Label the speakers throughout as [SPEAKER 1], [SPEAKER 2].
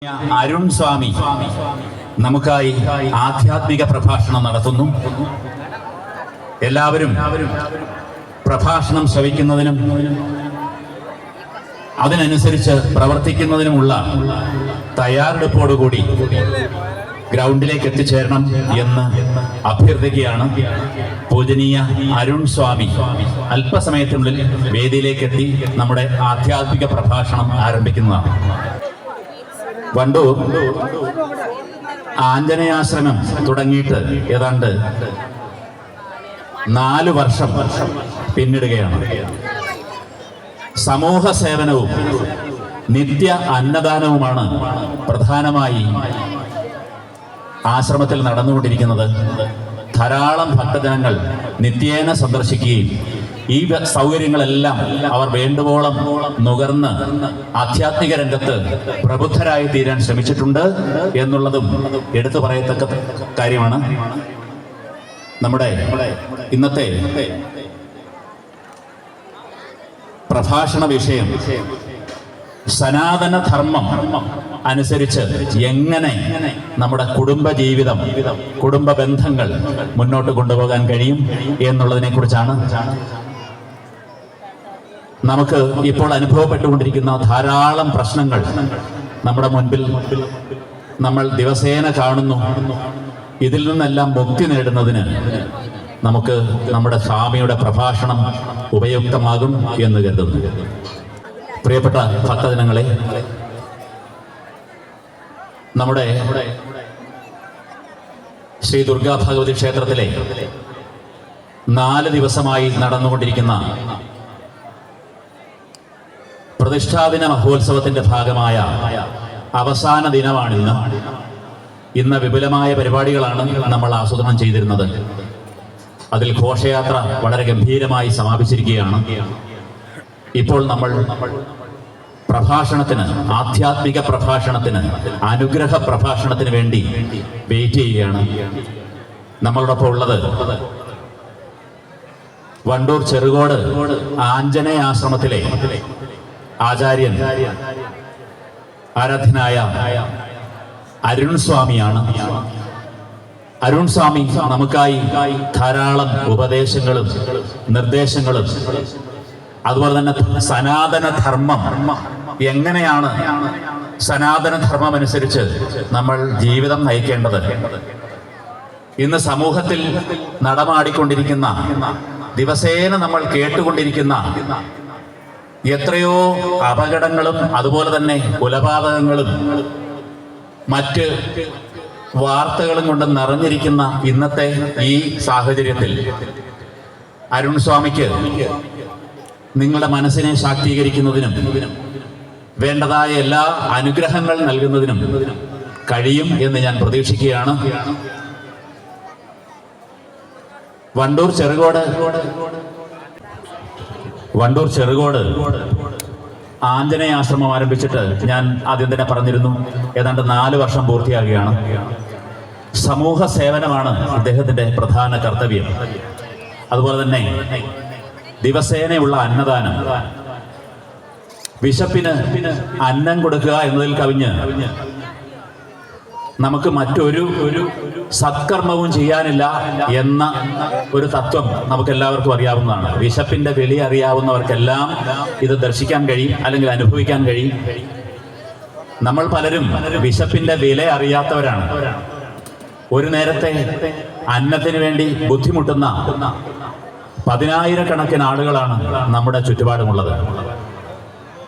[SPEAKER 1] അരുൺ സ്വാമി നമുക്കായി ആധ്യാത്മിക പ്രഭാഷണം നടത്തുന്നു. എല്ലാവരും പ്രഭാഷണം ശ്രവിക്കുന്നതിനും അതിനനുസരിച്ച് പ്രവർത്തിക്കുന്നതിനുമുള്ള തയ്യാറെടുപ്പോടുകൂടി ഗ്രൗണ്ടിലേക്ക് എത്തിച്ചേരണം എന്ന് അഭ്യർത്ഥിക്കുകയാണ്. പൂജനീയ അരുൺ സ്വാമി അല്പസമയത്തിനുള്ളിൽ വേദിയിലേക്ക് എത്തി നമ്മുടെ ആധ്യാത്മിക പ്രഭാഷണം ആരംഭിക്കുന്നതാണ്. വണ്ടൂർ ആഞ്ജനേയാശ്രമം തുടങ്ങിയിട്ട് ഏതാണ്ട് 4 വർഷം പിന്നിടുകയാണ്. സമൂഹ സേവനവും നിത്യ അന്നദാനവുമാണ് പ്രധാനമായി ആശ്രമത്തിൽ നടന്നുകൊണ്ടിരിക്കുന്നത്. ധാരാളം ഭക്തജനങ്ങൾ നിത്യേന സന്ദർശിക്കുകയും ഈ സൗകര്യങ്ങളെല്ലാം അവർ വേണ്ടുവോളം നുകർന്ന് ആധ്യാത്മിക രംഗത്ത് പ്രബുദ്ധരായി തീരാൻ ശ്രമിച്ചിട്ടുണ്ട് എന്നുള്ളതും എടുത്തു പറയത്തക്ക കാര്യമാണ്. നമ്മുടെ ഇന്നത്തെ പ്രഭാഷണ വിഷയം സനാതന ധർമ്മം അനുസരിച്ച് എങ്ങനെ നമ്മുടെ കുടുംബ ജീവിതം, കുടുംബ ബന്ധങ്ങൾ മുന്നോട്ട് കൊണ്ടുപോകാൻ കഴിയും എന്നുള്ളതിനെ കുറിച്ചാണ്. നമുക്ക് ഇപ്പോൾ അനുഭവപ്പെട്ടുകൊണ്ടിരിക്കുന്ന ധാരാളം പ്രശ്നങ്ങൾ നമ്മുടെ മുൻപിൽ നമ്മൾ ദിവസേന കാണുന്നു. ഇതിൽ നിന്നെല്ലാം മുക്തി നേടുന്നതിന് നമുക്ക് നമ്മുടെ സ്വാമിയുടെ പ്രഭാഷണം ഉപയുക്തമാകും എന്ന് കരുതുന്നു. പ്രിയപ്പെട്ട ഭക്തജനങ്ങളെ, നമ്മുടെ ശ്രീ ദുർഗാ ഭഗവതി ക്ഷേത്രത്തിലെ 4 ദിവസമായി നടന്നുകൊണ്ടിരിക്കുന്ന പ്രതിഷ്ഠാദിന മഹോത്സവത്തിന്റെ ഭാഗമായ അവസാന ദിനമാണിന്ന്. ഇന്ന് വിപുലമായ പരിപാടികളാണ് നമ്മൾ ആസൂത്രണം ചെയ്തിരുന്നത്. അതിൽ ഘോഷയാത്ര വളരെ ഗംഭീരമായി സമാപിച്ചിരിക്കുകയാണ്. ഇപ്പോൾ നമ്മൾ പ്രഭാഷണത്തിന്, ആധ്യാത്മിക പ്രഭാഷണത്തിന്, അനുഗ്രഹ പ്രഭാഷണത്തിന് വേണ്ടി വെയിറ്റ് ചെയ്യുകയാണ്. നമ്മളോടൊപ്പം ഉള്ളത് വണ്ടൂർ ചെറുകോട് ആഞ്ജനേയാശ്രമത്തിലെ ആചാര്യൻ ആരാധ്യനായ അരുൺ സ്വാമിയാണ്. അരുൺ സ്വാമി നമുക്കായി ധാരാളം ഉപദേശങ്ങളും നിർദ്ദേശങ്ങളും അതുപോലെ തന്നെ സനാതന ധർമ്മം എങ്ങനെയാണ്, സനാതന ധർമ്മം അനുസരിച്ച് നമ്മൾ ജീവിതം നയിക്കേണ്ടത്, ഇന്ന് സമൂഹത്തിൽ നടമാടിക്കൊണ്ടിരിക്കുന്ന, ദിവസേന നമ്മൾ കേട്ടുകൊണ്ടിരിക്കുന്ന എത്രയോ അപകടങ്ങളും അതുപോലെ തന്നെ കൊലപാതകങ്ങളും മറ്റ് വാർത്തകളും കൊണ്ട് നിറഞ്ഞിരിക്കുന്ന ഇന്നത്തെ ഈ സാഹചര്യത്തിൽ അരുൺ സ്വാമിക്ക് നിങ്ങളുടെ മനസ്സിനെ ശാക്തീകരിക്കുന്നതിനും വേണ്ടതായ എല്ലാ അനുഗ്രഹങ്ങൾ നൽകുന്നതിനും കഴിയും എന്ന് ഞാൻ പ്രതീക്ഷിക്കുകയാണ്. വണ്ടൂർ ചെറുകോട് ആഞ്ജനേയാശ്രമം ആരംഭിച്ചിട്ട് ഞാൻ ആദ്യം തന്നെ പറഞ്ഞിരുന്നു, ഏതാണ്ട് 4 വർഷം പൂർത്തിയാകുകയാണ്. സമൂഹ സേവനമാണ് അദ്ദേഹത്തിന്റെ പ്രധാന കർത്തവ്യം. അതുപോലെ തന്നെ ദിവസേനയുള്ള അന്നദാനം, വിശപ്പിന് അന്നം കൊടുക്കുക എന്നതിൽ കവിഞ്ഞ് നമുക്ക് മറ്റൊരു സത്കർമ്മവും ചെയ്യാനില്ല എന്ന ഒരു തത്വം നമുക്കെല്ലാവർക്കും അറിയാവുന്നതാണ്. വിശപ്പിന്റെ വിളി അറിയാവുന്നവർക്കെല്ലാം ഇത് ദർശിക്കാൻ കഴിയും, അല്ലെങ്കിൽ അനുഭവിക്കാൻ കഴിയും. നമ്മൾ പലരും വിശപ്പിന്റെ വില അറിയാത്തവരാണ്. ഒരു നേരത്തെ അന്നത്തിന് വേണ്ടി ബുദ്ധിമുട്ടുന്ന 10,000-കണക്കിന് ആളുകളാണ് നമ്മുടെ ചുറ്റുപാടുമുള്ളത്.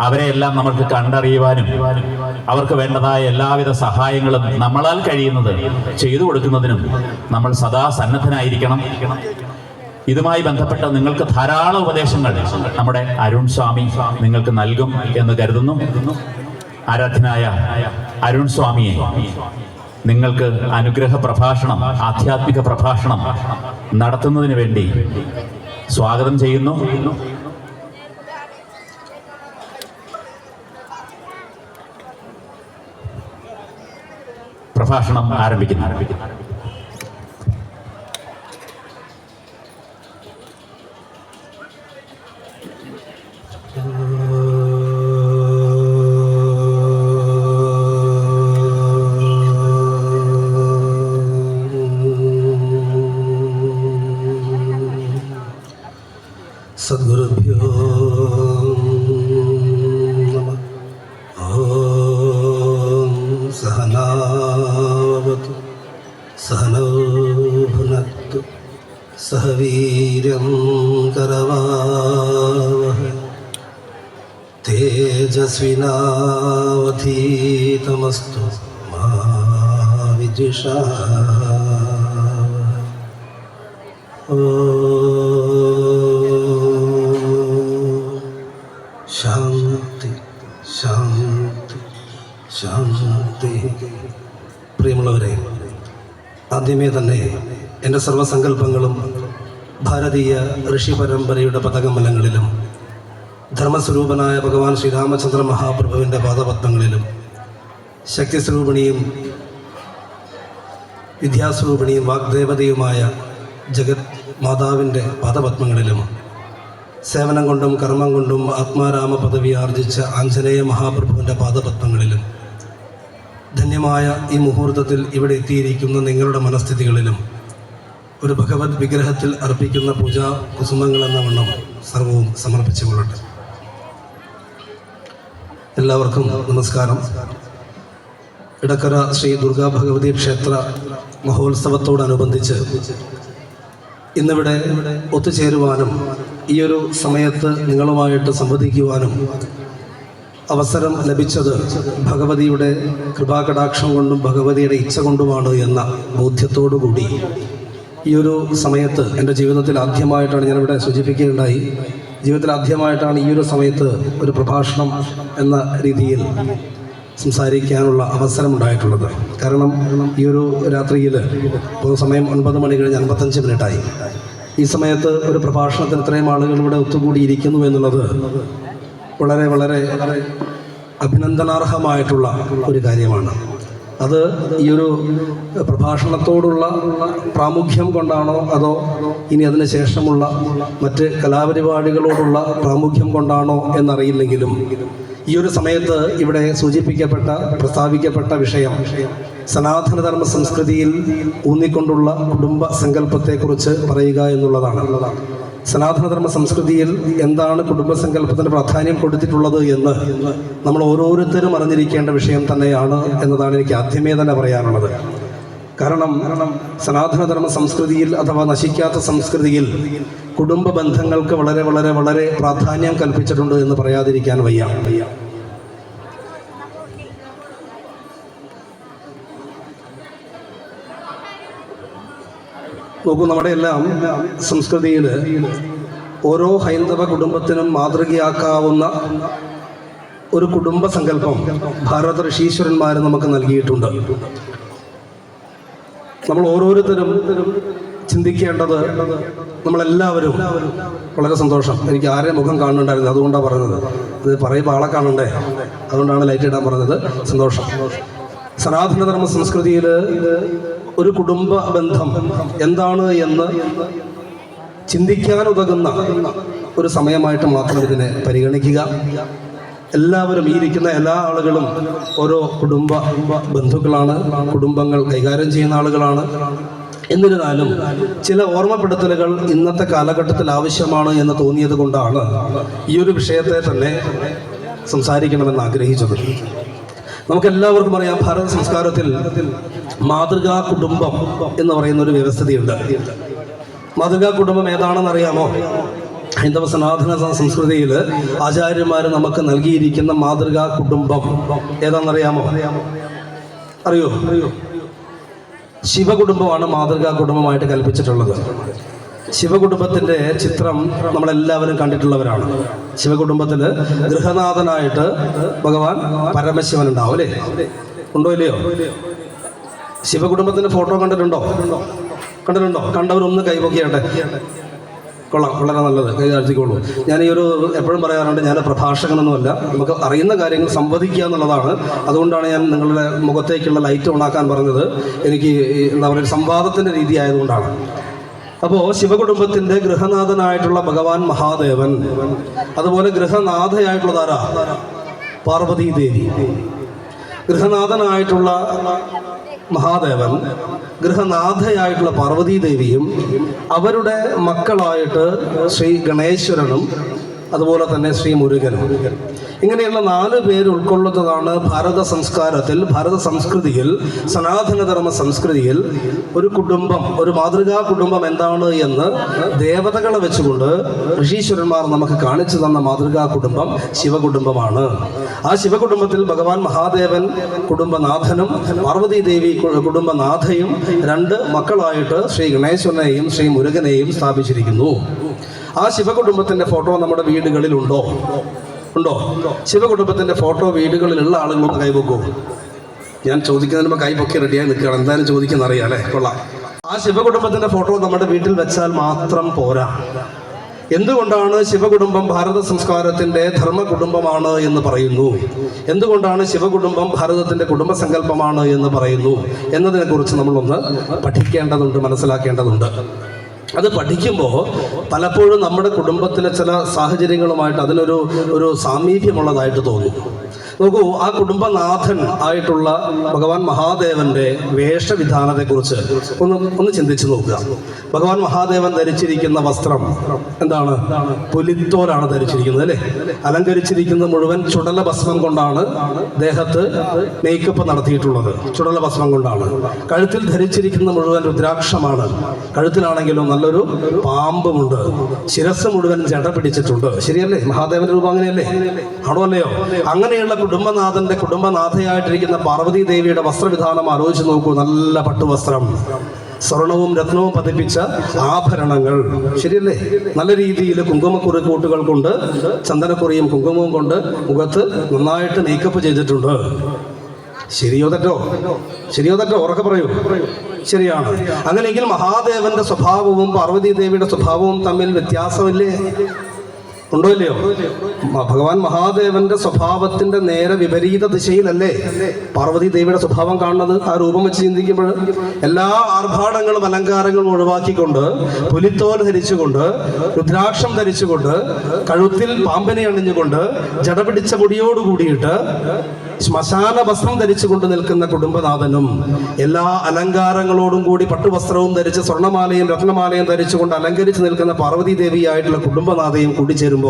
[SPEAKER 1] അവരെയെല്ലാം നമുക്ക് കണ്ടറിയുവാനും അവർക്ക് വേണ്ടതായ എല്ലാവിധ സഹായങ്ങളും നമ്മളാൽ കഴിയുന്നത് ചെയ്തു കൊടുക്കുന്നതിനും നമ്മൾ സദാ സന്നദ്ധനായിരിക്കണം. ഇതുമായി ബന്ധപ്പെട്ട നിങ്ങൾക്ക് ധാരാളം ഉപദേശങ്ങൾ നമ്മുടെ അരുൺ സ്വാമി നിങ്ങൾക്ക് നൽകും എന്ന് കരുതുന്നു. ആരാധ്യനായ അരുൺ സ്വാമിയെ നിങ്ങൾക്ക് അനുഗ്രഹ പ്രഭാഷണം, ആധ്യാത്മിക പ്രഭാഷണം നടത്തുന്നതിന് വേണ്ടി സ്വാഗതം ചെയ്യുന്നു. പ്രഭാഷണം ആരംഭിക്കുന്നു.
[SPEAKER 2] സദ്ഗുരുഭ്യോ നമഃ. ഓം സഹനാവതു സഹനോ ഭുനക്തു സഹ വീര്യം കരവാവഹൈ തേജസ്വിനാവധീതമസ്തു മാ വിദ്വിഷാവഹൈ. ശാന്തി ശാന്തി ശാന്തി. പ്രിയമുള്ളവരെ, ആദ്യമേ തന്നെ എൻ്റെ സർവ്വസങ്കല്പങ്ങളും ഭാരതീയ ഋഷി പരമ്പരയുടെ പതകമലങ്ങളിലും ധർമ്മസ്വരൂപനായ ഭഗവാൻ ശ്രീരാമചന്ദ്ര മഹാപ്രഭുവിൻ്റെ പാദപത്മങ്ങളിലും ശക്തിസ്വരൂപിണിയും വിദ്യാസ്വരൂപിണിയും വാഗ്ദേവതയുമായ ജഗത് മാതാവിൻ്റെ പാദപത്മങ്ങളിലും സേവനം കൊണ്ടും കർമ്മം കൊണ്ടും ആത്മാരാമ പദവി ആർജിച്ച ആഞ്ജനേയ മഹാപ്രഭുവിൻ്റെ പാദപത്മങ്ങളിലും ധന്യമായ ഈ മുഹൂർത്തത്തിൽ ഇവിടെ എത്തിയിരിക്കുന്ന നിങ്ങളുടെ മനസ്ഥിതികളിലും ഒരു ഭഗവത് വിഗ്രഹത്തിൽ അർപ്പിക്കുന്ന പൂജാ കുസുമങ്ങളെന്ന വണ്ണം സർവവും സമർപ്പിച്ചുകൊള്ളട്ടെ. എല്ലാവർക്കും നമസ്കാരം. ഇടക്കര ശ്രീ ദുർഗാ ഭഗവതി ക്ഷേത്ര മഹോത്സവത്തോടനുബന്ധിച്ച് ഇന്നിവിടെ ഒത്തുചേരുവാനും ഈയൊരു സമയത്ത് നിങ്ങളുമായിട്ട് സംവദിക്കുവാനും അവസരം ലഭിച്ചത് ഭഗവതിയുടെ കൃപാകടാക്ഷം കൊണ്ടും ഭഗവതിയുടെ ഇച്ഛ കൊണ്ടുമാണ് എന്ന ബോധ്യത്തോടുകൂടി ഈ ഒരു സമയത്ത് എൻ്റെ ജീവിതത്തിൽ ആദ്യമായിട്ടാണ്, ഞാനിവിടെ സൂചിപ്പിക്കുകയുണ്ടായി, ജീവിതത്തിൽ ആദ്യമായിട്ടാണ് ഈ ഒരു സമയത്ത് ഒരു പ്രഭാഷണം എന്ന രീതിയിൽ സംസാരിക്കാനുള്ള അവസരമുണ്ടായിട്ടുള്ളത്. കാരണം ഈ ഒരു രാത്രിയിൽ ഇപ്പോൾ സമയം 9 മണി കഴിഞ്ഞ് 55 മിനിറ്റായി. ഈ സമയത്ത് ഒരു പ്രഭാഷണത്തിന് ഇത്രയും ആളുകൾ ഇവിടെ ഒത്തുകൂടിയിരിക്കുന്നു എന്നുള്ളത് വളരെ വളരെ അഭിനന്ദനാർഹമായിട്ടുള്ള ഒരു കാര്യമാണ്. അത് ഈ ഒരു പ്രഭാഷണത്തോടുള്ള പ്രാമുഖ്യം കൊണ്ടാണോ അതോ ഇനി അതിന് ശേഷമുള്ള മറ്റ് കലാപരിപാടികളോടുള്ള പ്രാമുഖ്യം കൊണ്ടാണോ എന്നറിയില്ലെങ്കിലും ഈ ഒരു സമയത്ത് ഇവിടെ സൂചിപ്പിക്കപ്പെട്ട പ്രസ്താവിക്കപ്പെട്ട വിഷയം സനാതനധർമ്മ സംസ്കൃതിയിൽ ഊന്നിക്കൊണ്ടുള്ള കുടുംബ സങ്കല്പത്തെക്കുറിച്ച് പറയുക എന്നുള്ളതാണ്. സനാതനധർമ്മ സംസ്കൃതിയിൽ എന്താണ് കുടുംബസങ്കല്പത്തിന് പ്രാധാന്യം കൊടുത്തിട്ടുള്ളത് എന്ന് നമ്മൾ ഓരോരുത്തരും അറിഞ്ഞിരിക്കേണ്ട വിഷയം തന്നെയാണ് എന്നതാണ് എനിക്ക് ആദ്യമേ തന്നെ പറയാനുള്ളത്. കാരണം സനാതനധർമ്മ സംസ്കൃതിയിൽ അഥവാ നശിക്കാത്ത സംസ്കൃതിയിൽ കുടുംബ ബന്ധങ്ങൾക്ക് വളരെ വളരെ വളരെ പ്രാധാന്യം കൽപ്പിച്ചിട്ടുണ്ട് എന്ന് പറയാതിരിക്കാൻ വയ്യ. നോക്കൂ, നമ്മുടെ എല്ലാം സംസ്കൃതിയിൽ ഓരോ ഹൈന്ദവ കുടുംബത്തിനും മാതൃകയാക്കാവുന്ന ഒരു കുടുംബ സങ്കല്പം ഭാരത ഋഷീശ്വരന്മാർ നമുക്ക് നൽകിയിട്ടുണ്ട്. നമ്മൾ ഓരോരുത്തരും ചിന്തിക്കേണ്ടത്, നമ്മളെല്ലാവരും, വളരെ സന്തോഷം, എനിക്ക് ആരെയും മുഖം കാണുന്നുണ്ടായിരുന്നു, അതുകൊണ്ടാണ് പറഞ്ഞത്, ഇത് പറയുമ്പോൾ ആളെ കാണണ്ടേ, അതുകൊണ്ടാണ് ലൈറ്റ് ഇടാൻ പറഞ്ഞത്. സന്തോഷം. സനാതനധർമ്മ സംസ്കൃതിയിൽ ഒരു കുടുംബ ബന്ധം എന്താണ് എന്ന് ചിന്തിക്കാനുതകുന്ന ഒരു സമയമായിട്ട് മാത്രം ഇതിനെ പരിഗണിക്കുക. എല്ലാവരും, ഈ ഇരിക്കുന്ന എല്ലാ ആളുകളും ഓരോ കുടുംബ ബന്ധുക്കളാണ്, കുടുംബങ്ങൾ കൈകാര്യം ചെയ്യുന്ന ആളുകളാണ്. എന്നിരുന്നാലും ചില ഓർമ്മപ്പെടുത്തലുകൾ ഇന്നത്തെ കാലഘട്ടത്തിൽ ആവശ്യമാണ് എന്ന് തോന്നിയത് കൊണ്ടാണ് ഈ ഒരു വിഷയത്തെ തന്നെ സംസാരിക്കണമെന്ന് ആഗ്രഹിച്ചത്. നമുക്കെല്ലാവർക്കും അറിയാം, ഭാരത സംസ്കാരത്തിൽ മാതൃകാ കുടുംബം എന്ന് പറയുന്ന ഒരു വ്യവസ്ഥിതിയുണ്ട്. മാതൃകാ കുടുംബം ഏതാണെന്നറിയാമോ? ഹൈന്ദവ സനാതന സംസ്കൃതിയിൽ ആചാര്യന്മാർ നമുക്ക് നൽകിയിരിക്കുന്ന മാതൃകാ കുടുംബം ഏതാണെന്നറിയാമോ? അറിയോ? ശിവകുടുംബമാണ് മാതൃകാ കുടുംബമായിട്ട് കൽപ്പിച്ചിട്ടുള്ളത്. ശിവകുടുംബത്തിൻ്റെ ചിത്രം നമ്മളെല്ലാവരും കണ്ടിട്ടുള്ളവരാണ്. ശിവകുടുംബത്തിൽ ഗൃഹനാഥനായിട്ട് ഭഗവാൻ പരമശിവൻ ഉണ്ടാവും, അല്ലേ? ഉണ്ടോ ഇല്ലയോ? ശിവകുടുംബത്തിൻ്റെ ഫോട്ടോ കണ്ടിട്ടുണ്ടോ? കണ്ടവരൊന്ന് കൈപൊക്കിയാട്ടെ. കൊള്ളാം, വളരെ നല്ലത്, കൈ താഴ്ത്തിക്കോളൂ. ഞാൻ ഈ ഒരു എപ്പോഴും പറയാറുണ്ട്, ഞാൻ പ്രഭാഷകനൊന്നുമല്ല, നമുക്ക് അറിയുന്ന കാര്യങ്ങൾ സംവദിക്കുക എന്നുള്ളതാണ്. അതുകൊണ്ടാണ് ഞാൻ നിങ്ങളുടെ മുഖത്തേക്കുള്ള ലൈറ്റ് ഓണാക്കാൻ പറഞ്ഞത്. എനിക്ക് എന്താ പറയുക, സംവാദത്തിൻ്റെ രീതി ആയതുകൊണ്ടാണ്. അപ്പോൾ ശിവകുടുംബത്തിൻ്റെ ഗൃഹനാഥനായിട്ടുള്ള ഭഗവാൻ മഹാദേവൻ, അതുപോലെ ഗൃഹനാഥയായിട്ടുള്ളതാരാ? പാർവതീ ദേവി. ഗൃഹനാഥനായിട്ടുള്ള മഹാദേവൻ, ഗൃഹനാഥയായിട്ടുള്ള പാർവതീദേവിയും അവരുടെ മക്കളായിട്ട് ശ്രീ ഗണേശ്വരനും അതുപോലെ തന്നെ ശ്രീ മുരുകനും, ഇങ്ങനെയുള്ള 4 പേര് ഉൾക്കൊള്ളുന്നതാണ് ഭാരത സംസ്കാരത്തിൽ, ഭാരത സംസ്കൃതിയിൽ, സനാതനധർമ്മ സംസ്കൃതിയിൽ ഒരു കുടുംബം, ഒരു മാതൃകാ കുടുംബം എന്താണ് എന്ന് ദേവതകളെ വെച്ചുകൊണ്ട് ഋഷീശ്വരന്മാർ നമുക്ക് കാണിച്ചു തന്ന മാതൃകാ കുടുംബം ശിവകുടുംബമാണ്. ആ ശിവകുടുംബത്തിൽ ഭഗവാൻ മഹാദേവൻ കുടുംബനാഥനും പാർവതീദേവി കുടുംബനാഥയും 2 മക്കളായിട്ട് ശ്രീ ഗണേശ്വരനെയും ശ്രീ മുരുകനെയും സ്ഥാപിച്ചിരിക്കുന്നു. ആ ശിവകുടുംബത്തിന്റെ ഫോട്ടോ നമ്മുടെ വീടുകളിൽ ഉണ്ടോ? ശിവകുടുംബത്തിന്റെ ഫോട്ടോ വീടുകളിലുള്ള ആളുകളൊന്ന് കൈപൊക്കൂ. ഞാൻ ചോദിക്കുന്നതിന് മുമ്പ് കൈപൊക്കി റെഡിയായി നിൽക്കുകയാണ്. എന്തായാലും ചോദിക്കുന്ന അറിയാം അല്ലേ? കൊള്ളാം. ആ ശിവകുടുംബത്തിന്റെ ഫോട്ടോ നമ്മുടെ വീട്ടിൽ വെച്ചാൽ മാത്രം പോരാ. എന്തുകൊണ്ടാണ് ശിവകുടുംബം ഭാരത സംസ്കാരത്തിന്റെ ധർമ്മ കുടുംബമാണ് എന്ന് പറയുന്നു, എന്തുകൊണ്ടാണ് ശിവകുടുംബം ഭാരതത്തിന്റെ കുടുംബസങ്കല്പമാണ് എന്ന് പറയുന്നു എന്നതിനെ കുറിച്ച് നമ്മളൊന്ന് പഠിക്കേണ്ടതുണ്ട്, മനസ്സിലാക്കേണ്ടതുണ്ട്. അത് പഠിക്കുമ്പോൾ പലപ്പോഴും നമ്മുടെ കുടുംബത്തിലെ ചില സാഹചര്യങ്ങളുമായിട്ട് അതിനൊരു സാമീപ്യമുള്ളതായിട്ട് തോന്നും. നോക്കൂ, ആ കുടുംബനാഥൻ ആയിട്ടുള്ള ഭഗവാൻ മഹാദേവന്റെ വേഷവിധാനത്തെക്കുറിച്ച് ഒന്ന് ചിന്തിച്ചു നോക്കുക. ഭഗവാൻ മഹാദേവൻ ധരിച്ചിരിക്കുന്ന വസ്ത്രം എന്താണ്? പുലിത്തോലാണ് ധരിച്ചിരിക്കുന്നത് അല്ലേ? അലങ്കരിച്ചിരിക്കുന്നത് മുഴുവൻ ചുടല ഭസ്മം കൊണ്ടാണ്. ദേഹത്ത് മേക്കപ്പ് നടത്തിയിട്ടുള്ളത് ചുടല ഭസ്മം കൊണ്ടാണ്. കഴുത്തിൽ ധരിച്ചിരിക്കുന്ന മുഴുവൻ രുദ്രാക്ഷമാണ്. കഴുത്തിലാണെങ്കിലും നല്ലൊരു പാമ്പുമുണ്ട്. ശിരസ് മുഴുവൻ ജട പിടിച്ചിട്ടുണ്ട്. ശരിയല്ലേ? മഹാദേവന്റെ രൂപം അങ്ങനെയല്ലേ? ആണോ അല്ലയോ? അങ്ങനെയുള്ള കുടുംബനാഥന്റെ കുടുംബനാഥയായിട്ടിരിക്കുന്ന പാർവതി ദേവിയുടെ വസ്ത്രവിധാനം ആലോചിച്ച് നോക്കൂ. നല്ല പട്ടുവസ്ത്രം, സ്വർണവും രത്നവും പതിപ്പിച്ച ആഭരണങ്ങൾ, ശരിയല്ലേ? നല്ല രീതിയിൽ കുങ്കുമക്കുറിക്കൂട്ടുകൾ കൊണ്ട്, ചന്ദനക്കുറിയും കുങ്കുമവും കൊണ്ട് മുഖത്ത് നന്നായിട്ട് മേക്കപ്പ് ചെയ്തിട്ടുണ്ട്. ശരിയോ തെറ്റോ? ഉറക്കെ പറയൂ. ശരിയാണ്. അങ്ങനെയെങ്കിൽ മഹാദേവന്റെ സ്വഭാവവും പാർവതി ദേവിയുടെ സ്വഭാവവും തമ്മിൽ വ്യത്യാസമില്ലേ? ഉണ്ടോ ഇല്ലയോ? ഭഗവാൻ മഹാദേവന്റെ സ്വഭാവത്തിന്റെ നേരെ വിപരീത ദിശയിലല്ലേ പാർവതി ദേവിയുടെ സ്വഭാവം കാണുന്നത്? ആ രൂപം വെച്ച് ചിന്തിക്കുമ്പോൾ എല്ലാ ആർഭാടങ്ങളും അലങ്കാരങ്ങളും ഒഴിവാക്കിക്കൊണ്ട്, പുലിത്തോൽ ധരിച്ചുകൊണ്ട്, രുദ്രാക്ഷം ധരിച്ചുകൊണ്ട്, കഴുത്തിൽ പാമ്പനെ അണിഞ്ഞുകൊണ്ട്, ജടപിടിച്ച മുടിയോടുകൂടിയിട്ട്, ശ്മശാന വസ്ത്രം ധരിച്ചുകൊണ്ട് നിൽക്കുന്ന കുടുംബനാഥനും, എല്ലാ അലങ്കാരങ്ങളോടും കൂടി പട്ടുവസ്ത്രവും ധരിച്ച് സ്വർണ്ണമാലയും രത്നമാലയും ധരിച്ചുകൊണ്ട് അലങ്കരിച്ച് നിൽക്കുന്ന പാർവതി ദേവിയായിട്ടുള്ള കുടുംബനാഥയും കൂടിച്ചേരുമ്പോൾ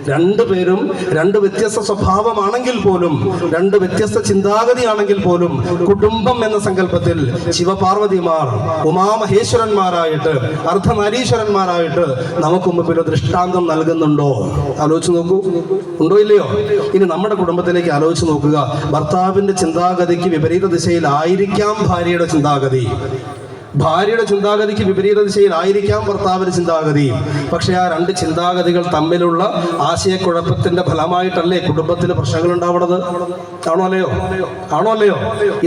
[SPEAKER 2] 2 പേരും 2 വ്യത്യസ്ത സ്വഭാവമാണെങ്കിൽ പോലും, 2 വ്യത്യസ്ത ചിന്താഗതിയാണെങ്കിൽ പോലും, കുടുംബം എന്ന സങ്കല്പത്തിൽ ശിവപാർവതിമാർ ഉമാമഹേശ്വരന്മാരായിട്ട്, അർദ്ധനാരീശ്വരന്മാരായിട്ട് നമുക്ക് മുമ്പിൽ ദൃഷ്ടാന്തം നൽകുന്നുണ്ടോ? ആലോചിച്ച് നോക്കൂ. ഉണ്ടോ ഇല്ലയോ? ഇനി നമ്മുടെ കുടുംബത്തിലേക്ക് ആലോചിച്ച് നോക്കുക. ഭർത്താവിന്റെ ചിന്താഗതിക്ക് വിപരീത ദിശയിലായിരിക്കാം ഭാര്യയുടെ ചിന്താഗതി. ഭാര്യയുടെ ചിന്താഗതിക്ക് വിപരീത ദിശയിലായിരിക്കാം ഭർത്താവിന്റെ ചിന്താഗതി. പക്ഷെ ആ 2 ചിന്താഗതികൾ തമ്മിലുള്ള ആശയക്കുഴപ്പത്തിന്റെ ഫലമായിട്ടല്ലേ കുടുംബത്തിൽ പ്രശ്നങ്ങൾ ഉണ്ടാവുന്നത്? ആണോ അല്ലയോ?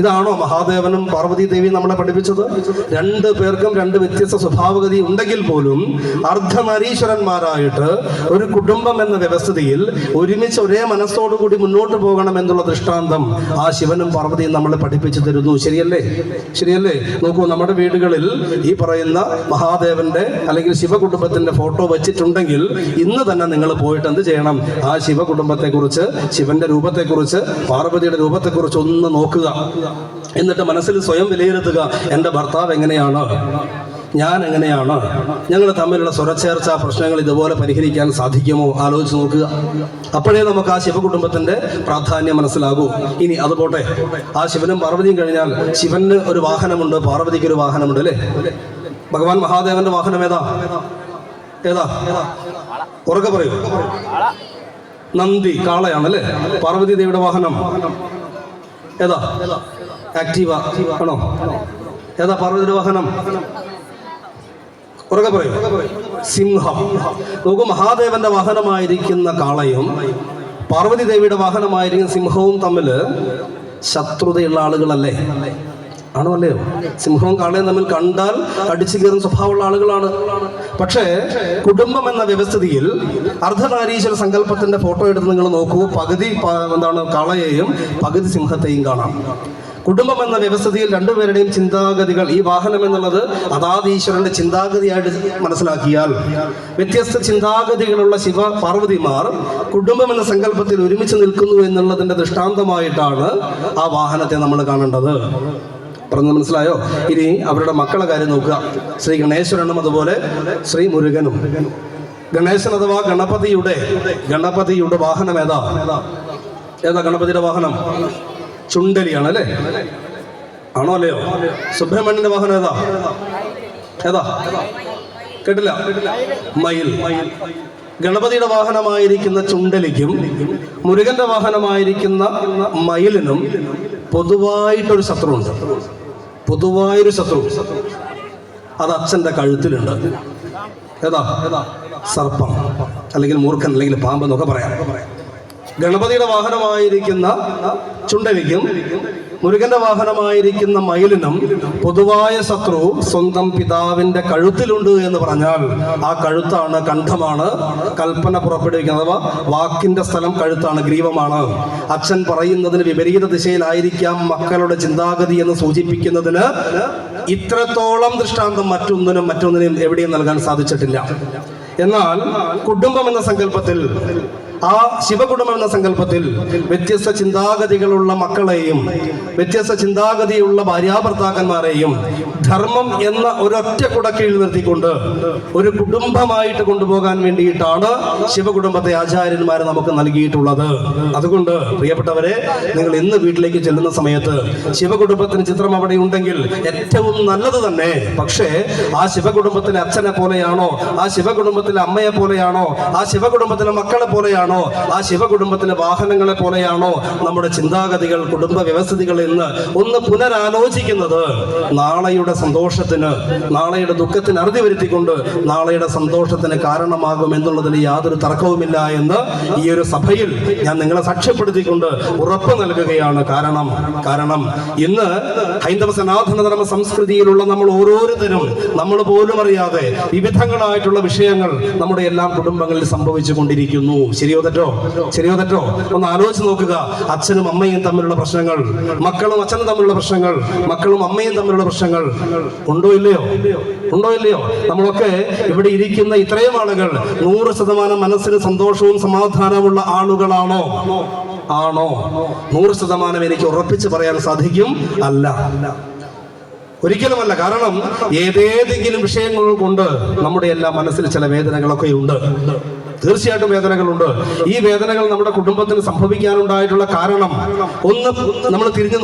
[SPEAKER 2] ഇതാണോ മഹാദേവനും പാർവതി ദേവിയും നമ്മളെ പഠിപ്പിച്ചത്? 2 പേർക്കും 2 വ്യത്യസ്ത സ്വഭാവഗതി ഉണ്ടെങ്കിൽ പോലും അർദ്ധനാരീശ്വരന്മാരായിട്ട് ഒരു കുടുംബം എന്ന വ്യവസ്ഥിതിയിൽ ഒരുമിച്ച് ഒരേ മനസ്സോടുകൂടി മുന്നോട്ട് പോകണം എന്നുള്ള ദൃഷ്ടാന്തം ആ ശിവനും പാർവതിയും നമ്മളെ പഠിപ്പിച്ചു തരുന്നു. ശരിയല്ലേ? നോക്കൂ, നമ്മുടെ വീടുകളിൽ ഈ പറയുന്ന മഹാദേവന്റെ അല്ലെങ്കിൽ ശിവകുടുംബത്തിന്റെ ഫോട്ടോ വെച്ചിട്ടുണ്ടെങ്കിൽ ഇന്ന് തന്നെ നിങ്ങൾ പോയിട്ട് എന്ത് ചെയ്യണം? ആ ശിവകുടുംബത്തെക്കുറിച്ച്, ശിവന്റെ രൂപത്തെക്കുറിച്ച്, പാർവതിയുടെ രൂപത്തെക്കുറിച്ച് ഒന്ന് നോക്കുക. എന്നിട്ട് മനസ്സിൽ സ്വയം വിലയിരുത്തുക. എൻ്റെ ഭർത്താവ് എങ്ങനെയാണ്, ഞാൻ എങ്ങനെയാണ്, ഞങ്ങൾ തമ്മിലുള്ള സ്വരച്ചേർച്ച പ്രശ്നങ്ങൾ ഇതുപോലെ പരിഹരിക്കാൻ സാധിക്കുമോ? ആലോചിച്ച് നോക്കുക. അപ്പോഴേ നമുക്ക് ആ ശിവകുടുംബത്തിന്റെ പ്രാധാന്യം മനസ്സിലാകൂ. ഇനി അതുപോട്ടെ, ആ ശിവനും പാർവതിയും കഴിഞ്ഞാൽ ശിവന് ഒരു വാഹനമുണ്ട്, പാർവതിക്ക് ഒരു വാഹനമുണ്ട് അല്ലേ? ഭഗവാൻ മഹാദേവന്റെ വാഹനം ഏതാ? ഉറക്കെ പറയൂ. നന്ദി, കാളയാണല്ലേ? പാർവതി ദേവിയുടെ വാഹനം ഏതാ? ആക്റ്റീവ ആണോ? ഏതാ പാർവതിയുടെ വാഹനം? ഉറക്കെ പറയൂ. സിംഹം. നോക്കൂ, മഹാദേവന്റെ വാഹനമായിരിക്കുന്ന കാളയും പാർവതി ദേവിയുടെ വാഹനമായിരിക്കുന്ന സിംഹവും തമ്മിൽ ശത്രുതയുള്ള ആളുകളല്ലേ? ആണോ അല്ലയോ? സിംഹവും കാളയും തമ്മിൽ കണ്ടാൽ അടിച്ചു കയറുന്ന സ്വഭാവമുള്ള ആളുകളാണ്. പക്ഷേ കുടുംബം എന്ന വ്യവസ്ഥിതിയിൽ അർദ്ധനാരീശ്വര സങ്കല്പത്തിന്റെ ഫോട്ടോ എടുത്ത് നിങ്ങൾ നോക്കൂ. പകുതി കാളയെയും പകുതി സിംഹത്തെയും കാണാം. കുടുംബം എന്ന വ്യവസ്ഥിതിയിൽ രണ്ടുപേരുടെയും ചിന്താഗതികൾ, ഈ വാഹനം എന്നുള്ളത് അതാത് ഈശ്വരന്റെ ചിന്താഗതിയായിട്ട് മനസ്സിലാക്കിയാൽ, വ്യത്യസ്ത ചിന്താഗതികളുള്ള ശിവ പാർവതിമാർ കുടുംബം എന്ന സങ്കല്പത്തിൽ ഒരുമിച്ച് നിൽക്കുന്നു എന്നുള്ളതിന്റെ ദൃഷ്ടാന്തമായിട്ടാണ് ആ വാഹനത്തെ നമ്മൾ കാണേണ്ടത്. പറഞ്ഞു മനസ്സിലായോ? ഇനി അവരുടെ മക്കളെ കാര്യം നോക്കുക. ശ്രീ ഗണേശ്വരനും അതുപോലെ ശ്രീ മുരുകനും. ഗണേശൻ അഥവാ ഗണപതിയുടെ വാഹനം ഏതാ? ഗണപതിയുടെ വാഹനം ചുണ്ടലിയാണ് അല്ലേ? ആണോ അല്ലയോ? സുബ്രഹ്മണ്യന്റെ വാഹനം ഏതാ? കേട്ടില്ല? മയിൽ. ഗണപതിയുടെ വാഹനമായിരിക്കുന്ന ചുണ്ടലിക്കും മുരുകന്റെ വാഹനമായിരിക്കുന്ന മയിലിനും പൊതുവായിട്ടൊരു ശത്രുവുണ്ട്. പൊതുവായൊരു ശത്രു. അത് അച്ഛൻ്റെ കഴുത്തിലുണ്ട്. ഏതാ? സർപ്പം, അല്ലെങ്കിൽ മൂർഖൻ, അല്ലെങ്കിൽ പാമ്പ് എന്നൊക്കെ പറയാം. ഗണപതിയുടെ വാഹനമായിരിക്കുന്ന ചുണ്ടലിക്കും മുരുകന്റെ വാഹനമായിരിക്കുന്ന മയിലിനും പൊതുവായ ശത്രു സ്വന്തം പിതാവിന്റെ കഴുത്തിലുണ്ട് എന്ന് പറഞ്ഞാൽ ആ കഴുത്താണ്, കണ്ഠമാണ് കൽപ്പന പുറപ്പെടുവിക്കുന്നത്. അഥവാ വാക്കിന്റെ സ്ഥലം കഴുത്താണ്, ഗ്രീവമാണ്. അച്ഛൻ പറയുന്നതിന് വിപരീത ദിശയിലായിരിക്കാം മക്കളുടെ ചിന്താഗതി എന്ന് സൂചിപ്പിക്കുന്നതിന് ഇത്രത്തോളം ദൃഷ്ടാന്തം മറ്റൊന്നിനും എവിടെയും നൽകാൻ സാധിച്ചിട്ടില്ല. എന്നാൽ കുടുംബം എന്ന സങ്കല്പത്തിൽ, ആ ശിവകുടുംബം എന്ന സങ്കല്പത്തിൽ വ്യത്യസ്ത ചിന്താഗതികളുള്ള മക്കളെയും വ്യത്യസ്ത ചിന്താഗതിയുള്ള ഭാര്യാഭർത്താക്കന്മാരെയും ധർമ്മം എന്ന ഒരൊറ്റ കുടക്കീഴിൽ നിർത്തിക്കൊണ്ട് ഒരു കുടുംബമായിട്ട് കൊണ്ടുപോകാൻ വേണ്ടിയിട്ടാണ് ശിവകുടുംബത്തെ ആചാര്യന്മാർ നമുക്ക് നൽകിയിട്ടുള്ളത്. അതുകൊണ്ട് പ്രിയപ്പെട്ടവരെ, നിങ്ങൾ ഇന്ന് വീട്ടിലേക്ക് ചെല്ലുന്ന സമയത്ത് ശിവകുടുംബത്തിന് ചിത്രം അവിടെ ഉണ്ടെങ്കിൽ ഏറ്റവും നല്ലത് തന്നെ. പക്ഷേ ആ ശിവകുടുംബത്തിലെ അച്ഛനെ പോലെയാണോ, ആ ശിവകുടുംബത്തിലെ അമ്മയെ പോലെയാണോ, ആ ശിവകുടുംബത്തിലെ മക്കളെ പോലെയാണോ, ആ ശിവകുടുംബത്തിലെ വാഹനങ്ങളെ പോലെയാണോ നമ്മുടെ ചിന്താഗതികൾ, കുടുംബ വ്യവസ്ഥിതികൾ എന്ന് ഒന്ന് പുനരാലോചിക്കുന്നത് നാളെയുടെ സന്തോഷത്തിന്, നാളെയുടെ ദുഃഖത്തിന് അറുതി വരുത്തിക്കൊണ്ട് നാളെയുടെ സന്തോഷത്തിന് കാരണമാകും എന്നുള്ളതിന് യാതൊരു തർക്കവുമില്ല എന്ന് ഈ ഒരു സഭയിൽ ഞാൻ നിങ്ങളെ സാക്ഷ്യപ്പെടുത്തിക്കൊണ്ട് ഉറപ്പ് നൽകുകയാണ്. കാരണം ഇന്ന് ഹൈന്ദവ സനാതന ധർമ്മ സംസ്കൃതിയിലുള്ള നമ്മൾ ഓരോരുത്തരും നമ്മൾ പോലും അറിയാതെ വിവിധങ്ങളായിട്ടുള്ള വിഷയങ്ങൾ നമ്മുടെ എല്ലാം കുടുംബങ്ങളിൽ സംഭവിച്ചു കൊണ്ടിരിക്കുന്നു. ശരിയോ തെറ്റോ? ഒന്ന് ആലോചിച്ച് നോക്കുക. അച്ഛനും അമ്മയും തമ്മിലുള്ള പ്രശ്നങ്ങൾ, മക്കളും അച്ഛനും തമ്മിലുള്ള പ്രശ്നങ്ങൾ, മക്കളും അമ്മയും തമ്മിലുള്ള പ്രശ്നങ്ങൾ ഉണ്ടോ ഇല്ലയോ? നമ്മളൊക്കെ ഇവിടെ ഇരിക്കുന്ന ഇത്രയും ആളുകൾ 100% മനസ്സിന് സന്തോഷവും സമാധാനമുള്ള ആളുകളാണോ? 100% എനിക്ക് ഉറപ്പിച്ച് പറയാൻ സാധിക്കും, അല്ല, ഒരിക്കലുമല്ല. കാരണം ഏതെങ്കിലും വിഷയങ്ങൾ കൊണ്ട് നമ്മുടെ എല്ലാ മനസ്സിൽ ചില വേദനകളൊക്കെ ഉണ്ട്. തീർച്ചയായിട്ടും വേദനകളുണ്ട്. ഈ വേദനകൾ നമ്മുടെ കുടുംബത്തിന് സംഭവിക്കാനുണ്ടായിട്ടുള്ള കാരണം ഒന്ന് നമ്മൾ തിരിഞ്ഞു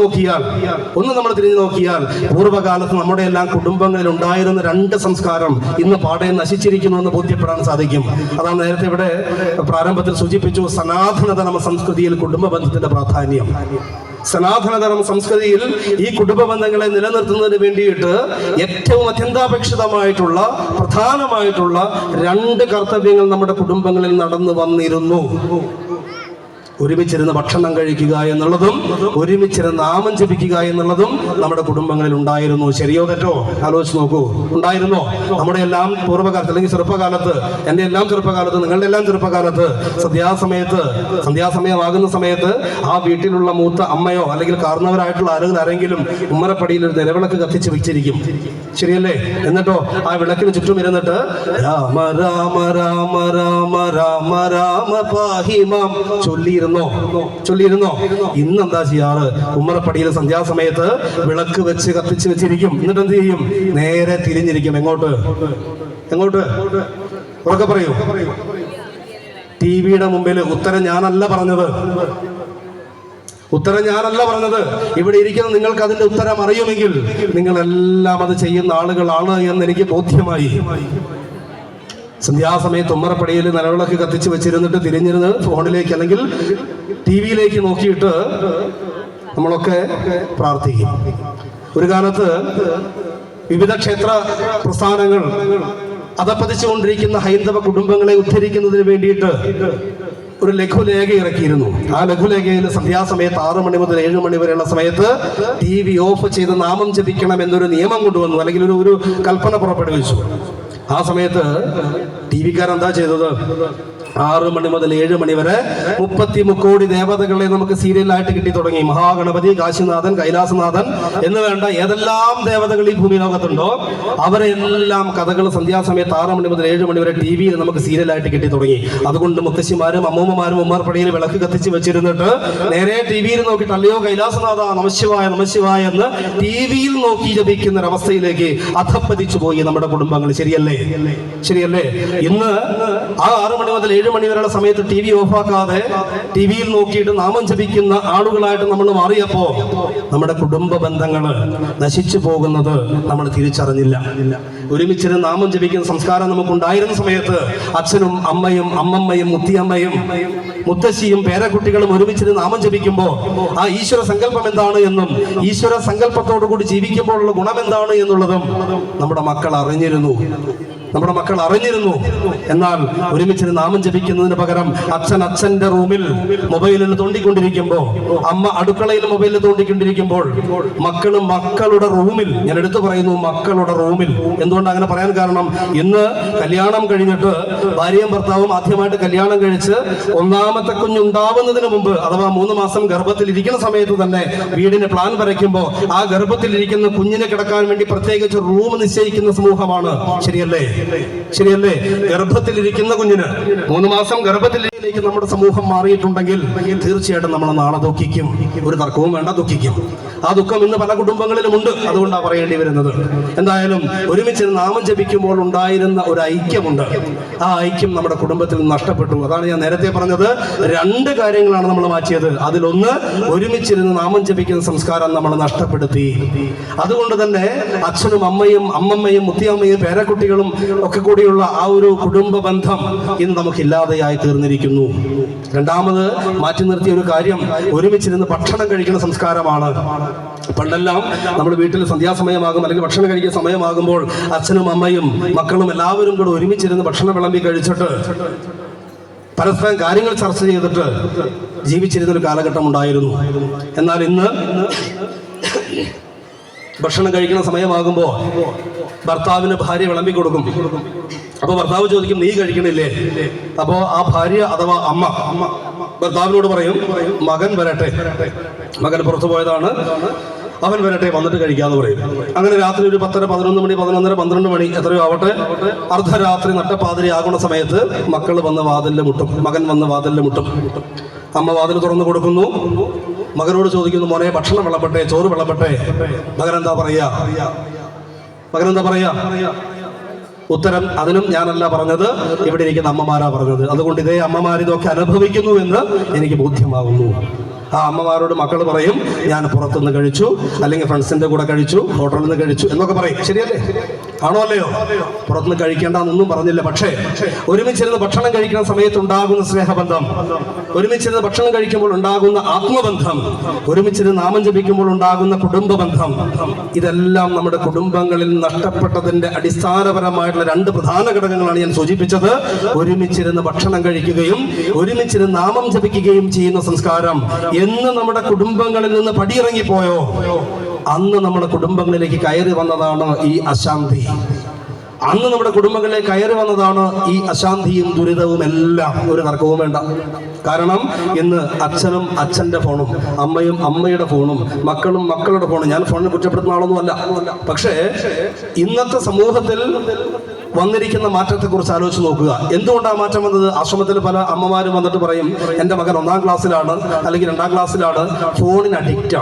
[SPEAKER 2] നോക്കിയാൽ പൂർവ്വകാലത്ത് നമ്മുടെ എല്ലാം കുടുംബങ്ങളിൽ ഉണ്ടായിരുന്ന 2 സംസ്കാരം ഇന്ന് പാടെ നശിച്ചിരിക്കുന്നു എന്ന് ബോധ്യപ്പെടാൻ സാധിക്കും. അതാണ് നേരത്തെ ഇവിടെ പ്രാരംഭത്തിൽ സൂചിപ്പിച്ചു, സനാതനധർമ്മ സംസ്കൃതിയിൽ കുടുംബ ബന്ധത്തിന്റെ പ്രാധാന്യം. സനാതനധർമ്മ സംസ്കൃതിയിൽ ഈ കുടുംബ ബന്ധങ്ങളെ നിലനിർത്തുന്നതിന് വേണ്ടിയിട്ട് ഏറ്റവും അത്യന്താപേക്ഷിതമായിട്ടുള്ള പ്രധാനമായിട്ടുള്ള 2 കർത്തവ്യങ്ങൾ നമ്മുടെ കുടുംബങ്ങളിൽ നടന്നു വന്നിരുന്നു. ഒരുമിച്ചിരുന്ന് ഭക്ഷണം കഴിക്കുക എന്നുള്ളതും ഒരുമിച്ചിരുന്ന് നാമം ജപിക്കുക എന്നുള്ളതും നമ്മുടെ കുടുംബങ്ങളിൽ ഉണ്ടായിരുന്നു. ശരിയോ തെറ്റോ? ആലോചിച്ച് നോക്കൂ. ഉണ്ടായിരുന്നോ? നമ്മുടെ എല്ലാം പൂർവ്വകാലത്ത്, അല്ലെങ്കിൽ ചെറുപ്പകാലത്ത്, എൻ്റെ എല്ലാം ചെറുപ്പകാലത്ത്, നിങ്ങളുടെ എല്ലാം ചെറുപ്പകാലത്ത് സന്ധ്യാസമയമാകുന്ന സമയത്ത് ആ വീട്ടിലുള്ള മൂത്ത അമ്മയോ അല്ലെങ്കിൽ കാർന്നവരായിട്ടുള്ള ആരെങ്കിലും ഉമ്മറപ്പടിയിൽ ഒരു നിലവിളക്ക് കത്തിച്ച് വെച്ചിരിക്കും. ശരിയല്ലേ? എന്നിട്ടോ ആ വിളക്കിന് ചുറ്റും ഇരുന്നിട്ട് രാമ രാമ രാമ രാമ രാമ രാമ പാഹിമാം ചൊല്ലിയിരുന്നോ? ഇന്നെന്താ ചെയ്യാറ്? ഉമ്മറപ്പടിയിൽ സന്ധ്യാസമയത്ത് വിളക്ക് വെച്ച് കത്തിച്ച് വെച്ചിരിക്കും. എന്നിട്ട് എന്ത് ചെയ്യും? നേരെ തിരിഞ്ഞിരിക്കും. എങ്ങോട്ട്? ഉറക്കെ പറയൂ. ടിവിയുടെ മുമ്പിൽ. ഉത്തരം ഞാനല്ല പറഞ്ഞത്. ഇവിടെ ഇരിക്കുന്ന നിങ്ങൾക്ക് അതിന്റെ ഉത്തരം അറിയുമെങ്കിൽ നിങ്ങളെല്ലാം അത് ചെയ്യുന്ന ആളുകളാണ് എന്ന് എനിക്ക് ബോധ്യമായി. സന്ധ്യാസമയത്ത് ഉമ്മറപ്പടിയിൽ നിലവിളക്ക് കത്തിച്ച് വെച്ചിരുന്നിട്ട് തിരിഞ്ഞിരുന്ന് ഫോണിലേക്ക് അല്ലെങ്കിൽ ടിവിയിലേക്ക് നോക്കിയിട്ട് നമ്മളൊക്കെ പ്രാർത്ഥിക്കും. ഒരു കാലത്ത് വിവിധ ക്ഷേത്ര പ്രസ്ഥാനങ്ങൾ അധപ്പതിച്ചുകൊണ്ടിരിക്കുന്ന ഹൈന്ദവ കുടുംബങ്ങളെ ഉദ്ധരിക്കുന്നതിന് വേണ്ടിയിട്ട് ഒരു ലഘുലേഖ ഇറക്കിയിരുന്നു. ആ ലഘുലേഖയിൽ സന്ധ്യാസമയത്ത് 6 മണി മുതൽ 7 മണി വരെയുള്ള സമയത്ത് TV ഓഫ് ചെയ്ത് നാമം ജപിക്കണം എന്നൊരു നിയമം കൊണ്ടുവന്നു, അല്ലെങ്കിൽ ഒരു കൽപ്പന പുറപ്പെടുവിച്ചു. ആ സമയത്ത് TV-ക്കാരെന്താ ചെയ്തത്? 6 മണി മുതൽ 7 മണി വരെ 33 കോടി ദേവതകളെ നമുക്ക് സീരിയലായിട്ട് കിട്ടി തുടങ്ങി. മഹാഗണപതി, കാശിനാഥൻ, കൈലാസനാഥൻ എന്ന് വേണ്ട ഏതെല്ലാം ദേവതകൾ ഈ ഭൂമി ലോകത്തുണ്ടോ അവരെല്ലാം കഥകൾ സന്ധ്യാസമയത്ത് 6 മണി മുതൽ 7 മണി വരെ ടി വിയിൽ നമുക്ക് സീരിയലായിട്ട് കിട്ടി തുടങ്ങി. അതുകൊണ്ട് മുത്തശ്ശിമാരും അമ്മൂമ്മമാരും ഉമ്മർപ്പടിയിൽ വിളക്ക് കത്തിച്ച് വെച്ചിരുന്നിട്ട് നേരെ ടി വിയിൽ നോക്കിയിട്ട് അല്ലയോ കൈലാസനാഥ നമശിവായ നമശിവായ എന്ന് ടി വിയിൽ നോക്കി ജപിക്കുന്ന ഒരവസ്ഥയിലേക്ക് അധപ്പതിച്ചു പോയി നമ്മുടെ കുടുംബങ്ങൾ. ശരിയല്ലേ? ശരിയല്ലേ? ഇന്ന് ആ 6 മണി മുതൽ 7 മണി വരെയുള്ള സമയത്ത് ടി വി ഓഫാക്കാതെ ടി വിയിൽ നോക്കിയിട്ട് നാമം ജപിക്കുന്ന ആളുകളായിട്ട് നമ്മൾ മാറിയപ്പോ നമ്മുടെ കുടുംബ ബന്ധങ്ങൾ നശിച്ചു പോകുന്നത് നമ്മൾ തിരിച്ചറിഞ്ഞില്ല. ഒരുമിച്ചിരുന്ന് നാമം ജപിക്കുന്ന സംസ്കാരം നമുക്കുണ്ടായിരുന്ന സമയത്ത് അച്ഛനും അമ്മയും അമ്മമ്മയും മുത്തിയമ്മയും മുത്തശ്ശിയും പേരക്കുട്ടികളും ഒരുമിച്ചിരുന്ന് നാമം ജപിക്കുമ്പോൾ ആ ഈശ്വര സങ്കല്പം എന്താണ് എന്നും ഈശ്വര സങ്കല്പത്തോടു കൂടി ജീവിക്കുമ്പോഴുള്ള ഗുണം എന്താണ് എന്നുള്ളതും നമ്മുടെ മക്കൾ അറിഞ്ഞിരുന്നു. എന്നാൽ ഒരുമിച്ച് നാമം ജപിക്കുന്നതിന് പകരം അച്ഛൻ അച്ഛന്റെ റൂമിൽ മൊബൈലിൽ തോണ്ടിക്കൊണ്ടിരിക്കുമ്പോൾ, അമ്മ അടുക്കളയിൽ മൊബൈലിൽ തോണ്ടിക്കൊണ്ടിരിക്കുമ്പോൾ, മക്കള് മക്കളുടെ റൂമിൽ, ഞാൻ എടുത്തു പറയുന്നു മക്കളുടെ റൂമിൽ. എന്തുകൊണ്ട് അങ്ങനെ പറയാൻ കാരണം, ഇന്ന് കല്യാണം കഴിഞ്ഞിട്ട് ഭാര്യയും ഭർത്താവും ആദ്യമായിട്ട് കല്യാണം കഴിച്ച് 1ാമത്തെ കുഞ്ഞുണ്ടാവുന്നതിന് മുമ്പ് അഥവാ 3 മാസം ഗർഭത്തിലിരിക്കുന്ന സമയത്ത് തന്നെ വീടിന് പ്ലാൻ വരയ്ക്കുമ്പോൾ ആ ഗർഭത്തിലിരിക്കുന്ന കുഞ്ഞിനെ കിടക്കാൻ വേണ്ടി പ്രത്യേകിച്ച് റൂം നിശ്ചയിക്കുന്ന സമൂഹമാണ്. ശരിയല്ലേ? ഗർഭത്തിലിരിക്കുന്ന കുഞ്ഞിന് 3 മാസം ഗർഭത്തിലേക്ക് നമ്മുടെ സമൂഹം മാറിയിട്ടുണ്ടെങ്കിൽ തീർച്ചയായിട്ടും നമ്മൾ നാളെ ദുഃഖിക്കും. ഒരു തർക്കവും വേണ്ട, ദുഃഖിക്കും. ആ ദുഃഖം ഇന്ന് പല കുടുംബങ്ങളിലും ഉണ്ട്. അതുകൊണ്ടാണ് പറയേണ്ടി വരുന്നത്. എന്തായാലും ഒരുമിച്ച് നാമം ജപിക്കുമ്പോൾ ഉണ്ടായിരുന്ന ഒരു ഐക്യമുണ്ട്. ആ ഐക്യം നമ്മുടെ കുടുംബത്തിൽ നിന്ന് നഷ്ടപ്പെട്ടു. അതാണ് ഞാൻ നേരത്തെ പറഞ്ഞത്. 2 കാര്യങ്ങളാണ് നമ്മൾ മാറ്റിയത്. അതിലൊന്ന്, ഒരുമിച്ചിരുന്ന് നാമം ജപിക്കുന്ന സംസ്കാരം നമ്മൾ നഷ്ടപ്പെടുത്തി. അതുകൊണ്ട് തന്നെ അച്ഛനും അമ്മയും അമ്മമ്മയും മുത്തിയമ്മയും പേരക്കുട്ടികളും ഒക്കെ കൂടിയുള്ള ആ ഒരു കുടുംബ ബന്ധം ഇന്ന് നമുക്കില്ലാതെയായി തീർന്നിരിക്കുന്നു. രണ്ടാമത് മാറ്റി നിർത്തിയ ഒരു കാര്യം ഒരുമിച്ചിരുന്ന് ഭക്ഷണം കഴിക്കുന്ന സംസ്കാരമാണ്. പണ്ടെല്ലാം നമ്മൾ വീട്ടിൽ സന്ധ്യാസമയമാകും അല്ലെങ്കിൽ ഭക്ഷണം കഴിക്കുന്ന സമയമാകുമ്പോൾ അച്ഛനും അമ്മയും മക്കളും എല്ലാവരും കൂടെ ഒരുമിച്ചിരുന്ന് ഭക്ഷണം വിളമ്പി കഴിച്ചിട്ട് പരസ്പരം കാര്യങ്ങൾ ചർച്ച ചെയ്തിട്ട് ജീവിച്ചിരുന്നൊരു കാലഘട്ടം ഉണ്ടായിരുന്നു. എന്നാൽ ഇന്ന് ഭക്ഷണം കഴിക്കുന്ന സമയമാകുമ്പോൾ ഭർത്താവിന് ഭാര്യ വിളമ്പി കൊടുക്കും. അപ്പൊ ഭർത്താവ് ചോദിക്കും, നീ കഴിക്കണില്ലേ? അപ്പോ ആ ഭാര്യ അഥവാ അമ്മ ഭർത്താവിനോട് പറയും, മകൻ വരട്ടെ, മകൻ പുറത്തു പോയതാണ്, അവൻ വരട്ടെ, വന്നിട്ട് കഴിക്കാന്ന് പറയും. അങ്ങനെ രാത്രി ഒരു 10, 11 മണി, 11:30, 12 മണി എത്രയോ ആവട്ടെ, അർദ്ധരാത്രി നട്ടപ്പാതിരി ആകുന്ന സമയത്ത് മക്കൾ വന്ന് വാതിലിൽ മുട്ടും, മകൻ വന്ന് വാതിലിൽ മുട്ടും. അമ്മ വാതിൽ തുറന്നു കൊടുക്കുന്നു. മകനോട് ചോദിക്കുന്നു, മോനെ ഭക്ഷണം വിളമ്പട്ടെ, ചോറ് വിളമ്പട്ടെ? മകനെന്താ പറയാ? ഉത്തരം, അതിനും ഞാനല്ല പറഞ്ഞത്, ഇവിടെ ഇരിക്കുന്ന അമ്മമാരാ പറഞ്ഞത്. അതുകൊണ്ട് ഇതേ അമ്മമാർ ഇതൊക്കെ അനുഭവിക്കുന്നു എന്ന് എനിക്ക് ബോധ്യമാകുന്നു. ആ അമ്മമാരോട് മക്കൾ പറയും, ഞാൻ പുറത്തുനിന്ന് കഴിച്ചു, അല്ലെങ്കിൽ ഫ്രണ്ട്സിന്റെ കൂടെ കഴിച്ചു, ഹോട്ടലിൽ നിന്ന് കഴിച്ചു എന്നൊക്കെ പറയും. ശരിയല്ലേ? ആണോ അല്ലയോ? പുറത്തുനിന്ന് കഴിക്കേണ്ടെന്നൊന്നും പറഞ്ഞില്ല. പക്ഷേ ഒരുമിച്ചിരുന്ന് ഭക്ഷണം കഴിക്കുന്ന സമയത്ത് ഉണ്ടാകുന്ന സ്നേഹബന്ധം, ഒരുമിച്ചിരുന്ന് ഭക്ഷണം കഴിക്കുമ്പോൾ ഉണ്ടാകുന്ന ആത്മബന്ധം, ഒരുമിച്ചിരുന്ന് നാമം ജപിക്കുമ്പോൾ ഉണ്ടാകുന്ന കുടുംബ ബന്ധം, ഇതെല്ലാം നമ്മുടെ കുടുംബങ്ങളിൽ നഷ്ടപ്പെട്ടതിന്റെ അടിസ്ഥാനപരമായിട്ടുള്ള 2 പ്രധാന ഘടകങ്ങളാണ് ഞാൻ സൂചിപ്പിച്ചത്. ഒരുമിച്ചിരുന്ന് ഭക്ഷണം കഴിക്കുകയും ഒരുമിച്ചിരുന്ന് നാമം ജപിക്കുകയും ചെയ്യുന്ന സംസ്കാരം എന്ന് നമ്മുടെ കുടുംബങ്ങളിൽ നിന്ന് പടിയിറങ്ങിപ്പോയോ അന്ന് നമ്മുടെ കുടുംബങ്ങളിലേക്ക് കയറി വന്നതാണ് ഈ അശാന്തി. അന്ന് നമ്മുടെ കുടുംബങ്ങളിലേക്ക് കയറി വന്നതാണ് ഈ അശാന്തിയും ദുരിതവും എല്ലാം. ഒരു തർക്കവും വേണ്ട. കാരണം ഇന്ന് അച്ഛനും അച്ഛൻ്റെ ഫോണും, അമ്മയും അമ്മയുടെ ഫോണും, മക്കളും മക്കളുടെ ഫോണും. ഞാൻ ഫോണിനെ കുറ്റപ്പെടുത്തുന്ന ആളൊന്നുമല്ല. പക്ഷേ ഇന്നത്തെ സമൂഹത്തിൽ വന്നിരിക്കുന്ന മാറ്റത്തെക്കുറിച്ച് ആലോചിച്ച് നോക്കുക. എന്തുകൊണ്ടാണ് മാറ്റം വന്നത്? ആശ്രമത്തിൽ പല അമ്മമാരും വന്നിട്ട് പറയും, എൻ്റെ മകൻ 1ാം ക്ലാസ്സിലാണ് അല്ലെങ്കിൽ 2ാം ക്ലാസ്സിലാണ്, ഫോണിന് അഡിക്റ്റ്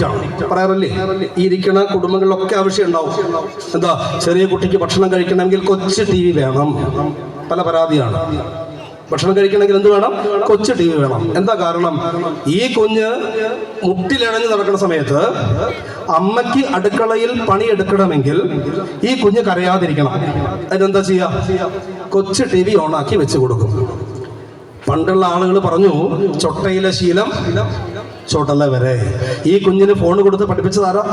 [SPEAKER 2] ആണ് പറയാറില്ലേ? ഈ ഇരിക്കുന്ന കുടുംബങ്ങളിലൊക്കെ ആവശ്യം ഉണ്ടാവും. എന്താ, ചെറിയ കുട്ടിക്ക് ഭക്ഷണം കഴിക്കണമെങ്കിൽ കൊച്ചു TV വേണം. പല പരാതിയാണ്. ഭക്ഷണം കഴിക്കണമെങ്കിൽ എന്ത് വേണം? കൊച്ചു TV വേണം. എന്താ കാരണം? ഈ കുഞ്ഞ് മുട്ടിലിഴഞ്ഞ് നടക്കുന്ന സമയത്ത് അമ്മയ്ക്ക് അടുക്കളയിൽ പണിയെടുക്കണമെങ്കിൽ ഈ കുഞ്ഞ് കരയാതിരിക്കണം. അതിനെന്താ ചെയ്യാ? കൊച്ചു TV ഓണാക്കി വെച്ച് കൊടുക്കും. പണ്ടുള്ള ആളുകൾ പറഞ്ഞു, ചൊട്ടയിലെ ശീലം ചോട്ടല്ല വരെ. ഈ കുഞ്ഞിന് ഫോൺ കൊടുത്ത് പഠിപ്പിച്ചതാരാ?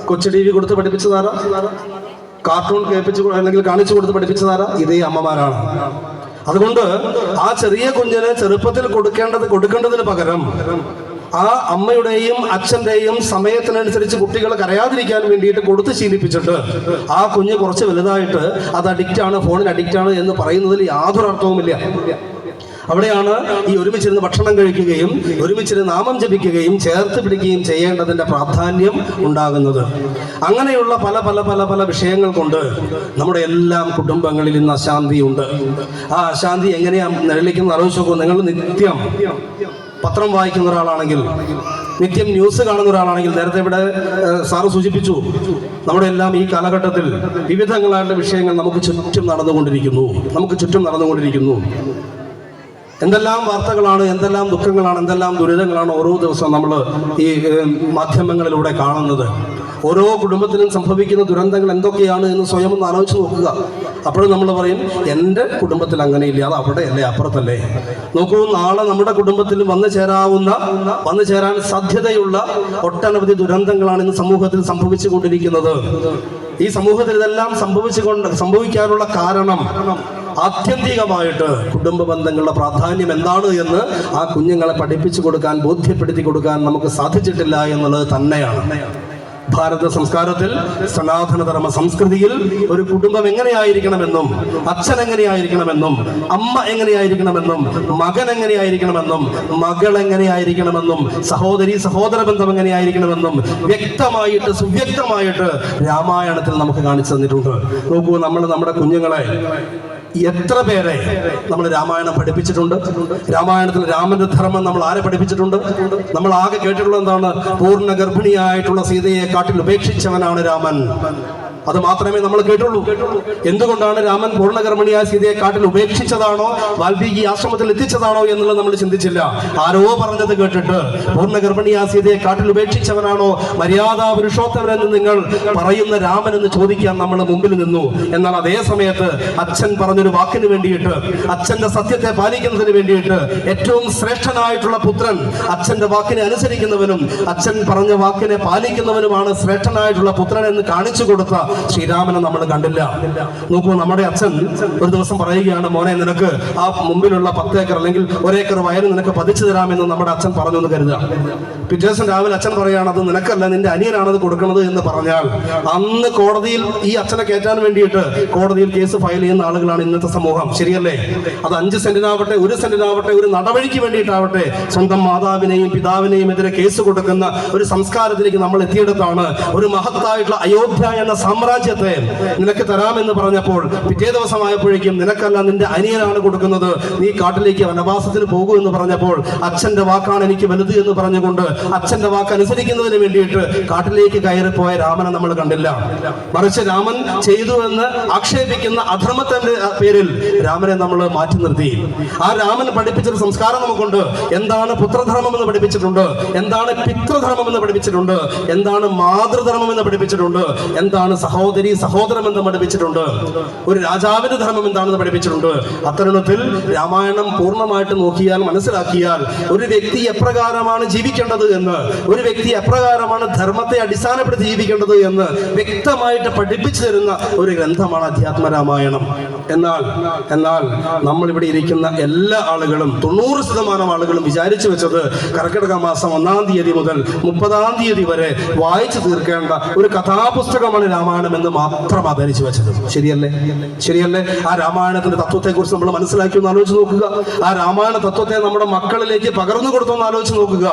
[SPEAKER 2] കൊച്ചു TV കൊടുത്ത് പഠിപ്പിച്ചതാരാ? കാർട്ടൂൺ കേൾപ്പിച്ച് അല്ലെങ്കിൽ കാണിച്ചു കൊടുത്ത് പഠിപ്പിച്ചതാരാ? ഇതേ അമ്മമാരാണ്. അതുകൊണ്ട് ആ ചെറിയ കുഞ്ഞിന് ചെറുപ്പത്തിൽ കൊടുക്കേണ്ടതിന് പകരം ആ അമ്മയുടെയും അച്ഛൻ്റെയും സമയത്തിനനുസരിച്ച് കുട്ടികൾ കരയാതിരിക്കാൻ വേണ്ടിയിട്ട് കൊടുത്ത് ശീലിപ്പിച്ചിട്ട് ആ കുഞ്ഞ് കുറച്ച് വലുതായിട്ട് അത് അഡിക്റ്റാണ്, ഫോണിന് അഡിക്റ്റാണ് എന്ന് പറയുന്നതിൽ യാതൊരു അർത്ഥവുമില്ല. അവിടെയാണ് ഈ ഒരുമിച്ചിരുന്ന് ഭക്ഷണം കഴിക്കുകയും ഒരുമിച്ചിരുന്ന് നാമം ജപിക്കുകയും ചേർത്ത് പിടിക്കുകയും ചെയ്യേണ്ടതിൻ്റെ പ്രാധാന്യം ഉണ്ടാകുന്നത്. അങ്ങനെയുള്ള പല പല പല പല വിഷയങ്ങൾ കൊണ്ട് നമ്മുടെ എല്ലാം കുടുംബങ്ങളിൽ ഇന്ന് അശാന്തിയുണ്ട്. ആ അശാന്തി എങ്ങനെയാണ് നിഴലിക്കുന്നത് ആലോചിച്ച് നോക്കൂ. നിങ്ങൾ നിത്യം പത്രം വായിക്കുന്ന ഒരാളാണെങ്കിൽ, നിത്യം ന്യൂസ് കാണുന്ന ഒരാളാണെങ്കിൽ, നേരത്തെ ഇവിടെ സാറ് സൂചിപ്പിച്ചു, നമ്മുടെ എല്ലാം ഈ കാലഘട്ടത്തിൽ വിവിധങ്ങളായിട്ടുള്ള വിഷയങ്ങൾ നമുക്ക് ചുറ്റും നടന്നുകൊണ്ടിരിക്കുന്നു. എന്തെല്ലാം വാർത്തകളാണ്, എന്തെല്ലാം ദുഃഖങ്ങളാണ്, എന്തെല്ലാം ദുരിതങ്ങളാണ് ഓരോ ദിവസവും നമ്മൾ ഈ മാധ്യമങ്ങളിലൂടെ കാണുന്നത്. ഓരോ കുടുംബത്തിലും സംഭവിക്കുന്ന ദുരന്തങ്ങൾ എന്തൊക്കെയാണ് എന്ന് സ്വയം ഒന്ന് ആലോചിച്ച് നോക്കുക. അപ്പോഴും നമ്മൾ പറയും, എൻ്റെ കുടുംബത്തിൽ അങ്ങനെയില്ല, അത് അവിടെയല്ലേ, അപ്പുറത്തല്ലേ. നോക്കൂ, നാളെ നമ്മുടെ കുടുംബത്തിൽ വന്നു ചേരാൻ സാധ്യതയുള്ള ഒട്ടനവധി ദുരന്തങ്ങളാണ് ഇന്ന് സമൂഹത്തിൽ സംഭവിച്ചു കൊണ്ടിരിക്കുന്നത്. ഈ സമൂഹത്തിൽ ഇതെല്ലാം സംഭവിക്കാനുള്ള കാരണം ആത്യന്തികമായിട്ട് കുടുംബ ബന്ധങ്ങളുടെ പ്രാധാന്യം എന്താണ് എന്ന് ആ കുഞ്ഞുങ്ങളെ പഠിപ്പിച്ചു കൊടുക്കാൻ, ബോധ്യപ്പെടുത്തി കൊടുക്കാൻ നമുക്ക് സാധിച്ചിട്ടില്ല എന്നുള്ളത് തന്നെയാണ്. ഭാരത സംസ്കാരത്തിൽ, സനാതനധർമ്മ സംസ്കൃതിയിൽ ഒരു കുടുംബം എങ്ങനെയായിരിക്കണമെന്നും, അച്ഛൻ എങ്ങനെയായിരിക്കണമെന്നും, അമ്മ എങ്ങനെയായിരിക്കണമെന്നും, മകൻ എങ്ങനെയായിരിക്കണമെന്നും, മകൾ എങ്ങനെയായിരിക്കണമെന്നും, സഹോദരി സഹോദര ബന്ധം എങ്ങനെയായിരിക്കണമെന്നും വ്യക്തമായിട്ട് സുവ്യക്തമായിട്ട് രാമായണത്തിൽ നമുക്ക് കാണിച്ചു തന്നിട്ടുണ്ട്. നോക്കൂ, നമ്മുടെ കുഞ്ഞുങ്ങളെ എത്ര പേരെ നമ്മൾ രാമായണം പഠിപ്പിച്ചിട്ടുണ്ട്. രാമായണത്തിൽ രാമന്റെ ധർമ്മം നമ്മൾ ആരെ പഠിപ്പിച്ചിട്ടുണ്ട്? നമ്മൾ ആകെ കേട്ടിട്ടുള്ളത് എന്താണ്? പൂർണ്ണ ഗർഭിണിയായിട്ടുള്ള സീതയെ കാട്ടിൽ ഉപേക്ഷിച്ചവനാണ് രാമൻ. അത് മാത്രമേ നമ്മൾ കേട്ടുള്ളൂ. എന്തുകൊണ്ടാണ് രാമൻ പൂർണ്ണഗർഭിണിയായ സീതയെ കാട്ടിൽ ഉപേക്ഷിച്ചതാണോ, വാൽമീകി ആശ്രമത്തിൽ എത്തിച്ചതാണോ എന്നുള്ളത് നമ്മൾ ചിന്തിച്ചില്ല. ആരോ പറഞ്ഞത് കേട്ടിട്ട് പൂർണ്ണഗർഭിണിയായ സീതയെ കാട്ടിൽ ഉപേക്ഷിച്ചവനാണോ മര്യാദാ പുരുഷോത്തമനെന്ന് നിങ്ങൾ പറയുന്ന രാമൻ എന്ന് ചോദിക്കാൻ നമ്മൾ മുമ്പിൽ നിന്നു. എന്നാൽ അതേ സമയത്ത് അച്ഛൻ പറഞ്ഞൊരു വാക്കിന് വേണ്ടിയിട്ട്, അച്ഛന്റെ സത്യത്തെ പാലിക്കുന്നതിന് വേണ്ടിയിട്ട് ഏറ്റവും ശ്രേഷ്ഠനായിട്ടുള്ള പുത്രൻ, അച്ഛന്റെ വാക്കിനെ അനുസരിക്കുന്നവനും അച്ഛൻ പറഞ്ഞ വാക്കിനെ പാലിക്കുന്നവനുമാണ് ശ്രേഷ്ഠനായിട്ടുള്ള പുത്രൻ എന്ന് കാണിച്ചു കൊടുത്ത ശ്രീരാമനെ നമ്മൾ കണ്ടില്ല. നോക്കൂ, നമ്മുടെ അച്ഛൻ ഒരു ദിവസം പറയുകയാണ്, മോനെ, നിനക്ക് ആ മുമ്പിലുള്ള 10 ഏക്കർ അല്ലെങ്കിൽ 1 ഏക്കർ വയൽ നിനക്ക് പതിച്ചു തരാമെന്ന് നമ്മുടെ അച്ഛൻ പറഞ്ഞു എന്ന് കരുതുക. പിറ്റേ ദിവസം രാവിലെ അച്ഛൻ പറയുകയാണ്, അത് നിനക്കല്ല, നിന്റെ അനിയനാണത് കൊടുക്കുന്നത് എന്ന് പറഞ്ഞാൽ, അന്ന് കോടതിയിൽ ഈ അച്ഛനെ കയറ്റാൻ വേണ്ടിയിട്ട് കോടതിയിൽ കേസ് ഫയൽ ചെയ്യുന്ന ആളുകളാണ് ഇന്നത്തെ സമൂഹം. ശരിയല്ലേ? അത് 5 സെന്റിനാവട്ടെ, 1 സെന്റിനാവട്ടെ, ഒരു നടവഴിക്ക് വേണ്ടിയിട്ടാവട്ടെ, സ്വന്തം മാതാവിനെയും പിതാവിനെയും എതിരെ കേസ് കൊടുക്കുന്ന ഒരു സംസ്കാരത്തിലേക്ക് നമ്മൾ എത്തിയെടുത്താണ്. ഒരു മഹത്തായിട്ടുള്ള അയോധ്യ എന്ന സാമ്രാജ്യത്തെ നിനക്ക് തരാമെന്ന് പറഞ്ഞപ്പോൾ പിറ്റേ ദിവസമായപ്പോഴേക്കും നിനക്കല്ല, നിന്റെ അനിയനാണ് കൊടുക്കുന്നത്, നീ കാട്ടിലേക്ക് വനവാസത്തിന് പോകൂ എന്ന് പറഞ്ഞപ്പോൾ അച്ഛന്റെ വാക്കാണ് എനിക്ക് വലുത് എന്ന് പറഞ്ഞുകൊണ്ട് അച്ഛന്റെ വാക്ക് അനുസരിക്കുന്നതിന് വേണ്ടിയിട്ട് കാട്ടിലേക്ക് കയറിപ്പോയ രാമനെ നമ്മൾ കണ്ടില്ല. മറിച്ച് രാമൻ ചെയ്തു എന്ന് ആക്ഷേപിക്കുന്ന അധർമ്മത്തിന്റെ പേരിൽ രാമനെ നമ്മൾ മാറ്റി നിർത്തി. ആ രാമൻ പഠിപ്പിച്ചൊരു സംസ്കാരം നമുക്കുണ്ട്. എന്താണ് പുത്രധർമ്മം എന്ന് പഠിപ്പിച്ചിട്ടുണ്ട്, എന്താണ് പിതൃധർമ്മം എന്ന് പഠിപ്പിച്ചിട്ടുണ്ട്, എന്താണ് മാതൃധർമ്മം എന്ന് പഠിപ്പിച്ചിട്ടുണ്ട്, എന്താണ് സഹോദരി സഹോദരം എന്ന് പഠിപ്പിച്ചിട്ടുണ്ട്, ഒരു രാജാവിന്റെ ധർമ്മം എന്താണെന്ന് പഠിപ്പിച്ചിട്ടുണ്ട്. അത്തരുണത്തിൽ രാമായണം പൂർണ്ണമായിട്ട് നോക്കിയാൽ, മനസ്സിലാക്കിയാൽ, ഒരു വ്യക്തി എപ്രകാരമാണ് ജീവിക്കേണ്ടത് എന്ന്, ഒരു വ്യക്തി എപ്രകാരമാണ് ധർമ്മത്തെ അടിസ്ഥാനപ്പെടുത്തി ജീവിക്കേണ്ടത് എന്ന് വ്യക്തമായിട്ട് പഠിപ്പിച്ചു തരുന്ന ഒരു ഗ്രന്ഥമാണ് അധ്യാത്മ രാമായണം. എന്നാൽ നമ്മൾ ഇവിടെ ഇരിക്കുന്ന എല്ലാ ആളുകളും, 90% ആളുകളും വിചാരിച്ചു വെച്ചത് കർക്കിടക മാസം 1-ാം തീയതി മുതൽ 30-ാം തീയതി വരെ വായിച്ചു തീർക്കേണ്ട ഒരു കഥാപുസ്തകമാണ് രാമായണം എന്ന് മാത്രം ധരിച്ചു വെച്ചത്. ശരിയല്ലേ? ആ രാമായണത്തിന്റെ തത്വത്തെക്കുറിച്ച് നമ്മൾ മനസ്സിലാക്കി ഒന്ന് ആലോചിച്ച് നോക്കുക. ആ രാമായണ തത്വത്തെ നമ്മുടെ മക്കളിലേക്ക് പകർന്നു കൊടുത്തൊന്ന് ആലോചിച്ച് നോക്കുക.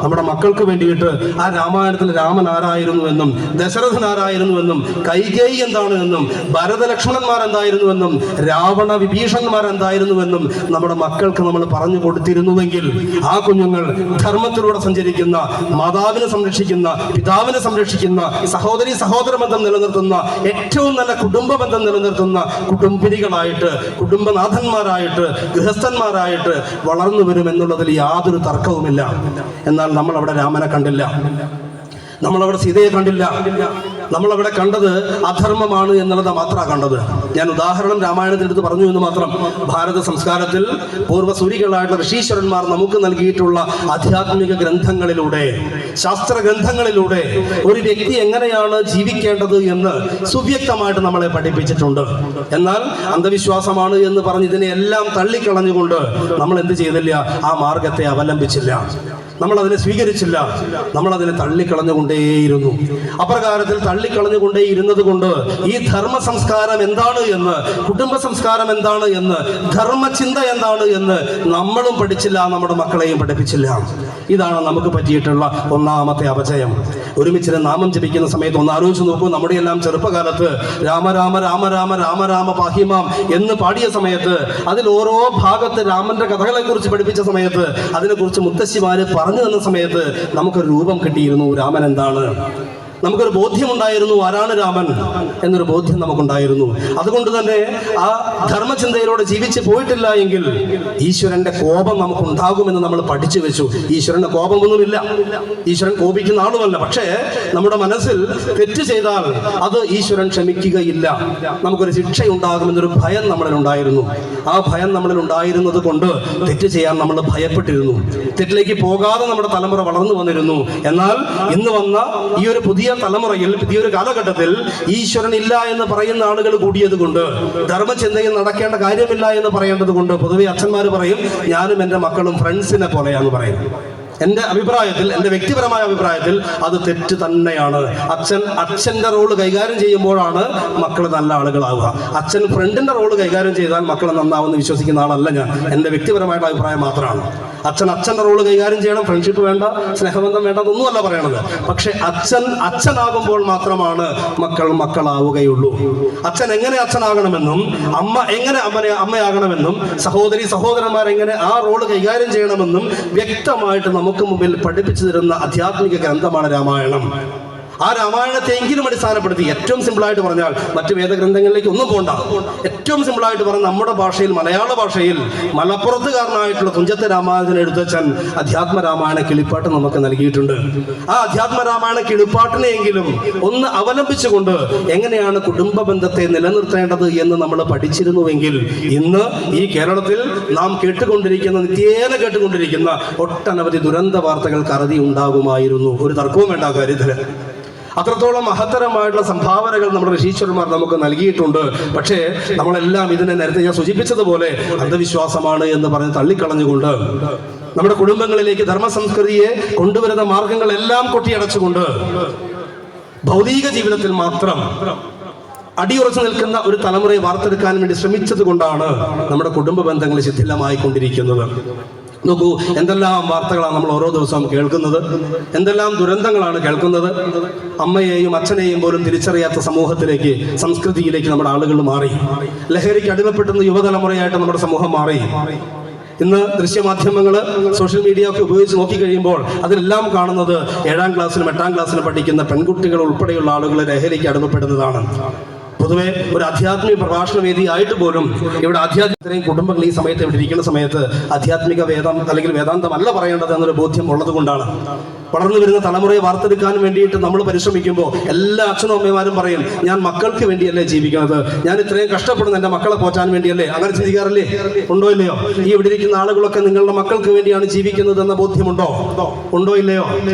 [SPEAKER 2] നമ്മുടെ മക്കൾക്ക് വേണ്ടിയിട്ട് ആ രാമായണത്തിൽ രാമൻ ആരായിരുന്നുവെന്നും, ദശരഥൻ ആരായിരുന്നുവെന്നും, കൈകേയി എന്താണെന്നും, ഭരതലക്ഷ്മണന്മാർ എന്തായിരുന്നുവെന്നും, രാവണ വിഭീഷണന്മാർ എന്തായിരുന്നുവെന്നും നമ്മുടെ മക്കൾക്ക് നമ്മൾ പറഞ്ഞു കൊടുത്തിരുന്നുവെങ്കിൽ ആ കുഞ്ഞുങ്ങൾ ധർമ്മത്തിലൂടെ സഞ്ചരിക്കുന്ന, മാതാവിനെ സംരക്ഷിക്കുന്ന, പിതാവിനെ സംരക്ഷിക്കുന്ന, സഹോദരി സഹോദര ബന്ധം നിലനിർത്തുന്ന, ഏറ്റവും നല്ല കുടുംബ ബന്ധം നിലനിർത്തുന്ന കുടുംബിനികളായിട്ട്, കുടുംബനാഥന്മാരായിട്ട്, ഗൃഹസ്ഥന്മാരായിട്ട് വളർന്നു വരുമെന്നുള്ളതിൽ യാതൊരു തർക്കവുമില്ല. എന്നാൽ നമ്മൾ അവിടെ രാമനെ കണ്ടില്ല, നമ്മളവിടെ സീതയെ കണ്ടില്ല. നമ്മളവിടെ കണ്ടത് അധർമ്മമാണ് എന്നുള്ളത് മാത്രമാണ് കണ്ടത്. ഞാൻ ഉദാഹരണം രാമായണത്തിനെടുത്ത് പറഞ്ഞു എന്ന് മാത്രം. ഭാരത സംസ്കാരത്തിൽ പൂർവ്വസൂരികളായിട്ടുള്ള ഋഷീശ്വരന്മാർ നമുക്ക് നൽകിയിട്ടുള്ള ആധ്യാത്മിക ഗ്രന്ഥങ്ങളിലൂടെ, ശാസ്ത്ര ഗ്രന്ഥങ്ങളിലൂടെ ഒരു വ്യക്തി എങ്ങനെയാണ് ജീവിക്കേണ്ടത് എന്ന് സുവ്യക്തമായിട്ട് നമ്മളെ പഠിപ്പിച്ചിട്ടുണ്ട്. എന്നാൽ അന്ധവിശ്വാസമാണ് എന്ന് പറഞ്ഞ് ഇതിനെല്ലാം തള്ളിക്കളഞ്ഞുകൊണ്ട് നമ്മൾ എന്ത് ചെയ്തില്ല? ആ മാർഗത്തെ അവലംബിച്ചില്ല, നമ്മളതിനെ സ്വീകരിച്ചില്ല, നമ്മളതിനെ തള്ളിക്കളഞ്ഞുകൊണ്ടേയിരുന്നു. അപ്രകാരത്തിൽ തള്ളിക്കളഞ്ഞുകൊണ്ടേയിരുന്നത് കൊണ്ട് ഈ ധർമ്മ സംസ്കാരം എന്താണ് എന്ന്, കുടുംബ സംസ്കാരം എന്താണ് എന്ന്, ധർമ്മചിന്ത എന്താണ് എന്ന് നമ്മളും പഠിച്ചില്ല, നമ്മുടെ മക്കളെയും പഠിപ്പിച്ചില്ല. ഇതാണ് നമുക്ക് പറ്റിയിട്ടുള്ള ഒന്നാമത്തെ അപജയം. ഒരുമിച്ചിന് നാമം ജപിക്കുന്ന സമയത്ത് ഒന്ന് ആലോചിച്ച് നോക്കൂ. നമ്മുടെ എല്ലാം ചെറുപ്പകാലത്ത് രാമ രാമ രാമ രാമ രാമ രാമ പാഹിമാം എന്ന് പാടിയ സമയത്ത്, അതിൽ ഓരോ ഭാഗത്ത് രാമന്റെ കഥകളെ കുറിച്ച് പഠിപ്പിച്ച സമയത്ത്, അതിനെക്കുറിച്ച് മുത്തശ്ശിമാര് പറഞ്ഞു തന്ന സമയത്ത് നമുക്കൊരു രൂപം കിട്ടിയിരുന്നു. രാമൻ എന്താണ്? നമുക്കൊരു ബോധ്യമുണ്ടായിരുന്നു, ആരാണ് രാമൻ എന്നൊരു ബോധ്യം നമുക്കുണ്ടായിരുന്നു. അതുകൊണ്ട് തന്നെ ആ ധർമ്മചിന്തയിലൂടെ ജീവിച്ച് പോയിട്ടില്ല എങ്കിൽ ഈശ്വരന്റെ കോപം നമുക്കുണ്ടാകുമെന്ന് നമ്മൾ പഠിച്ചു വെച്ചു. ഈശ്വരന്റെ കോപമൊന്നുമില്ല, ഈശ്വരൻ കോപിക്കുന്ന ആളുമല്ല. പക്ഷേ നമ്മുടെ മനസ്സിൽ തെറ്റ് ചെയ്താൽ അത് ഈശ്വരൻ ക്ഷമിക്കുകയില്ല, നമുക്കൊരു ശിക്ഷയുണ്ടാകുമെന്നൊരു ഭയം നമ്മളിൽ ഉണ്ടായിരുന്നു. ആ ഭയം നമ്മളിൽ ഉണ്ടായിരുന്നത് കൊണ്ട് തെറ്റ് ചെയ്യാൻ നമ്മൾ ഭയപ്പെട്ടിരുന്നു. തെറ്റിലേക്ക് പോകാതെ നമ്മുടെ തലമുറ വളർന്നു വന്നിരുന്നു. എന്നാൽ ഇന്ന് വന്ന ഈ ഒരു പുതിയ തലമുറയിൽ, പുതിയൊരു കാലഘട്ടത്തിൽ ഈശ്വരൻ ഇല്ല എന്ന് പറയുന്ന ആളുകൾ കൂടിയത് കൊണ്ട്, ധർമ്മചിന്തയിൽ നടക്കേണ്ട കാര്യമില്ല എന്ന് പറയേണ്ടത് കൊണ്ട്, പൊതുവെ അച്ഛന്മാർ പറയും ഞാനും എൻ്റെ മക്കളും ഫ്രണ്ട്സിനെ പോലെയാന്ന് പറയും. എൻ്റെ അഭിപ്രായത്തിൽ, എൻ്റെ വ്യക്തിപരമായ അഭിപ്രായത്തിൽ അത് തെറ്റ് തന്നെയാണ്. അച്ഛൻ്റെ റോള് കൈകാര്യം ചെയ്യുമ്പോഴാണ് മക്കൾ നല്ല ആളുകളാവുക. അച്ഛൻ ഫ്രണ്ടിൻ്റെ റോള് കൈകാര്യം ചെയ്താൽ മക്കൾ നന്നാവുമെന്ന് വിശ്വസിക്കുന്ന ആളല്ല ഞാൻ. എൻ്റെ വ്യക്തിപരമായിട്ട് അഭിപ്രായം മാത്രമാണ്. അച്ഛൻ്റെ റോള് കൈകാര്യം ചെയ്യണം, ഫ്രണ്ട്ഷിപ്പ് വേണ്ട, സ്നേഹബന്ധം വേണ്ട, അതൊന്നുമല്ല പറയണത്. പക്ഷെ അച്ഛനാകുമ്പോൾ മാത്രമാണ് മക്കൾ മക്കളാവുകയുള്ളൂ. അച്ഛൻ എങ്ങനെ അച്ഛനാകണമെന്നും അമ്മ എങ്ങനെ അമ്മയാകണമെന്നും സഹോദരന്മാരെങ്ങനെ ആ റോള് കൈകാര്യം ചെയ്യണമെന്നും വ്യക്തമായിട്ട് നമുക്ക് മുമ്പിൽ പഠിപ്പിച്ചു തരുന്ന ആധ്യാത്മിക ഗ്രന്ഥമാണ് രാമായണം. ആ രാമായണത്തെ എങ്കിലും അടിസ്ഥാനപ്പെടുത്തി, ഏറ്റവും സിമ്പിളായിട്ട് പറഞ്ഞാൽ, മറ്റ് വേദഗ്രന്ഥങ്ങളിലേക്ക് ഒന്നും പോണ്ട, ഏറ്റവും സിമ്പിളായിട്ട് പറഞ്ഞ നമ്മുടെ ഭാഷയിൽ, മലയാള ഭാഷയിൽ മലപ്പുറത്തുകാരനായിട്ടുള്ള തുഞ്ചത്ത് രാമാനുജൻ എഴുത്തച്ഛൻ അധ്യാത്മ രാമായണ കിളിപ്പാട്ട് നമുക്ക് നൽകിയിട്ടുണ്ട്. ആ അധ്യാത്മ രാമായണ കിളിപ്പാട്ടിനെയെങ്കിലും ഒന്ന് അവലംബിച്ചുകൊണ്ട് എങ്ങനെയാണ് കുടുംബ ബന്ധത്തെ നിലനിർത്തേണ്ടത് എന്ന് നമ്മൾ പഠിച്ചിരുന്നുവെങ്കിൽ ഇന്ന് ഈ കേരളത്തിൽ നാം നിത്യേന കേട്ടുകൊണ്ടിരിക്കുന്ന ഒട്ടനവധി ദുരന്ത വാർത്തകൾക്ക് അറുതി ഉണ്ടാകുമായിരുന്നു. ഒരു തർക്കവും വേണ്ട കാര്യത്തിൽ. അത്രത്തോളം മഹത്തരമായിട്ടുള്ള സംഭാവനകൾ നമ്മുടെ ഋഷീശ്വരന്മാർ നമുക്ക് നൽകിയിട്ടുണ്ട്. പക്ഷേ നമ്മളെല്ലാം ഇതിനെ നേരത്തെ ഞാൻ സൂചിപ്പിച്ചതുപോലെ അന്ധവിശ്വാസമാണ് എന്ന് പറഞ്ഞ് തള്ളിക്കളഞ്ഞുകൊണ്ട് നമ്മുടെ കുടുംബങ്ങളിലേക്ക് ധർമ്മ സംസ്കൃതിയെ കൊണ്ടുവരുന്ന മാർഗങ്ങളെല്ലാം കൊട്ടിയടച്ചുകൊണ്ട് ഭൗതിക ജീവിതത്തിൽ മാത്രം അടിയുറച്ചു നിൽക്കുന്ന ഒരു തലമുറയെ വാർത്തെടുക്കാൻ വേണ്ടി ശ്രമിച്ചത് കൊണ്ടാണ് നമ്മുടെ കുടുംബ ബന്ധങ്ങൾ ശിഥിലമായി കൊണ്ടിരിക്കുന്നത്. നോക്കൂ, എന്തെല്ലാം വാർത്തകളാണ് നമ്മൾ ഓരോ ദിവസവും കേൾക്കുന്നത്, എന്തെല്ലാം ദുരന്തങ്ങളാണ് കേൾക്കുന്നത്. അമ്മയെയും അച്ഛനെയും പോലും തിരിച്ചറിയാത്ത സമൂഹത്തിലേക്ക്, സംസ്കൃതിയിലേക്ക് നമ്മുടെ ആളുകൾ മാറി. ലഹരിക്ക് അടിമപ്പെടുന്ന യുവതലമുറയായിട്ട് നമ്മുടെ സമൂഹം മാറി. ഇന്ന് ദൃശ്യമാധ്യമങ്ങൾ, സോഷ്യൽ മീഡിയ ഒക്കെ ഉപയോഗിച്ച് നോക്കിക്കഴിയുമ്പോൾ അതിലെല്ലാം കാണുന്നത് 7ാം ക്ലാസ്സിലും 8ാം ക്ലാസ്സിലും പഠിക്കുന്ന പെൺകുട്ടികൾ ഉൾപ്പെടെയുള്ള ആളുകൾ ലഹരിക്ക് അടിമപ്പെടുന്നതാണ്. പൊതുവെ ഒരു ആധ്യാത്മിക പ്രഭാഷണ വേദിയായിട്ട് പോലും ഇവിടെ ഇത്രയും കുടുംബങ്ങൾ ഈ സമയത്ത് ഇവിടെ ഇരിക്കുന്ന സമയത്ത് ആധ്യാത്മിക വേദം അല്ലെങ്കിൽ വേദാന്തമല്ല പറയേണ്ടത് എന്നൊരു ബോധ്യം ഉള്ളത് കൊണ്ടാണ്. വളർന്നു വരുന്ന തലമുറയെ വാർത്തെടുക്കാൻ വേണ്ടിയിട്ട് നമ്മൾ പരിശ്രമിക്കുമ്പോൾ എല്ലാ അച്ഛനും അമ്മമാരും പറയും, ഞാൻ മക്കൾക്ക് വേണ്ടിയല്ലേ ജീവിക്കുന്നത്, ഞാൻ ഇത്രയും കഷ്ടപ്പെടുന്ന എൻ്റെ മക്കളെ പോറ്റാൻ വേണ്ടിയല്ലേ. അങ്ങനെ ചിന്തിക്കാറില്ലേ? ഉണ്ടോ ഇല്ലയോ? ഈ ഇവിടെ ഇരിക്കുന്ന ആളുകളൊക്കെ നിങ്ങളുടെ മക്കൾക്ക് വേണ്ടിയാണ് ജീവിക്കുന്നത് എന്ന ബോധ്യമുണ്ടോ? ഉണ്ടോ ഇല്ലയോ?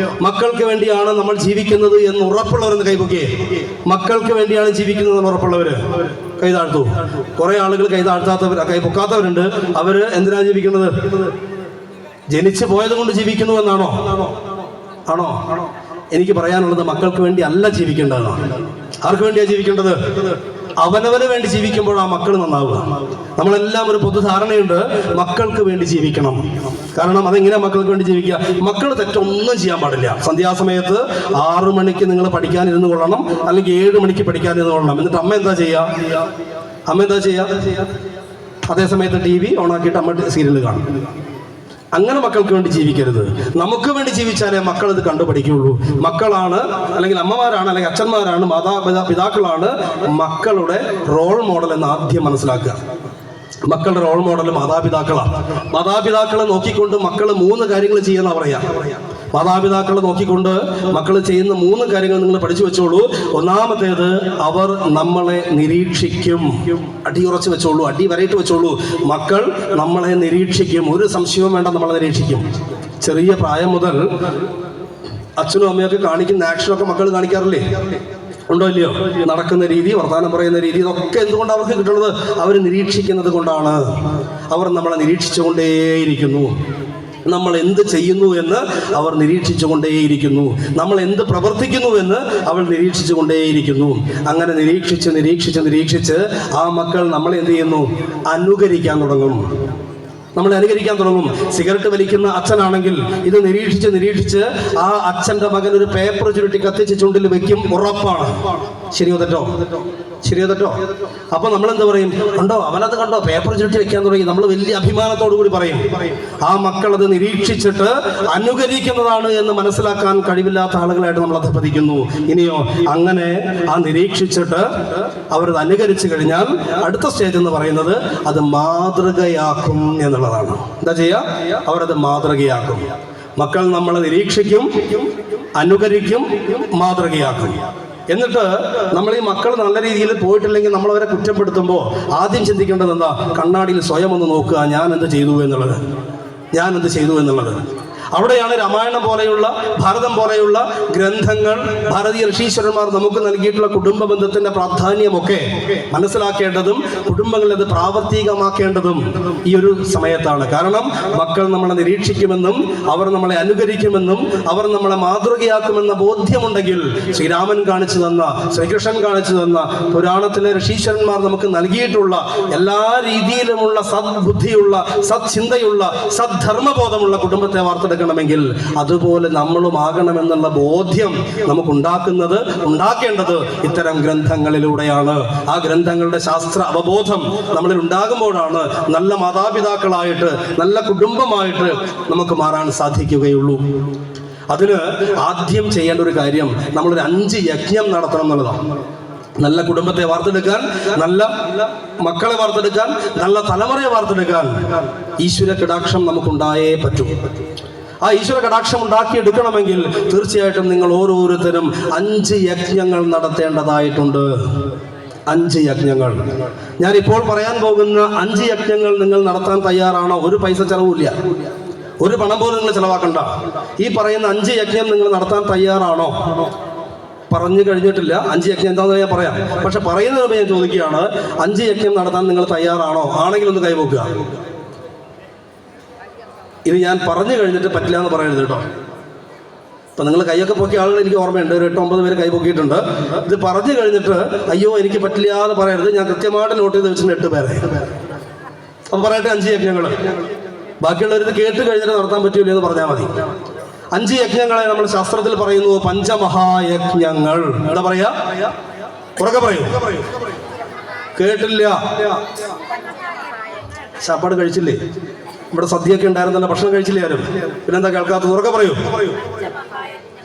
[SPEAKER 2] മക്കൾക്ക് വേണ്ടിയാണ് നമ്മൾ ജീവിക്കുന്നത് എന്ന് ഉറപ്പുള്ളവരെന്ന് കൈപൊക്കിയേ. മക്കൾക്ക് വേണ്ടിയാണ് ജീവിക്കുന്നത് എന്ന് ഉറപ്പുള്ളവര് കൈ താഴ്ത്തു. കുറെ ആളുകൾ കൈ പൊക്കാത്തവരുണ്ട്. അവര് എന്തിനാ ജീവിക്കുന്നത്? ജനിച്ചു പോയത് കൊണ്ട് ജീവിക്കുന്നു എന്നാണോ? ആണോ? എനിക്ക് പറയാനുള്ളത് മക്കൾക്ക് വേണ്ടി അല്ല ജീവിക്കേണ്ടതെന്നാണ്. ആർക്ക് വേണ്ടിയാണ് ജീവിക്കേണ്ടത്? അവനവന് വേണ്ടി ജീവിക്കുമ്പോൾ ആ മക്കൾ നന്നാവുക. നമ്മളെല്ലാം ഒരു പൊതുധാരണയുണ്ട്, മക്കൾക്ക് വേണ്ടി ജീവിക്കണം. കാരണം അതെങ്ങനെയാ മക്കൾക്ക് വേണ്ടി ജീവിക്കുക? മക്കൾ തെറ്റൊന്നും ചെയ്യാൻ പാടില്ല. സന്ധ്യാസമയത്ത് 6 മണിക്ക് നിങ്ങൾ പഠിക്കാനിരുന്ന് കൊള്ളണം, അല്ലെങ്കിൽ 7 മണിക്ക് പഠിക്കാനിരുന്ന് കൊള്ളണം. എന്നിട്ട് അമ്മ എന്താ ചെയ്യുക? അതേസമയത്ത് TV ഓണാക്കിയിട്ട് അമ്മ സീരിയൽ കാണും. അങ്ങനെ മക്കൾക്ക് വേണ്ടി ജീവിക്കരുത്. നമുക്ക് വേണ്ടി ജീവിച്ചാലേ മക്കൾ ഇത് കണ്ടുപഠിക്കുകയുള്ളൂ. മക്കളാണ്, അല്ലെങ്കിൽ അമ്മമാരാണ്, അല്ലെങ്കിൽ അച്ഛന്മാരാണ്, പിതാക്കളാണ് മക്കളുടെ റോൾ മോഡൽ എന്ന് ആദ്യം മനസ്സിലാക്കുക. മക്കളുടെ റോൾ മോഡൽ മാതാപിതാക്കളാണ്. മാതാപിതാക്കളെ നോക്കിക്കൊണ്ട് മക്കൾ 3 കാര്യങ്ങൾ ചെയ്യുന്ന പറയാ. മാതാപിതാക്കളെ നോക്കിക്കൊണ്ട് മക്കൾ ചെയ്യുന്ന 3 കാര്യങ്ങൾ നിങ്ങൾ പഠിച്ചു വെച്ചോളൂ. ഒന്നാമത്തേത്, അവർ നമ്മളെ നിരീക്ഷിക്കും. അടിയുറച്ച് വെച്ചോളൂ, അടി വരയിട്ട് വെച്ചോളൂ. മക്കൾ നമ്മളെ നിരീക്ഷിക്കും. ഒരു സംശയവും വേണ്ട, നമ്മളെ നിരീക്ഷിക്കും. ചെറിയ പ്രായം മുതൽ അച്ഛനും അമ്മയൊക്കെ കാണിക്കുന്ന ആക്ഷനൊക്കെ മക്കൾ കാണിക്കാറില്ലേ? ഉണ്ടോ ഇല്ലയോ? നടക്കുന്ന രീതി, വർത്തമാനം പറയുന്ന രീതി, ഇതൊക്കെ എന്തുകൊണ്ട് അവർക്ക് കിട്ടുന്നത്? അവർ നിരീക്ഷിക്കുന്നത് കൊണ്ടാണ്. അവർ നമ്മളെ നിരീക്ഷിച്ചുകൊണ്ടേയിരിക്കുന്നു. നമ്മൾ എന്ത് ചെയ്യുന്നു എന്ന് അവർ നിരീക്ഷിച്ചുകൊണ്ടേയിരിക്കുന്നു. നമ്മൾ എന്ത് പ്രവർത്തിക്കുന്നു എന്ന് അവൾ നിരീക്ഷിച്ചുകൊണ്ടേയിരിക്കുന്നു. അങ്ങനെ നിരീക്ഷിച്ച് ആ മക്കൾ നമ്മളെ എന്ത് ചെയ്യുന്നു? അനുകരിക്കാൻ തുടങ്ങും. നമ്മളെ അനുകരിക്കാൻ തുടങ്ങും. സിഗരറ്റ് വലിക്കുന്ന അച്ഛനാണെങ്കിൽ ഇത് നിരീക്ഷിച്ച് ആ അച്ഛൻ്റെ മകൻ ഒരു പേപ്പർ ചുരുട്ടി കത്തിച്ച് ചുണ്ടിൽ വെക്കും, ഉറപ്പാണ്. ശരിയോ തെറ്റോ? അപ്പൊ നമ്മൾ എന്താ പറയും? കണ്ടോ, അവനത് കണ്ടോ, പേപ്പർ ചുരുട്ടി വെക്കാൻ തുടങ്ങി. നമ്മൾ വലിയ അഭിമാനത്തോടു കൂടി പറയും. ആ മക്കൾ അത് നിരീക്ഷിച്ചിട്ട് അനുകരിക്കുന്നതാണ് എന്ന് മനസ്സിലാക്കാൻ കഴിവില്ലാത്ത ആളുകളായിട്ട് നമ്മൾ അധപ്പതിക്കുന്നു. ഇനിയോ, അങ്ങനെ ആ നിരീക്ഷിച്ചിട്ട് അവരത് അനുകരിച്ചു കഴിഞ്ഞാൽ അടുത്ത സ്റ്റേജ് എന്ന് പറയുന്നത് അത് മാതൃകയാക്കും എന്നുള്ളതാണ്. എന്താ ചെയ്യുക? അവരത് മാതൃകയാക്കും. മക്കൾ നമ്മളെ നിരീക്ഷിക്കും, അനുകരിക്കും, മാതൃകയാക്കും. എന്നിട്ട് നമ്മൾ ഈ മക്കൾ നല്ല രീതിയിൽ പോയിട്ടില്ലെങ്കിൽ നമ്മളവരെ കുറ്റപ്പെടുത്തുമ്പോൾ ആദ്യം ചിന്തിക്കേണ്ടത് എന്താ? കണ്ണാടിയിൽ സ്വയം ഒന്ന് നോക്കുക, ഞാൻ എന്ത് ചെയ്തു എന്നുള്ളത്. അവിടെയാണ് രാമായണം പോലെയുള്ള, ഭാരതം പോലെയുള്ള ഗ്രന്ഥങ്ങൾ, ഭാരതീയ ഋഷീശ്വരന്മാർ നമുക്ക് നൽകിയിട്ടുള്ള കുടുംബ ബന്ധത്തിന്റെ പ്രാധാന്യമൊക്കെ മനസ്സിലാക്കേണ്ടതും കുടുംബങ്ങളിൽ അത് പ്രാവർത്തികമാക്കേണ്ടതും ഈ ഒരു സമയത്താണ്. കാരണം മക്കൾ നമ്മളെ നിരീക്ഷിക്കുമെന്നും അവർ നമ്മളെ അനുകരിക്കുമെന്നും അവർ നമ്മളെ മാതൃകയാക്കുമെന്ന ബോധ്യമുണ്ടെങ്കിൽ ശ്രീരാമൻ കാണിച്ചു തന്ന, ശ്രീകൃഷ്ണൻ കാണിച്ചു തന്ന, പുരാണത്തിലെ ഋഷീശ്വരന്മാർ നമുക്ക് നൽകിയിട്ടുള്ള എല്ലാ രീതിയിലുമുള്ള സദ്ബുദ്ധിയുള്ള, സത്ചിന്തയുള്ള, സദ്ധർമ്മബോധമുള്ള കുടുംബത്തെ വാർത്തെടുക്കണമെങ്കിൽ അതുപോലെ നമ്മളും ആകണമെന്നുള്ള ബോധ്യം നമുക്ക് ഉണ്ടാക്കേണ്ടത് ഇത്തരം ഗ്രന്ഥങ്ങളിലൂടെയാണ്. ആ ഗ്രന്ഥങ്ങളുടെ ശാസ്ത്ര അവബോധം നമ്മളിൽ ഉണ്ടാകുമ്പോഴാണ് നല്ല മാതാപിതാക്കളായിട്ട്, നല്ല കുടുംബമായിട്ട് നമുക്ക് മാറാൻ സാധിക്കുകയുള്ളൂ. അതിന് ആദ്യം ചെയ്യേണ്ട ഒരു കാര്യം, നമ്മളൊരു 5 യജ്ഞം നടത്തണം എന്നുള്ളതാണ്. നല്ല കുടുംബത്തെ വാർത്തെടുക്കാൻ, നല്ല മക്കളെ വാർത്തെടുക്കാൻ, നല്ല തലമുറയെ വാർത്തെടുക്കാൻ ഈശ്വര കടാക്ഷം നമുക്കുണ്ടായേ പറ്റൂ. ആ ഈശ്വര കടാക്ഷം ഉണ്ടാക്കിയെടുക്കണമെങ്കിൽ തീർച്ചയായിട്ടും നിങ്ങൾ ഓരോരുത്തരും 5 യജ്ഞങ്ങൾ നടത്തേണ്ടതായിട്ടുണ്ട്. 5 യജ്ഞങ്ങൾ. ഞാനിപ്പോൾ പറയാൻ പോകുന്ന 5 യജ്ഞങ്ങൾ നിങ്ങൾ നടത്താൻ തയ്യാറാണോ? ഒരു പൈസ ചെലവില്ല, ഒരു പണം പോലും നിങ്ങൾ ചെലവാക്കണ്ട. ഈ പറയുന്ന 5 യജ്ഞം നിങ്ങൾ നടത്താൻ തയ്യാറാണോ? പറഞ്ഞു കഴിഞ്ഞിട്ടില്ല. 5 യജ്ഞം എന്താണെന്ന് ഞാൻ പറയാം. പക്ഷെ പറയുന്നതിന് ഞാൻ ചോദിക്കുകയാണ്, 5 യജ്ഞം നടത്താൻ നിങ്ങൾ തയ്യാറാണോ? ആണെങ്കിൽ ഒന്ന് കൈവക്കുക. ഇത് ഞാൻ പറഞ്ഞു കഴിഞ്ഞിട്ട് പറ്റില്ല എന്ന് പറയരുത് കേട്ടോ. ഇപ്പം നിങ്ങൾ കൈയൊക്കെ പൊക്കിയ ആളുകൾ എനിക്ക് ഓർമ്മയുണ്ട്, ഒരു 8-9 പേര് കൈ പൊക്കിയിട്ടുണ്ട്. ഇത് പറഞ്ഞു കഴിഞ്ഞിട്ട് അയ്യോ എനിക്ക് പറ്റില്ല എന്ന് പറയരുത്. ഞാൻ കൃത്യമായിട്ട് നോട്ട് ചെയ്ത് വെച്ചിട്ടുണ്ട് 8 പേരെ. അപ്പം പറയട്ടെ 5 യജ്ഞങ്ങൾ. ബാക്കിയുള്ളവരിത് കേട്ട് കഴിഞ്ഞിട്ട് നടത്താൻ പറ്റൂല എന്ന് പറഞ്ഞാൽ മതി. 5 യജ്ഞങ്ങളെ നമ്മൾ ശാസ്ത്രത്തിൽ പറയുന്നു പഞ്ചമഹായജ്ഞങ്ങൾ. എന്താ പറയാ? ഉറക്കെ പറയൂ. കേട്ടില്ല? ചാപ്പാട് കഴിച്ചില്ലേ? ഇവിടെ സദ്യയൊക്കെ ഉണ്ടായിരുന്നല്ലോ, ഭക്ഷണം കഴിച്ചില്ലേ ആരും? പിന്നെന്താ കേൾക്കാത്തത്? ഉറക്കെ പറയൂ.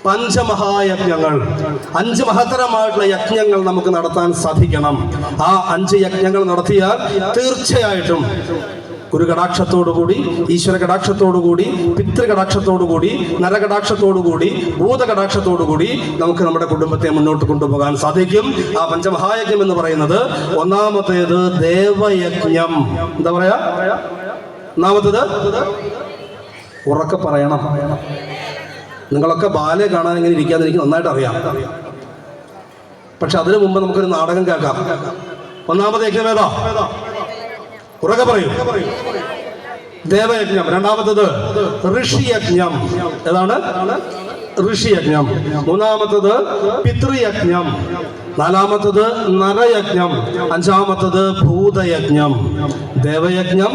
[SPEAKER 2] പഞ്ചമഹായജ്ഞങ്ങൾ, 5 മഹത്തരമായിട്ടുള്ള യജ്ഞങ്ങൾ നമുക്ക് നടത്താൻ സാധിക്കണം. ആ 5 യജ്ഞങ്ങൾ നടത്തിയാൽ തീർച്ചയായിട്ടും ഗുരുകടാക്ഷത്തോടുകൂടി, ഈശ്വര കടാക്ഷത്തോടുകൂടി, പിതൃകടാക്ഷത്തോടുകൂടി, നരകടാക്ഷത്തോടുകൂടി, ഭൂതകടാക്ഷത്തോടുകൂടി നമുക്ക് നമ്മുടെ കുടുംബത്തെ മുന്നോട്ട് കൊണ്ടുപോകാൻ സാധിക്കും. ആ പഞ്ചമഹായജ്ഞം എന്ന് പറയുന്നത് ഒന്നാമത്തേത് ദേവയജ്ഞം. എന്താ പറയാ? ഒന്നാമത്തേത് ഉറക്കെ പറയണം. നിങ്ങളൊക്കെ ബാലെ കാണാൻ ഇങ്ങനെ ഇരിക്കാതെ എനിക്ക് നന്നായിട്ട് അറിയാം. പക്ഷെ അതിനു മുമ്പ് നമുക്കൊരു നാടകം കേൾക്കാം. ഒന്നാമത്തെ യജ്ഞം ഏതാ? ഉറക്കെ പറയൂ. ദേവയജ്ഞം. രണ്ടാമത്തത് ഋഷിയജ്ഞം. ഏതാണ്? ഋഷിയജ്ഞം. മൂന്നാമത്തത് പിതൃയജ്ഞം. നാലാമത്തത് നരയജ്ഞം. അഞ്ചാമത്തത് ഭൂതയജ്ഞം. ദേവയജ്ഞം,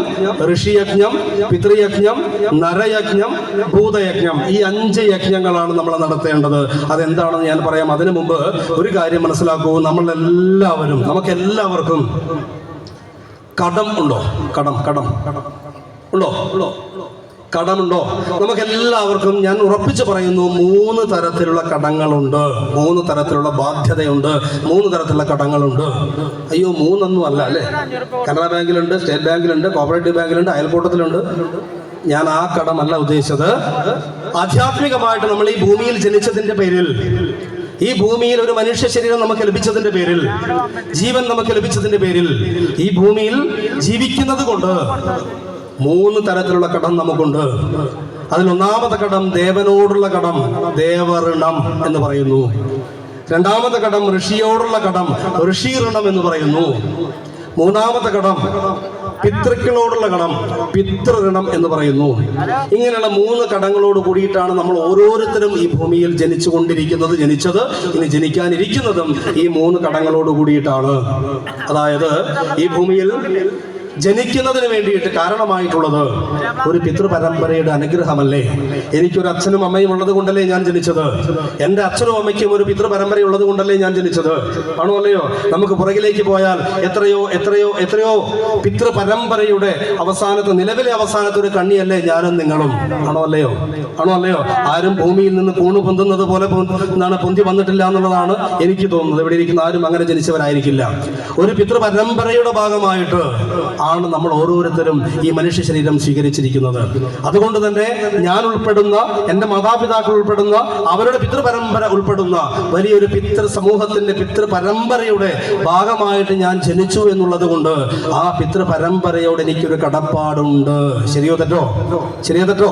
[SPEAKER 2] ഋഷിയജ്ഞം, പിതൃയജ്ഞം, നരയജ്ഞം, ഭൂതയജ്ഞം. ഈ 5 യജ്ഞങ്ങളാണ് നമ്മൾ നടത്തേണ്ടത്. അതെന്താണെന്ന് ഞാൻ പറയാം. അതിനു മുമ്പ് ഒരു കാര്യം മനസ്സിലാക്കൂ. നമ്മളെല്ലാവരും, നമുക്കെല്ലാവർക്കും കടം ഉണ്ടോ? കടം ഉണ്ടോ? കടമുണ്ടോ? നമുക്കെല്ലാവർക്കും, ഞാൻ ഉറപ്പിച്ച് പറയുന്നു, 3 തരത്തിലുള്ള കടങ്ങളുണ്ട്, 3 തരത്തിലുള്ള ബാധ്യതയുണ്ട്, 3 തരത്തിലുള്ള കടങ്ങളുണ്ട്. അയ്യോ 3 ഒന്നും അല്ല അല്ലേ? കനറ ബാങ്കിലുണ്ട്, സ്റ്റേറ്റ് ബാങ്കിലുണ്ട്, കോപ്പറേറ്റീവ് ബാങ്കിലുണ്ട്, അയൽക്കൂട്ടത്തിലുണ്ട്. ഞാൻ ആ കടമല്ല ഉദ്ദേശിച്ചത്. ആധ്യാത്മികമായിട്ട് നമ്മൾ ഈ ഭൂമിയിൽ ജനിച്ചതിന്റെ പേരിൽ, ഈ ഭൂമിയിൽ ഒരു മനുഷ്യ ശരീരം നമുക്ക് ലഭിച്ചതിന്റെ പേരിൽ, ജീവൻ നമുക്ക് ലഭിച്ചതിന്റെ പേരിൽ, ഈ ഭൂമിയിൽ ജീവിക്കുന്നത് കൊണ്ട് 3 തരത്തിലുള്ള കടം നമുക്കുണ്ട്. അതിലൊന്നാമത്തെ കടം ദേവനോടുള്ള കടം, ദേവഋണം എന്ന് പറയുന്നു. രണ്ടാമത്തെ കടം ഋഷിയോടുള്ള കടം, ഋഷിഋണം എന്ന് പറയുന്നു. മൂന്നാമത്തെ കടം പിതൃക്കളോടുള്ള കടം, പിതൃഋണം എന്ന് പറയുന്നു. ഇങ്ങനെയുള്ള 3 കടങ്ങളോട് കൂടിയിട്ടാണ് നമ്മൾ ഓരോരുത്തരും ഈ ഭൂമിയിൽ ജനിച്ചുകൊണ്ടിരിക്കുന്നത്, ജനിച്ചത്, ഇനി ജനിക്കാനിരിക്കുന്നതും ഈ 3 കടങ്ങളോട് കൂടിയിട്ടാണ്. അതായത് ഈ ഭൂമിയിൽ ജനിക്കുന്നതിന് വേണ്ടിയിട്ട് കാരണമായിട്ടുള്ളത് ഒരു പിതൃപരമ്പരയുടെ അനുഗ്രഹമല്ലേ? എനിക്കൊരു അച്ഛനും അമ്മയും ഉള്ളത് കൊണ്ടല്ലേ ഞാൻ ജനിച്ചത്. എൻ്റെ അച്ഛനും അമ്മയ്ക്കും ഒരു പിതൃപരമ്പര ഉള്ളത് കൊണ്ടല്ലേ ഞാൻ ജനിച്ചത്. ആണോ അല്ലയോ? നമുക്ക് പുറകിലേക്ക് പോയാൽ എത്രയോ എത്രയോ എത്രയോ പിതൃപരമ്പരയുടെ നിലവിലെ അവസാനത്തെ ഒരു കണ്ണിയല്ലേ ഞാനും നിങ്ങളും. ആണോ അല്ലയോ? ആണോ അല്ലയോ? ആരും ഭൂമിയിൽ നിന്ന് കൂണ് പൊന്തുന്നത് പോലെ പൊന്തി വന്നിട്ടില്ല എന്നുള്ളതാണ് എനിക്ക് തോന്നുന്നത്. ഇവിടെ ഇരിക്കുന്ന ആരും അങ്ങനെ ജനിച്ചവരായിരിക്കില്ല. ഒരു പിതൃപരമ്പരയുടെ ഭാഗമായിട്ട് ആണ് നമ്മൾ ഓരോരുത്തരും ഈ മനുഷ്യ ശരീരം സ്വീകരിച്ചിരിക്കുന്നത്. അതുകൊണ്ട് തന്നെ ഞാൻ ഉൾപ്പെടുന്ന, എൻ്റെ മാതാപിതാക്കൾ ഉൾപ്പെടുന്ന, അവരുടെ പിതൃപരമ്പര ഉൾപ്പെടുന്ന വലിയൊരു സമൂഹത്തിന്റെ പിതൃപരമ്പരയുടെ ഭാഗമായിട്ട് ഞാൻ ജനിച്ചു എന്നുള്ളത് കൊണ്ട് ആ പിതൃപരമ്പരയോട് എനിക്കൊരു കടപ്പാടുണ്ട്. ശരിയോ തെറ്റോ? ശരിയോ തെറ്റോ?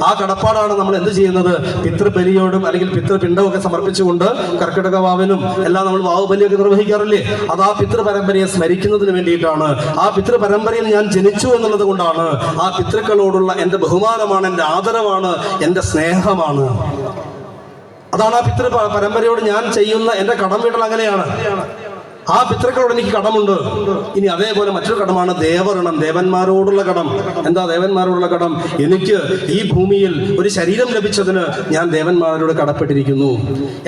[SPEAKER 2] ആ കടപ്പാടാണ് നമ്മൾ എന്ത് ചെയ്യുന്നത്? പിതൃബലിയോടും അല്ലെങ്കിൽ പിതൃപിണ്ഡമൊക്കെ സമർപ്പിച്ചുകൊണ്ട് കർക്കിടക വാവിനും എല്ലാം നമ്മൾ വാവുബലിയൊക്കെ നിർവഹിക്കാറില്ലേ? അത് ആ പിതൃപരമ്പരയെ സ്മരിക്കുന്നതിന് വേണ്ടിയിട്ടാണ്. ആ പിതൃപരമ്പരയിൽ ഞാൻ ജനിച്ചു എന്നുള്ളത് കൊണ്ടാണ്. ആ പിതൃക്കളോടുള്ള എൻ്റെ ബഹുമാനമാണ്, എൻ്റെ ആദരവാണ്, എൻ്റെ സ്നേഹമാണ്. അതാണ് ആ പിതൃ പരമ്പരയോട് ഞാൻ ചെയ്യുന്ന എൻ്റെ കടം വീട്ടൽ. അങ്ങനെയാണ്. ആ പിതൃക്കളോട് എനിക്ക് കടമുണ്ട്. ഇനി അതേപോലെ മറ്റൊരു കടമാണ് ദേവഋണം, ദേവന്മാരോടുള്ള കടം. എന്താ ദേവന്മാരോടുള്ള കടം? എനിക്ക് ഈ ഭൂമിയിൽ ഒരു ശരീരം ലഭിച്ചതിന് ഞാൻ ദേവന്മാരോട് കടപ്പെട്ടിരിക്കുന്നു.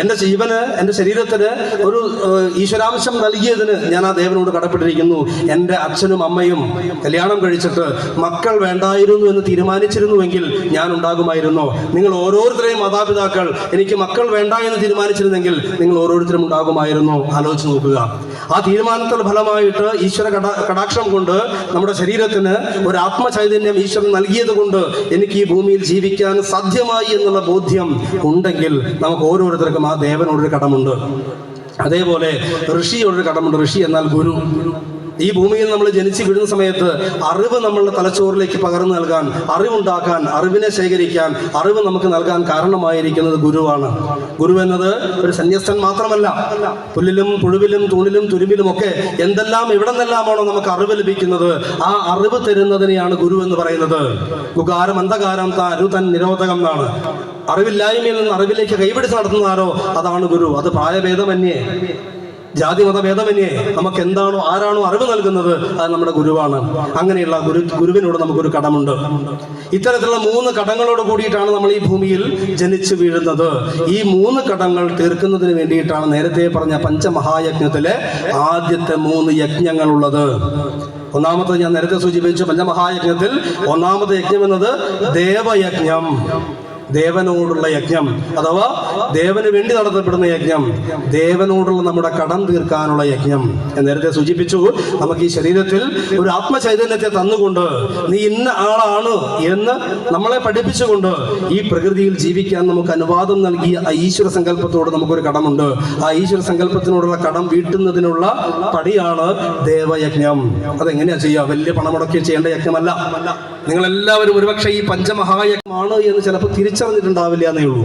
[SPEAKER 2] എൻ്റെ ജീവന്, എൻ്റെ ശരീരത്തിന് ഒരു ഈശ്വരാംശം നൽകിയതിന് ഞാൻ ആ ദേവനോട് കടപ്പെട്ടിരിക്കുന്നു. എൻ്റെ അച്ഛനും അമ്മയും കല്യാണം കഴിച്ചിട്ട് മക്കൾ വേണ്ടായിരുന്നു എന്ന് തീരുമാനിച്ചിരുന്നുവെങ്കിൽ ഞാൻ ഉണ്ടാകുമായിരുന്നോ? നിങ്ങൾ ഓരോരുത്തരെയും മാതാപിതാക്കൾ എനിക്ക് മക്കൾ വേണ്ട എന്ന് തീരുമാനിച്ചിരുന്നെങ്കിൽ നിങ്ങൾ ഓരോരുത്തരും ഉണ്ടാകുമായിരുന്നോ? ആലോചിച്ച് നോക്കുക. ആ തീരുമാനത്തിന്റെ ഫലമായിട്ട് ഈശ്വര കടാക്ഷം കൊണ്ട് നമ്മുടെ ശരീരത്തിന് ഒരു ആത്മചൈതന്യം ഈശ്വരൻ നൽകിയത് കൊണ്ട് എനിക്ക് ഈ ഭൂമിയിൽ ജീവിക്കാൻ സാധ്യമായി എന്നുള്ള ബോധ്യം ഉണ്ടെങ്കിൽ നമുക്ക് ഓരോരുത്തർക്കും ആ ദേവനോടൊരു കടമുണ്ട്. അതേപോലെ ഋഷിയോടൊരു കടമുണ്ട്. ഋഷി എന്നാൽ ഗുരു. ഈ ഭൂമിയിൽ നമ്മൾ ജനിച്ച് വീഴുന്ന സമയത്ത് അറിവ് നമ്മളുടെ തലച്ചോറിലേക്ക് പകർന്നു നൽകാൻ, അറിവുണ്ടാക്കാൻ, അറിവിനെ ശേഖരിക്കാൻ, അറിവ് നമുക്ക് നൽകാൻ കാരണമായിരിക്കുന്നത് ഗുരുവാണ്. ഗുരു എന്നത് ഒരു സന്യസ്തൻ മാത്രമല്ല. പുല്ലിലും പുഴുവിലും തൂണിലും തുരുമ്പിലും ഒക്കെ എന്തെല്ലാം എവിടെ നിന്നെല്ലാമാണോ നമുക്ക് അറിവ് ലഭിക്കുന്നത്, ആ അറിവ് തരുന്നതിനെയാണ് ഗുരു എന്ന് പറയുന്നത്. ഗുകാരം അന്ധകാരം താരു തൻ നിരോധകം എന്നാണ്. അറിവില്ലായ്മയിൽ നിന്ന് അറിവിലേക്ക് കൈപിടിച്ച് നടത്തുന്നതാരോ അതാണ് ഗുരു. അത് പ്രായഭേദമന്യേ, ജാതി മതഭേദമന്യേ നമുക്ക് എന്താണോ ആരാണോ അറിവ് നൽകുന്നത് അത് നമ്മുടെ ഗുരുവാണ്. അങ്ങനെയുള്ള ഗുരുവിനോട് നമുക്കൊരു കടമുണ്ട്. ഇത്തരത്തിലുള്ള 3 കടങ്ങളോട് കൂടിയിട്ടാണ് നമ്മൾ ഈ ഭൂമിയിൽ ജനിച്ചു വീഴുന്നത്. ഈ 3 കടങ്ങൾ തീർക്കുന്നതിന് വേണ്ടിയിട്ടാണ് നേരത്തെ പറഞ്ഞ പഞ്ചമഹായജ്ഞത്തിലെ ആദ്യത്തെ 3 യജ്ഞങ്ങളുള്ളത്. ഒന്നാമത്തെ ഞാൻ നേരത്തെ സൂചിപ്പിച്ചു. പഞ്ചമഹായജ്ഞത്തിൽ ഒന്നാമത്തെ യജ്ഞം എന്നത് ദേവയജ്ഞം, ദേവനോടുള്ള യജ്ഞം, അഥവാ ദേവന് വേണ്ടി നടത്തപ്പെടുന്ന യജ്ഞം, ദേവനോടുള്ള നമ്മുടെ കടം തീർക്കാനുള്ള യജ്ഞം. ഞാൻ നേരത്തെ സൂചിപ്പിച്ചു, നമുക്ക് ഈ ശരീരത്തിൽ ഒരു ആത്മചൈതന്യത്തെ തന്നുകൊണ്ട് നീ ഇന്ന ആളാണ് എന്ന് നമ്മളെ പഠിപ്പിച്ചുകൊണ്ട് ഈ പ്രകൃതിയിൽ ജീവിക്കാൻ നമുക്ക് അനുവാദം നൽകിയ ആ ഈശ്വര സങ്കല്പത്തോട് നമുക്കൊരു കടമുണ്ട്. ആ ഈശ്വര സങ്കല്പത്തിനോടുള്ള കടം വീട്ടുന്നതിനുള്ള പടിയാണ് ദേവയജ്ഞം. അതെങ്ങനെയാ ചെയ്യുക? വലിയ പണം മുടക്കി ചെയ്യേണ്ട യജ്ഞമല്ല. നിങ്ങളെല്ലാവരും ഒരുപക്ഷെ ഈ പഞ്ചമഹായജ്ഞമാണ് എന്ന് ചിലപ്പോൾ തിരിച്ചറിഞ്ഞിട്ടുണ്ടാവില്ല എന്നേ ഉള്ളൂ.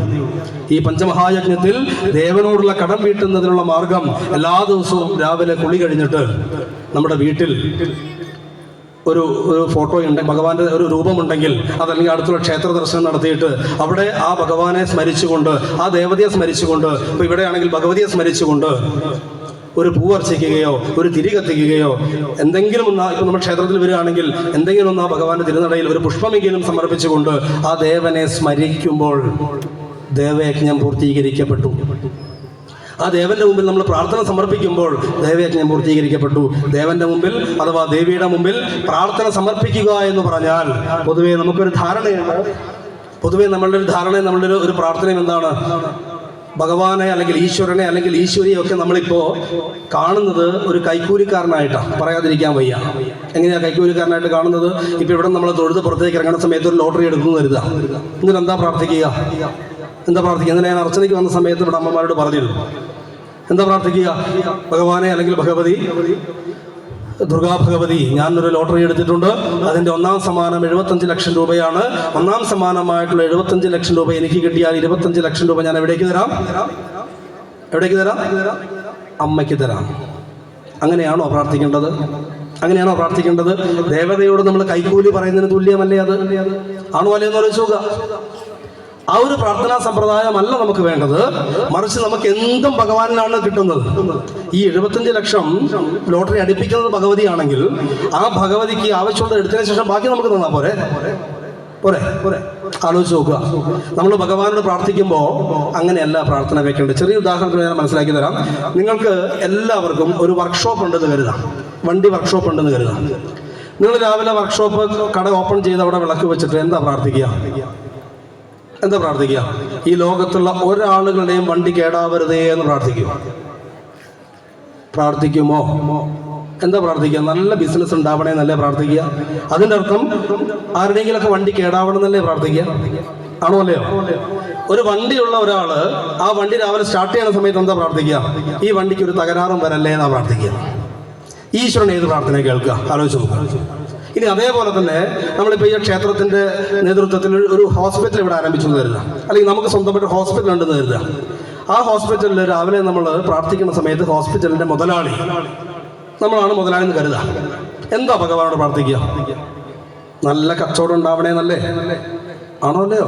[SPEAKER 2] ഈ പഞ്ചമഹായജ്ഞത്തിൽ ദേവനോടുള്ള കടം വീട്ടുന്നതിനുള്ള മാർഗം എല്ലാ ദിവസവും രാവിലെ കുളി കഴിഞ്ഞിട്ട് നമ്മുടെ വീട്ടിൽ ഒരു ഫോട്ടോ ഉണ്ട്, ഭഗവാന്റെ ഒരു രൂപമുണ്ടെങ്കിൽ അതല്ലെങ്കിൽ അടുത്തുള്ള ക്ഷേത്ര ദർശനം നടത്തിയിട്ട് അവിടെ ആ ഭഗവാനെ സ്മരിച്ചുകൊണ്ട്, ആ ദേവതയെ സ്മരിച്ചുകൊണ്ട്, ഇപ്പോൾ ഇവിടെയാണെങ്കിൽ ഭഗവതിയെ സ്മരിച്ചുകൊണ്ട് ഒരു പൂവർച്ചിക്കുകയോ ഒരു തിരി കത്തിക്കുകയോ എന്തെങ്കിലും ഒന്ന്, ഇപ്പം നമ്മൾ ക്ഷേത്രത്തിൽ വരികയാണെങ്കിൽ എന്തെങ്കിലും ഒന്ന് ആ ഭഗവാന്റെ തിരുനടയിൽ ഒരു പുഷ്പമെങ്കിലും സമർപ്പിച്ചുകൊണ്ട് ആ ദേവനെ സ്മരിക്കുമ്പോൾ ദേവയജ്ഞം പൂർത്തീകരിക്കപ്പെട്ടു. ആ ദേവന്റെ മുമ്പിൽ നമ്മൾ പ്രാർത്ഥന സമർപ്പിക്കുമ്പോൾ ദേവയജ്ഞം പൂർത്തീകരിക്കപ്പെട്ടു. ദേവന്റെ മുമ്പിൽ അഥവാ ദേവിയുടെ മുമ്പിൽ പ്രാർത്ഥന സമർപ്പിക്കുക എന്ന് പറഞ്ഞാൽ പൊതുവെ നമുക്കൊരു ധാരണയുണ്ട്. പൊതുവെ നമ്മളുടെ ഒരു ധാരണയും നമ്മളുടെ ഒരു പ്രാർത്ഥനയും എന്താണ്? ഭഗവാനെ അല്ലെങ്കിൽ ഈശ്വരനെ അല്ലെങ്കിൽ ഈശ്വരിയെ ഒക്കെ നമ്മളിപ്പോൾ കാണുന്നത് ഒരു കൈക്കൂലിക്കാരനായിട്ടാണ്, പറയാതിരിക്കാൻ വയ്യ. എങ്ങനെയാണ് കൈക്കൂലിക്കാരനായിട്ട് കാണുന്നത്? ഇപ്പോൾ ഇവിടെ നമ്മൾ തൊഴുത് പുറത്തേക്ക് ഇറങ്ങുന്ന സമയത്ത് ഒരു ലോട്ടറി എടുക്കുന്നു കരുതുക. എന്നിട്ട് എന്താ പ്രാർത്ഥിക്കുക? ഇന്നലെ ഞാൻ അർച്ചനയ്ക്ക് വന്ന സമയത്ത് ഇവിടെ അമ്മമാരോട് പറഞ്ഞിരുന്നു, എന്താ പ്രാർത്ഥിക്കുക? ഭഗവാനെ അല്ലെങ്കിൽ ഭഗവതി, ദുർഗാ ഭഗവതി, ഞാനൊരു ലോട്ടറി എടുത്തിട്ടുണ്ട്, അതിൻ്റെ ഒന്നാം സമ്മാനം 75 ലക്ഷം രൂപയാണ്. ഒന്നാം സമ്മാനമായിട്ടുള്ള 75 ലക്ഷം രൂപ എനിക്ക് കിട്ടിയാൽ 25 ലക്ഷം രൂപ ഞാൻ എവിടേക്ക് തരാം? അമ്മയ്ക്ക് തരാം. അങ്ങനെയാണോ പ്രാർത്ഥിക്കേണ്ടത്? ദേവതയോട് നമ്മൾ കൈക്കൂലി പറയുന്നതിന് തുല്യമല്ലേ അത്? ആണോ അല്ലേ എന്ന് ആലോചിച്ച് നോക്കുക. ആ ഒരു പ്രാർത്ഥനാ സമ്പ്രദായമല്ല നമുക്ക് വേണ്ടത്. മറിച്ച് നമുക്ക് എന്തും ഭഗവാനാണ് കിട്ടുന്നത്. ഈ 75 ലക്ഷം ലോട്ടറി അടുപ്പിക്കുന്നത് ഭഗവതിയാണെങ്കിൽ ആ ഭഗവതിക്ക് ആവശ്യമുള്ളത് എടുത്തതിന് ശേഷം ബാക്കി നമുക്ക് തന്നാൽ പോരെ? ആലോചിച്ച് നോക്കുക. നമ്മൾ ഭഗവാനോട് പ്രാർത്ഥിക്കുമ്പോൾ അങ്ങനെയല്ല പ്രാർത്ഥന വെക്കേണ്ടത്. ചെറിയ ഉദാഹരണത്തിന് ഞാൻ മനസ്സിലാക്കി തരാം. നിങ്ങൾക്ക് എല്ലാവർക്കും ഒരു വർക്ക്ഷോപ്പ് ഉണ്ടെന്ന് കരുതാം, വണ്ടി വർക്ക്ഷോപ്പ് ഉണ്ടെന്ന് കരുതാം. നിങ്ങൾ രാവിലെ വർക്ക്ഷോപ്പ് കട ഓപ്പൺ ചെയ്ത് അവിടെ വിളക്ക് വെച്ചിട്ട് എന്താ പ്രാർത്ഥിക്കുക? ഈ ലോകത്തുള്ള ഒരാളുകളുടെയും വണ്ടി കേടാവരുതേ എന്ന് പ്രാർത്ഥിക്കുമോ? എന്താ പ്രാർത്ഥിക്കുക? നല്ല ബിസിനസ് ഉണ്ടാവണേ എന്നല്ലേ പ്രാർത്ഥിക്കുക? അതിൻ്റെ അർത്ഥം ആരുടെയെങ്കിലൊക്കെ വണ്ടി കേടാവണം എന്നല്ലേ പ്രാർത്ഥിക്കുക? ആണോ അല്ലയോ? ഒരു വണ്ടിയുള്ള ഒരാള് ആ വണ്ടി രാവിലെ സ്റ്റാർട്ട് ചെയ്യുന്ന സമയത്ത് എന്താ പ്രാർത്ഥിക്കുക? ഈ വണ്ടിക്ക് ഒരു തകരാറും വരല്ലേ എന്നാ പ്രാർത്ഥിക്കുക. ഈശ്വരൻ ഏത് പ്രാർത്ഥന കേൾക്കുക? ആലോചിച്ച് നോക്കുക. ഇനി അതേപോലെ തന്നെ നമ്മളിപ്പോൾ ഈ ക്ഷേത്രത്തിൻ്റെ നേതൃത്വത്തിൽ ഒരു ഹോസ്പിറ്റൽ ഇവിടെ ആരംഭിച്ചു എന്ന് കരുതുക, അല്ലെങ്കിൽ നമുക്ക് സ്വന്തമായിട്ട് ഹോസ്പിറ്റൽ ഉണ്ടെന്ന് കരുതുക. ആ ഹോസ്പിറ്റലിൽ രാവിലെ നമ്മൾ പ്രാർത്ഥിക്കുന്ന സമയത്ത് ഹോസ്പിറ്റലിൻ്റെ മുതലാളി നമ്മളാണ് എന്ന് കരുതുക. എന്താ ഭഗവാനോട് പ്രാർത്ഥിക്കുക? നല്ല കച്ചവടം ഉണ്ടാവണേ എന്നല്ലേ? ആണോ അല്ലയോ?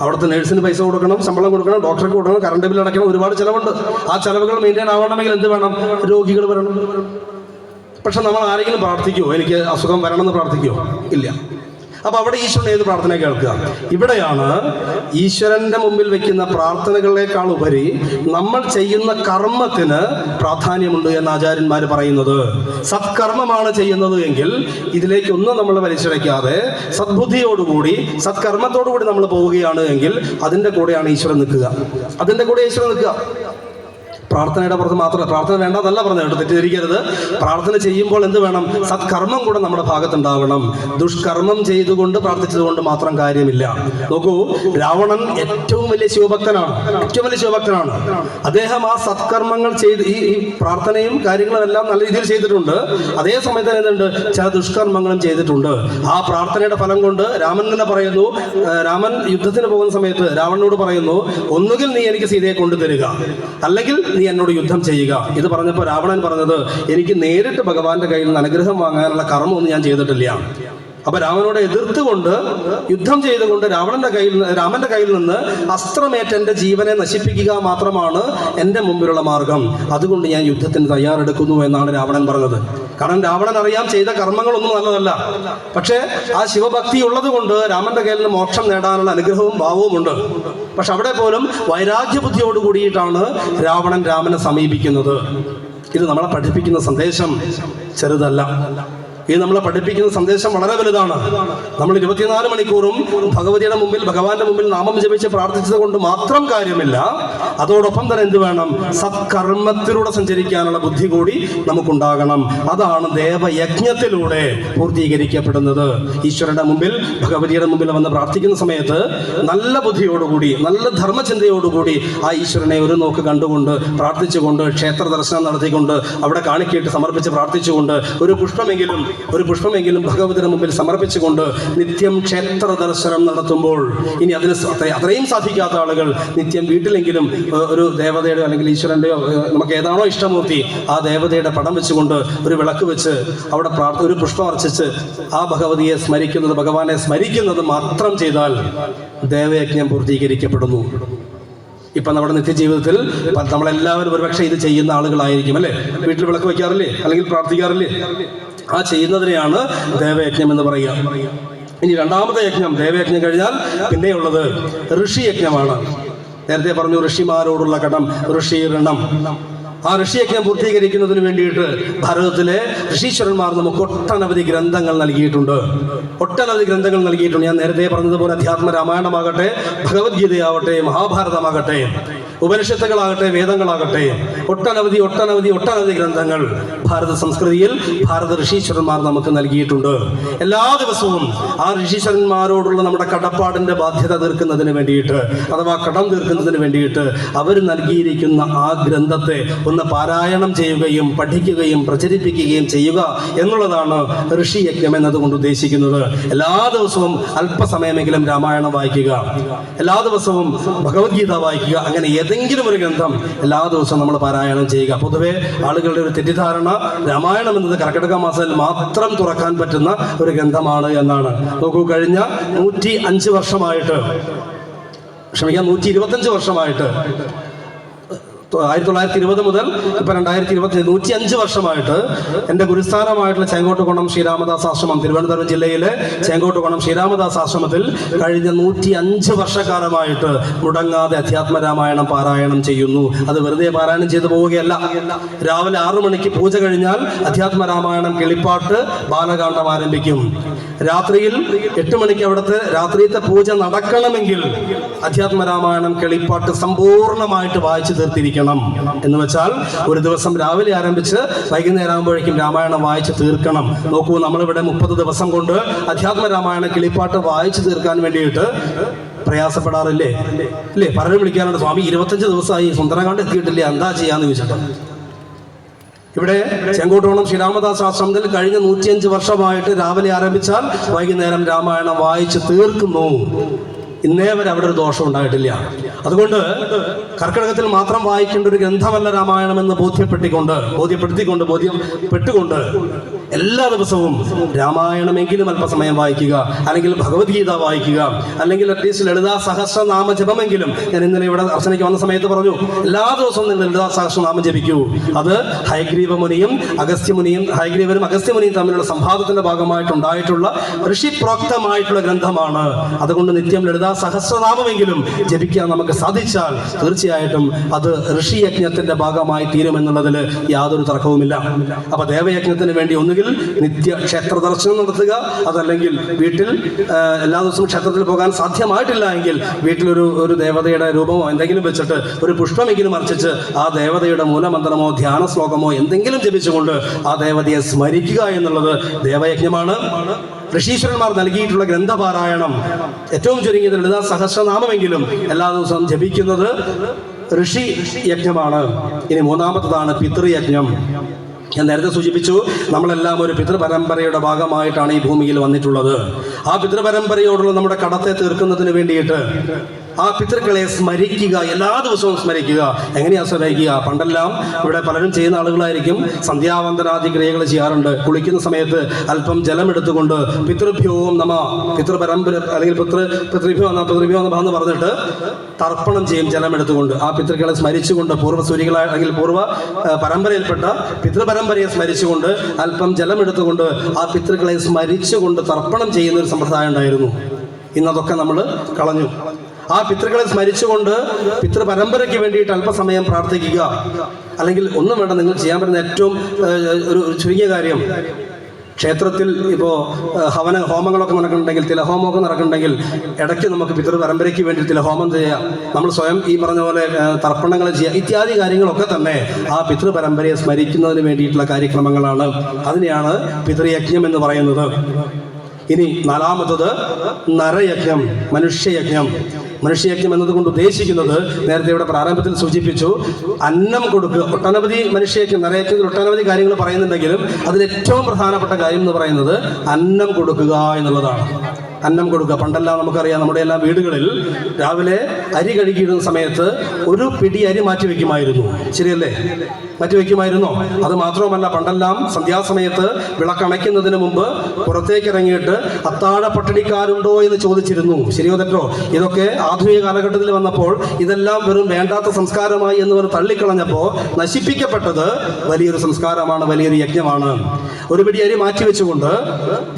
[SPEAKER 2] അവിടുത്തെ നേഴ്സിന് പൈസ കൊടുക്കണം, ശമ്പളം കൊടുക്കണം, ഡോക്ടർക്ക് കൊടുക്കണം, കറണ്ട് ബില്ല് അടയ്ക്കണം, ഒരുപാട് ചിലവുണ്ട്. ആ ചിലവുകൾ മെയിൻറ്റെയിൻ ആവണമെങ്കിൽ എന്ത് വേണം? രോഗികൾ വരണം. പക്ഷെ നമ്മൾ ആരെങ്കിലും പ്രാർത്ഥിക്കുമോ? എനിക്ക് അസുഖം വരണമെന്ന് പ്രാർത്ഥിക്കുമോ? ഇല്ല. അപ്പൊ അവിടെ ഈശ്വരൻ ഏത് പ്രാർത്ഥന കേൾക്കുക? ഇവിടെയാണ് ഈശ്വരന്റെ മുമ്പിൽ വെക്കുന്ന പ്രാർത്ഥനകളെക്കാൾ ഉപരി നമ്മൾ ചെയ്യുന്ന കർമ്മത്തിന് പ്രാധാന്യമുണ്ട് എന്ന് ആചാര്യന്മാർ പറയുന്നത്. സത്കർമ്മമാണ് ചെയ്യുന്നത് എങ്കിൽ ഇതിലേക്കൊന്നും നമ്മൾ വലിച്ചിഴയ്ക്കാതെ സദ്ബുദ്ധിയോടുകൂടി സത്കർമ്മത്തോടുകൂടി നമ്മൾ പോവുകയാണ് എങ്കിൽ അതിൻ്റെ കൂടെയാണ് ഈശ്വരൻ നിൽക്കുക. പ്രാർത്ഥനയുടെ പുറത്ത് മാത്രമല്ല, പ്രാർത്ഥന വേണ്ടെന്നല്ല പറഞ്ഞത് കേട്ടോ, തെറ്റിദ്ധരിക്കരുത്. പ്രാർത്ഥന ചെയ്യുമ്പോൾ എന്ത് വേണം? സത്കർമ്മം കൂടെ നമ്മുടെ ഭാഗത്തുണ്ടാവണം. ദുഷ്കർമ്മം ചെയ്തുകൊണ്ട് പ്രാർത്ഥിച്ചതുകൊണ്ട് മാത്രം കാര്യമില്ല. നോക്കൂ, രാവണൻ ഏറ്റവും വലിയ ശിവഭക്തനാണ്. അദ്ദേഹം ആ സത്കർമ്മങ്ങൾ ചെയ്ത് ഈ പ്രാർത്ഥനയും കാര്യങ്ങളും എല്ലാം നല്ല രീതിയിൽ ചെയ്തിട്ടുണ്ട്. അതേ സമയത്ത് എന്തുണ്ട്? ചില ദുഷ്കർമ്മങ്ങളും ചെയ്തിട്ടുണ്ട്. ആ പ്രാർത്ഥനയുടെ ഫലം കൊണ്ട് രാമൻ തന്നെ പറയുന്നു, രാമൻ യുദ്ധത്തിന് പോകുന്ന സമയത്ത് രാവണനോട് പറയുന്നു, ഒന്നുകിൽ നീ എനിക്ക് സീതയെ കൊണ്ടുതരിക, അല്ലെങ്കിൽ നീ എന്നോട് യുദ്ധം ചെയ്യുക. ഇത് പറഞ്ഞപ്പോൾ രാവണൻ പറഞ്ഞത്, എനിക്ക് നേരിട്ട് ഭഗവാന്റെ കയ്യിൽ നിന്ന് അനുഗ്രഹം വാങ്ങാനുള്ള കർമ്മമൊന്നും ഞാൻ ചെയ്തിട്ടില്ല. അപ്പൊ രാമനോട് എതിർത്തുകൊണ്ട് യുദ്ധം ചെയ്തുകൊണ്ട് രാമന്റെ കയ്യിൽ നിന്ന് അസ്ത്രമേറ്റ് എൻ്റെ ജീവനെ നശിപ്പിക്കുക മാത്രമാണ് എൻ്റെ മുമ്പിലുള്ള മാർഗം. അതുകൊണ്ട് ഞാൻ യുദ്ധത്തിന് തയ്യാറെടുക്കുന്നു എന്നാണ് രാവണൻ പറഞ്ഞത്. കാരണം രാവണൻ അറിയാം ചെയ്ത കർമ്മങ്ങളൊന്നും നല്ലതല്ല. പക്ഷേ ആ ശിവഭക്തി ഉള്ളത് കൊണ്ട് രാമന്റെ കയ്യിൽ നിന്ന് മോക്ഷം നേടാനുള്ള അനുഗ്രഹവും ഭാവവും ഉണ്ട്. പക്ഷെ അവിടെ പോലും വൈരാഗ്യബുദ്ധിയോട് കൂടിയിട്ടാണ് രാവണൻ രാമനെ സമീപിക്കുന്നത്. ഇത് നമ്മളെ പഠിപ്പിക്കുന്ന സന്ദേശം ചെറുതല്ല. ഇത് നമ്മളെ പഠിപ്പിക്കുന്ന സന്ദേശം വളരെ വലുതാണ്. നമ്മൾ 24 മണിക്കൂറും ഭഗവതിയുടെ മുമ്പിൽ, ഭഗവാന്റെ മുമ്പിൽ നാമം ജപിച്ച് പ്രാർത്ഥിച്ചത് കൊണ്ട് മാത്രം കാര്യമില്ല. അതോടൊപ്പം തന്നെ എന്ത് വേണം? സത്കർമ്മത്തിലൂടെ സഞ്ചരിക്കാനുള്ള ബുദ്ധി കൂടി നമുക്കുണ്ടാകണം. അതാണ് ദേവയജ്ഞത്തിലൂടെ പൂർത്തീകരിക്കപ്പെടുന്നത്. ഈശ്വരന്റെ മുമ്പിൽ, ഭഗവതിയുടെ മുമ്പിൽ വന്ന് പ്രാർത്ഥിക്കുന്ന സമയത്ത് നല്ല ബുദ്ധിയോടുകൂടി, നല്ല ധർമ്മചിന്തയോടുകൂടി ആ ഈശ്വരനെ ഒരു നോക്ക് കണ്ടുകൊണ്ട് പ്രാർത്ഥിച്ചുകൊണ്ട്, ക്ഷേത്ര ദർശനം നടത്തിക്കൊണ്ട്, അവിടെ കാണിക്കയിട്ട് സമർപ്പിച്ച് പ്രാർത്ഥിച്ചുകൊണ്ട് ഒരു പുഷ്പമെങ്കിലും ഭഗവതിയുടെ മുമ്പിൽ സമർപ്പിച്ചുകൊണ്ട് നിത്യം ക്ഷേത്ര ദർശനം നടത്തുമ്പോൾ, ഇനി അതിന് അത്രയും സാധിക്കാത്ത ആളുകൾ നിത്യം വീട്ടിലെങ്കിലും ഒരു ദേവതയുടെ അല്ലെങ്കിൽ ഈശ്വരൻ്റെയോ നമുക്ക് ഏതാണോ ഇഷ്ടമൂർത്തി ആ ദേവതയുടെ പടം വെച്ചുകൊണ്ട് ഒരു വിളക്ക് വെച്ച് അവിടെ ഒരു പുഷ്പം അർച്ചിച്ച് ആ ഭഗവതിയെ സ്മരിക്കുന്നത്, ഭഗവാനെ സ്മരിക്കുന്നത് മാത്രം ചെയ്താൽ ദേവയജ്ഞം പൂർത്തീകരിക്കപ്പെടുന്നു. ഇപ്പം നമ്മുടെ നിത്യജീവിതത്തിൽ നമ്മളെല്ലാവരും ഒരുപക്ഷെ ഇത് ചെയ്യുന്ന ആളുകളായിരിക്കും അല്ലേ? വീട്ടിൽ വിളക്ക് വയ്ക്കാറില്ലേ? അല്ലെങ്കിൽ പ്രാർത്ഥിക്കാറില്ലേ? ആ ചെയ്യുന്നതിനെയാണ് ദേവയജ്ഞം എന്ന് പറയുക. ഇനി രണ്ടാമത്തെ യജ്ഞം, ദേവയജ്ഞം കഴിഞ്ഞാൽ പിന്നെയുള്ളത് ഋഷിയജ്ഞമാണ്. നേരത്തെ പറഞ്ഞു ഋഷിമാരോടുള്ള കടം, ഋഷി ഋണം. ആ ഋഷിയജ്ഞം പൂർത്തീകരിക്കുന്നതിന് വേണ്ടിയിട്ട് ഭാരതത്തിലെ ഋഷീശ്വരന്മാർ നമുക്ക് ഒട്ടനവധി ഗ്രന്ഥങ്ങൾ നൽകിയിട്ടുണ്ട്. ഞാൻ നേരത്തെ പറഞ്ഞതുപോലെ അധ്യാത്മ രാമായണമാകട്ടെ, ഭഗവത്ഗീതയാവട്ടെ, മഹാഭാരതമാകട്ടെ, ഉപനിഷത്തുകളാകട്ടെ, വേദങ്ങളാകട്ടെ, ഒട്ടനവധി ഗ്രന്ഥങ്ങൾ ഭാരത സംസ്കൃതിയിൽ ഭാരത ഋഷീശ്വരന്മാർ നമുക്ക് നൽകിയിട്ടുണ്ട്. എല്ലാ ദിവസവും ആ ഋഷീശ്വരന്മാരോടുള്ള നമ്മുടെ കടപ്പാടിന്റെ ബാധ്യത തീർക്കുന്നതിന് വേണ്ടിയിട്ട്, അഥവാ കടം തീർക്കുന്നതിന് വേണ്ടിയിട്ട് അവർ നൽകിയിരിക്കുന്ന ആ ഗ്രന്ഥത്തെ ഒന്ന് പാരായണം ചെയ്യുകയും പഠിക്കുകയും പ്രചരിപ്പിക്കുകയും ചെയ്യുക എന്നുള്ളതാണ് ഋഷിയജ്ഞം എന്നതുകൊണ്ട് ഉദ്ദേശിക്കുന്നത്. എല്ലാ ദിവസവും അല്പസമയമെങ്കിലും രാമായണം വായിക്കുക, എല്ലാ ദിവസവും ഭഗവത്ഗീത വായിക്കുക, അങ്ങനെ ഏതെങ്കിലും ഒരു ഗ്രന്ഥം എല്ലാ ദിവസവും നമ്മൾ പാരായണം ചെയ്യുക. പൊതുവെ ആളുകളുടെ ഒരു തെറ്റിദ്ധാരണ രാമായണം എന്നത് കർക്കിടക മാസത്തിൽ മാത്രം തുറക്കാൻ പറ്റുന്ന ഒരു ഗ്രന്ഥമാണ് എന്നാണ്. നോക്കൂ, കഴിഞ്ഞ 125 വർഷമായിട്ട് 1920 മുതൽ ഇപ്പം 2020 105 വർഷമായിട്ട് എൻ്റെ ഗുരുസ്ഥാനമായിട്ടുള്ള ചേങ്കോട്ടുകുണം ശ്രീരാമദാസ് ആശ്രമം, തിരുവനന്തപുരം ജില്ലയിലെ ചേങ്കോട്ടുകുണം ശ്രീരാമദാസ് ആശ്രമത്തിൽ കഴിഞ്ഞ 105 വർഷക്കാലമായിട്ട് മുടങ്ങാതെ അധ്യാത്മ രാമായണം പാരായണം ചെയ്യുന്നു. അത് വെറുതെ പാരായണം ചെയ്തു പോവുകയല്ല. രാവിലെ 6 മണിക്ക് പൂജ കഴിഞ്ഞാൽ അധ്യാത്മ രാമായണം കിളിപ്പാട്ട് ബാലകാണ്ഡം ആരംഭിക്കും. രാത്രിയിൽ 8 മണിക്ക് അവിടുത്തെ രാത്രിയത്തെ പൂജ നടക്കണമെങ്കിൽ അധ്യാത്മ രാമായണം കിളിപ്പാട്ട് സമ്പൂർണ്ണമായിട്ട് വായിച്ചു തീർത്തിരിക്കണം. എന്ന് വെച്ചാൽ ഒരു ദിവസം രാവിലെ ആരംഭിച്ച് വൈകുന്നേരം ആകുമ്പോഴേക്കും രാമായണം വായിച്ചു തീർക്കണം. നോക്കൂ, നമ്മളിവിടെ 30 ദിവസം കൊണ്ട് അധ്യാത്മ രാമായണ കിളിപ്പാട്ട് വായിച്ചു തീർക്കാൻ വേണ്ടിയിട്ട് പ്രയാസപ്പെടാറില്ലേ? അല്ലേ? പലരും വിളിക്കാറുണ്ട്, സ്വാമി 25 ദിവസമായി സുന്ദരകാണ്ട് എത്തിയിട്ടില്ല, എന്താ ചെയ്യാന്ന് ചോദിച്ചിട്ട്. ഇവിടെ ചെങ്കോട്ടുകുണം ശ്രീരാമദാസ് ആശ്രമത്തിൽ കഴിഞ്ഞ 105 വർഷമായിട്ട് രാവിലെ ആരംഭിച്ചാൽ വൈകുന്നേരം രാമായണം വായിച്ച് തീർക്കുന്നു. ഇന്നേ വരെ അവിടെ ഒരു ദോഷം ഉണ്ടായിട്ടില്ല. അതുകൊണ്ട് കർക്കിടകത്തിൽ മാത്രം വായിക്കേണ്ട ഒരു ഗ്രന്ഥമല്ല രാമായണം എന്ന് ബോധ്യപ്പെട്ടുകൊണ്ട് എല്ലാ ദിവസവും രാമായണമെങ്കിലും അല്പസമയം വായിക്കുക, അല്ലെങ്കിൽ ഭഗവത്ഗീത വായിക്കുക, അല്ലെങ്കിൽ അറ്റ്ലീസ്റ്റ് ലളിതാ സഹസ്രനാമ ജപമെങ്കിലും. ഞാൻ ഇന്നലെ ഇവിടെ അർച്ചനയ്ക്ക് വന്ന സമയത്ത് പറഞ്ഞു, എല്ലാ ദിവസവും നിങ്ങൾ ലളിതാ സഹസ്രനാമം ജപിക്കൂ. അത് ഹയഗ്രീവനും അഗസ്ത്യമുനിയും തമ്മിലുള്ള സംവാദത്തിന്റെ ഭാഗമായിട്ടുണ്ടായിട്ടുള്ള ഋഷിപ്രോക്തമായിട്ടുള്ള ഗ്രന്ഥമാണ്. അതുകൊണ്ട് നിത്യം ലളിതാ സഹസ്രനാമമെങ്കിലും ജപിക്കാൻ നമുക്ക് സാധിച്ചാൽ തീർച്ചയായിട്ടും അത് ഋഷിയജ്ഞത്തിന്റെ ഭാഗമായി തീരുമെന്നുള്ളതിൽ യാതൊരു തർക്കവുമില്ല. അപ്പൊ ദേവയജ്ഞത്തിന് വേണ്ടി ഒന്നുകിൽ നിത്യ ക്ഷേത്ര ദർശനം നടത്തുക, അതല്ലെങ്കിൽ വീട്ടിൽ എല്ലാ ദിവസവും ക്ഷേത്രത്തിൽ പോകാൻ സാധ്യമായിട്ടില്ല എങ്കിൽ വീട്ടിലൊരു ദേവതയുടെ രൂപമോ എന്തെങ്കിലും വെച്ചിട്ട് ഒരു പുഷ്പമെങ്കിലും അർച്ചിച്ച് ആ ദേവതയുടെ മൂലമന്ത്രമോ ധ്യാന ശ്ലോകമോ എന്തെങ്കിലും ജപിച്ചുകൊണ്ട് ആ ദേവതയെ സ്മരിക്കുക എന്നുള്ളത് ദേവയജ്ഞമാണ്. ഋഷീശ്വരന്മാർ നൽകിയിട്ടുള്ള ഗ്രന്ഥപാരായണം ഏറ്റവും ചുരുങ്ങിയത് ലളിതാ സഹസ്രനാമമെങ്കിലും എല്ലാ ദിവസവും ജപിക്കുന്നത് ഋഷി യജ്ഞമാണ്. ഇനി മൂന്നാമത്തതാണ് പിതൃയജ്ഞം. ഞാൻ നേരത്തെ സൂചിപ്പിച്ചു, നമ്മളെല്ലാം ഒരു പിതൃപരമ്പരയുടെ ഭാഗമായിട്ടാണ് ഈ ഭൂമിയിൽ വന്നിട്ടുള്ളത്. ആ പിതൃപരമ്പരയോടുള്ള നമ്മുടെ കടത്തെ തീർക്കുന്നതിന് വേണ്ടിയിട്ട് ആ പിതൃക്കളെ സ്മരിക്കുക, എല്ലാ ദിവസവും സ്മരിക്കുക. എങ്ങനെയാ സ്മരിക്കുക? പണ്ടെല്ലാം ഇവിടെ പലരും ചെയ്യുന്ന ആളുകളായിരിക്കും സന്ധ്യാവന്തനാദി ക്രിയകൾ ചെയ്യാറുണ്ട്. കുളിക്കുന്ന സമയത്ത് അല്പം ജലം എടുത്തുകൊണ്ട് പിതൃഭ്യോം നമ, പിതൃപരമ്പര അല്ലെങ്കിൽ പിതൃഭ്യോ എന്ന് പറഞ്ഞിട്ട് തർപ്പണം ചെയ്യും. ജലം എടുത്തുകൊണ്ട് ആ പിതൃക്കളെ സ്മരിച്ചുകൊണ്ട്, പൂർവ്വസൂരികളായ അല്ലെങ്കിൽ പൂർവ്വ പരമ്പരയിൽപ്പെട്ട പിതൃപരമ്പരയെ സ്മരിച്ചുകൊണ്ട് അല്പം ജലം എടുത്തുകൊണ്ട് ആ പിതൃക്കളെ സ്മരിച്ചുകൊണ്ട് തർപ്പണം ചെയ്യുന്ന ഒരു സമ്പ്രദായം ഉണ്ടായിരുന്നു. ഇന്നതൊക്കെ നമ്മൾ കളഞ്ഞു. ആ പിതൃക്കളെ സ്മരിച്ചുകൊണ്ട് പിതൃപരമ്പരയ്ക്ക് വേണ്ടിയിട്ട് അല്പസമയം പ്രാർത്ഥിക്കുക. അല്ലെങ്കിൽ ഒന്നും വേണ്ട, നിങ്ങൾ ചെയ്യാൻ പറ്റുന്ന ഏറ്റവും ഒരു ചുരുങ്ങിയ കാര്യം, ക്ഷേത്രത്തിൽ ഇപ്പോൾ ഹോമങ്ങളൊക്കെ നടക്കുന്നുണ്ടെങ്കിൽ, തിലഹോമമൊക്കെ നടക്കുന്നുണ്ടെങ്കിൽ ഇടയ്ക്ക് നമുക്ക് പിതൃപരമ്പരയ്ക്ക് വേണ്ടി തിലഹോമം ചെയ്യാം. നമ്മൾ സ്വയം ഈ പറഞ്ഞ പോലെ തർപ്പണങ്ങൾ ചെയ്യുക, ഇത്യാദി കാര്യങ്ങളൊക്കെ തന്നെ ആ പിതൃപരമ്പരയെ സ്മരിക്കുന്നതിന് വേണ്ടിയിട്ടുള്ള കാര്യക്രമങ്ങളാണ്. അതിനെയാണ് പിതൃയജ്ഞം എന്ന് പറയുന്നത്. ഇനി നാലാമത്തത് നരയജ്ഞം, മനുഷ്യയജ്ഞം. മനുഷ്യയജ്ഞം എന്നതുകൊണ്ട് ഉദ്ദേശിക്കുന്നത് നേരത്തെ ഇവിടെ പ്രാരംഭത്തിൽ സൂചിപ്പിച്ചു, അന്നം കൊടുക്കുക. ഒട്ടനവധി മനുഷ്യയജ്ഞം, നരയജ്ഞത്തിൽ ഒട്ടനവധി കാര്യങ്ങൾ പറയുന്നുണ്ടെങ്കിലും അതിൽ ഏറ്റവും പ്രധാനപ്പെട്ട കാര്യം എന്ന് പറയുന്നത് അന്നം കൊടുക്കുക എന്നുള്ളതാണ്. അന്നം കൊടുക്കുക. പണ്ടെല്ലാം നമുക്കറിയാം, നമ്മുടെ എല്ലാം വീടുകളിൽ രാവിലെ അരി കഴുകിയിടുന്ന സമയത്ത് ഒരു പിടി അരി മാറ്റി വയ്ക്കുമായിരുന്നു. ശരിയല്ലേ? മാറ്റി വയ്ക്കുമായിരുന്നോ? അത് മാത്രവുമല്ല, പണ്ടെല്ലാം സന്ധ്യാസമയത്ത് വിളക്കണയ്ക്കുന്നതിന് മുമ്പ് പുറത്തേക്ക് ഇറങ്ങിയിട്ട് അത്താഴ പട്ടിണിക്കാരുണ്ടോ എന്ന് ചോദിച്ചിരുന്നു. ശരിയോ തെറ്റോ? ഇതൊക്കെ ആധുനിക കാലഘട്ടത്തിൽ വന്നപ്പോൾ ഇതെല്ലാം വെറും വേണ്ടാത്ത സംസ്കാരമായി എന്ന് പറഞ്ഞ് തള്ളിക്കളഞ്ഞപ്പോൾ നശിപ്പിക്കപ്പെട്ടത് വലിയൊരു സംസ്കാരമാണ്, വലിയൊരു യജ്ഞമാണ്. ഒരു പിടി അരി മാറ്റി വെച്ചുകൊണ്ട്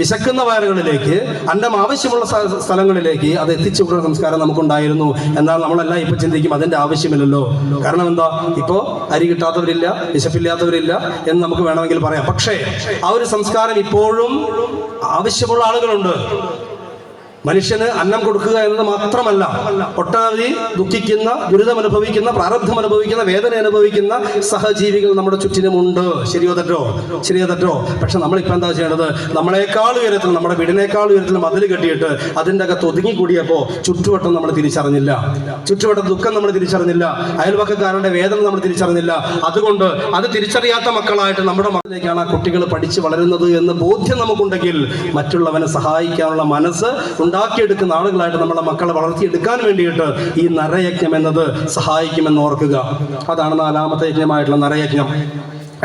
[SPEAKER 2] വിശക്കുന്ന വയറുകളിലേക്ക് അന്നം ആവശ്യമുള്ള സ്ഥലങ്ങളിലേക്ക് അത് എത്തിച്ചുകൊണ്ടുള്ള സംസ്കാരം നമുക്കുണ്ടായിരുന്നു. എന്നാൽ നമ്മളെല്ലാം ഇപ്പൊ ചിന്തിക്കും അതിന്റെ ആവശ്യമില്ലല്ലോ. കാരണം എന്താ, ഇപ്പോ അരി കിട്ടാത്തവരില്ല, വിശപ്പില്ലാത്തവരില്ല എന്ന് നമുക്ക് വേണമെങ്കിൽ പറയാം. പക്ഷേ ആ ഒരു സംസ്കാരം ഇപ്പോഴും ആവശ്യമുള്ള ആളുകളുണ്ട്. മനുഷ്യന് അന്നം കൊടുക്കുക എന്നത് മാത്രമല്ല, ഒട്ടനവധി ദുഃഖിക്കുന്ന, ദുരിതം അനുഭവിക്കുന്ന, പ്രാരബ്ധം അനുഭവിക്കുന്ന, വേദന അനുഭവിക്കുന്ന സഹജീവികൾ നമ്മുടെ ചുറ്റിനുമുണ്ട്. ശരിയോ തെറ്റോ? പക്ഷെ നമ്മളിപ്പോൾ എന്താ ചെയ്യേണ്ടത്? നമ്മളെക്കാൾ ഉയരത്തിൽ, നമ്മുടെ വീടിനേക്കാൾ ഉയരത്തിൽ മതിൽ കെട്ടിയിട്ട് അതിൻ്റെ അകത്ത് ഒതുങ്ങിക്കൂടിയപ്പോൾ ചുറ്റുവട്ടം നമ്മൾ തിരിച്ചറിഞ്ഞില്ല, ചുറ്റുവട്ടം ദുഃഖം നമ്മൾ തിരിച്ചറിഞ്ഞില്ല, അയൽവക്കക്കാരുടെ വേദന നമ്മൾ തിരിച്ചറിഞ്ഞില്ല. അതുകൊണ്ട് അത് തിരിച്ചറിയാത്ത മക്കളായിട്ട് നമ്മുടെ മക്കളിലേക്കാണ് ആ കുട്ടികൾ പഠിച്ച് വളരുന്നത് എന്ന് ബോധ്യം നമുക്കുണ്ടെങ്കിൽ മറ്റുള്ളവനെ സഹായിക്കാനുള്ള മനസ്സ് ഉണ്ടാക്കിയെടുക്കുന്ന ആളുകളായിട്ട് നമ്മുടെ മക്കളെ വളർത്തിയെടുക്കാൻ വേണ്ടിയിട്ട് ഈ നരയജ്ഞം എന്നത് സഹായിക്കുമെന്ന് ഓർക്കുക. അതാണ് 4ാമത്തെ യജ്ഞമായിട്ടുള്ള നരയജ്ഞം.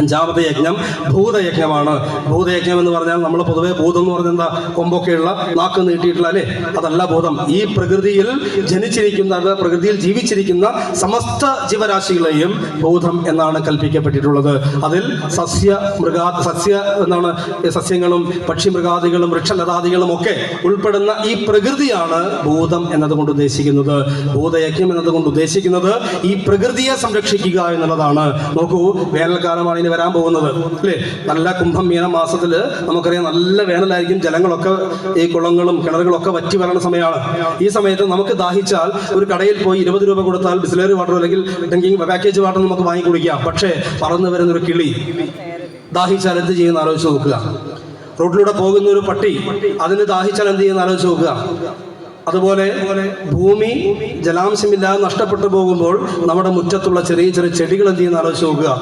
[SPEAKER 2] 5ാമത്തെ യജ്ഞം ഭൂതയജ്ഞമാണ്. ഭൂതയജ്ഞം എന്ന് പറഞ്ഞാൽ നമ്മൾ പൊതുവെ ഭൂതം എന്ന് പറഞ്ഞാൽ എന്താ, കൊമ്പൊക്കെയുള്ള, നാക്ക് നീട്ടിയിട്ടുള്ള, അല്ലേ? അതല്ല ഭൂതം. ഈ പ്രകൃതിയിൽ ജനിച്ചിരിക്കുന്ന, അത് പ്രകൃതിയിൽ ജീവിച്ചിരിക്കുന്ന സമസ്ത ജീവരാശികളെയും ഭൂതം എന്നാണ് കൽപ്പിക്കപ്പെട്ടിട്ടുള്ളത്. അതിൽ സസ്യങ്ങളും പക്ഷിമൃഗാദികളും വൃക്ഷലതാദികളും ഒക്കെ ഉൾപ്പെടുന്ന ഈ പ്രകൃതിയാണ് ഭൂതം എന്നതുകൊണ്ട് ഉദ്ദേശിക്കുന്നത്. ഭൂതയജ്ഞം എന്നതുകൊണ്ട് ഉദ്ദേശിക്കുന്നത് ഈ പ്രകൃതിയെ സംരക്ഷിക്കുക എന്നുള്ളതാണ്. നോക്കൂ, വേനൽക്കാലമാണ് വരാൻ പോകുന്നത്, അല്ലേ? നല്ല കുംഭം മീന മാസത്തിൽ നമുക്കറിയാം നല്ല വേനലായിരിക്കും. ജലങ്ങളൊക്കെ, ഈ കുളങ്ങളും കിണറുകളൊക്കെ വറ്റി വരണ സമയമാണ്. ഈ സമയത്ത് നമുക്ക് ദാഹിച്ചാൽ ഒരു കടയിൽ പോയി 20 രൂപ കൊടുത്താൽ ബിസ്ലറി വാട്ടർ അല്ലെങ്കിൽ ഡ്രിങ്കിങ് പാക്കേജ് വാട്ടർ നമുക്ക് വാങ്ങി കുടിക്കാം. പക്ഷേ പറന്നു വരുന്നൊരു കിളി ദാഹിച്ചാൽ എന്ത് ചെയ്യുന്ന ആലോചിച്ച് നോക്കുക. റോഡിലൂടെ പോകുന്ന ഒരു പട്ടി അതിന് ദാഹിച്ചാൽ എന്ത് ചെയ്യുന്ന ആലോചിച്ച് നോക്കുക. അതുപോലെ ഭൂമി ജലാംശമില്ലാതെ നഷ്ടപ്പെട്ടു പോകുമ്പോൾ നമ്മുടെ മുറ്റത്തുള്ള ചെറിയ ചെറിയ ചെടികൾ എന്ത് ചെയ്യുന്ന ആലോചിച്ച് നോക്കുക.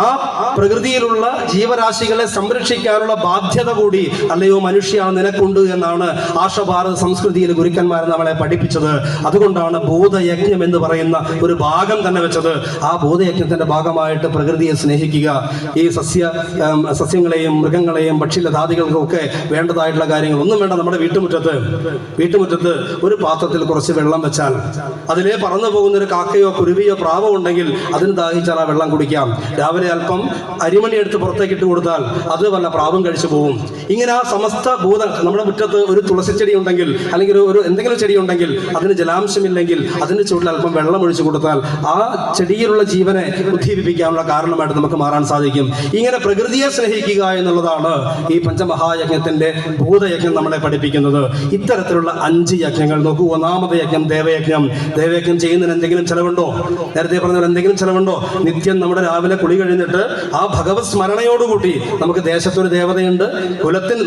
[SPEAKER 2] ആ പ്രകൃതിയിലുള്ള ജീവരാശികളെ സംരക്ഷിക്കാനുള്ള ബാധ്യത കൂടി അല്ലയോ മനുഷ്യ നിനക്കുണ്ട് എന്നാണ് ആർഷഭാരത സംസ്കൃതിയിൽ ഗുരുക്കന്മാർ നമ്മളെ പഠിപ്പിച്ചത്. അതുകൊണ്ടാണ് ഭൂതയജ്ഞം എന്ന് പറയുന്ന ഒരു ഭാഗം തന്നെ വെച്ചത്. ആ ഭൂതയജ്ഞത്തിന്റെ ഭാഗമായിട്ട് പ്രകൃതിയെ സ്നേഹിക്കുക. ഈ സസ്യങ്ങളെയും മൃഗങ്ങളെയും പക്ഷിലതാദികൾക്കും ഒക്കെ വേണ്ടതായിട്ടുള്ള കാര്യങ്ങൾ ഒന്നും വേണ്ട. നമ്മുടെ വീട്ടുമുറ്റത്ത് ഒരു പാത്രത്തിൽ കുറച്ച് വെള്ളം വെച്ചാൽ അതിലേ പറന്നു പോകുന്ന ഒരു കാക്കയോ കുരുവിയോ പ്രാവോ ഉണ്ടെങ്കിൽ അതിന് ദാഹിച്ചാൽ ആ വെള്ളം കുടിക്കാം. രാവിലെ അല്പം അരിമണി എടുത്ത് പുറത്തേക്ക് ഇട്ട് കൊടുത്താൽ അത് വല്ല പ്രാവും കഴിച്ചു പോകും. ഇങ്ങനെ ആ സമസ്ത നമ്മുടെ മുറ്റത്ത് ഒരു തുളസി ചെടി ഉണ്ടെങ്കിൽ അല്ലെങ്കിൽ ഒരു എന്തെങ്കിലും ചെടി ഉണ്ടെങ്കിൽ അതിന് ജലാംശമില്ലെങ്കിൽ അതിന് ചുവട്ടിൽ അല്പം വെള്ളം ഒഴിച്ചു കൊടുത്താൽ ആ ചെടിയിലുള്ള ജീവനെ ഉദ്ദീപിപ്പിക്കാനുള്ള കാരണമായിട്ട് നമുക്ക് മാറാൻ സാധിക്കും. ഇങ്ങനെ പ്രകൃതിയെ സ്നേഹിക്കുക എന്നുള്ളതാണ് ഈ പഞ്ചമഹായജ്ഞത്തിന്റെ ഭൂതയജ്ഞം നമ്മളെ പഠിപ്പിക്കുന്നത്. ഇത്തരത്തിലുള്ള 5 യജ്ഞങ്ങൾ നോക്കൂ. 1ാമത്തെ യജ്ഞം ദേവയജ്ഞം. ദേവയജ്ഞം ചെയ്യുന്നതിന് എന്തെങ്കിലും ചെലവുണ്ടോ? നേരത്തെ പറഞ്ഞ എന്തെങ്കിലും ചെലവുണ്ടോ? നിത്യം നമ്മുടെ രാവിലെ കുളി കഴിഞ്ഞിട്ട് ആ ഭഗവത് സ്മരണയോടുകൂടി നമുക്ക് ദേശത്തൊരു ദേവതയുണ്ട്,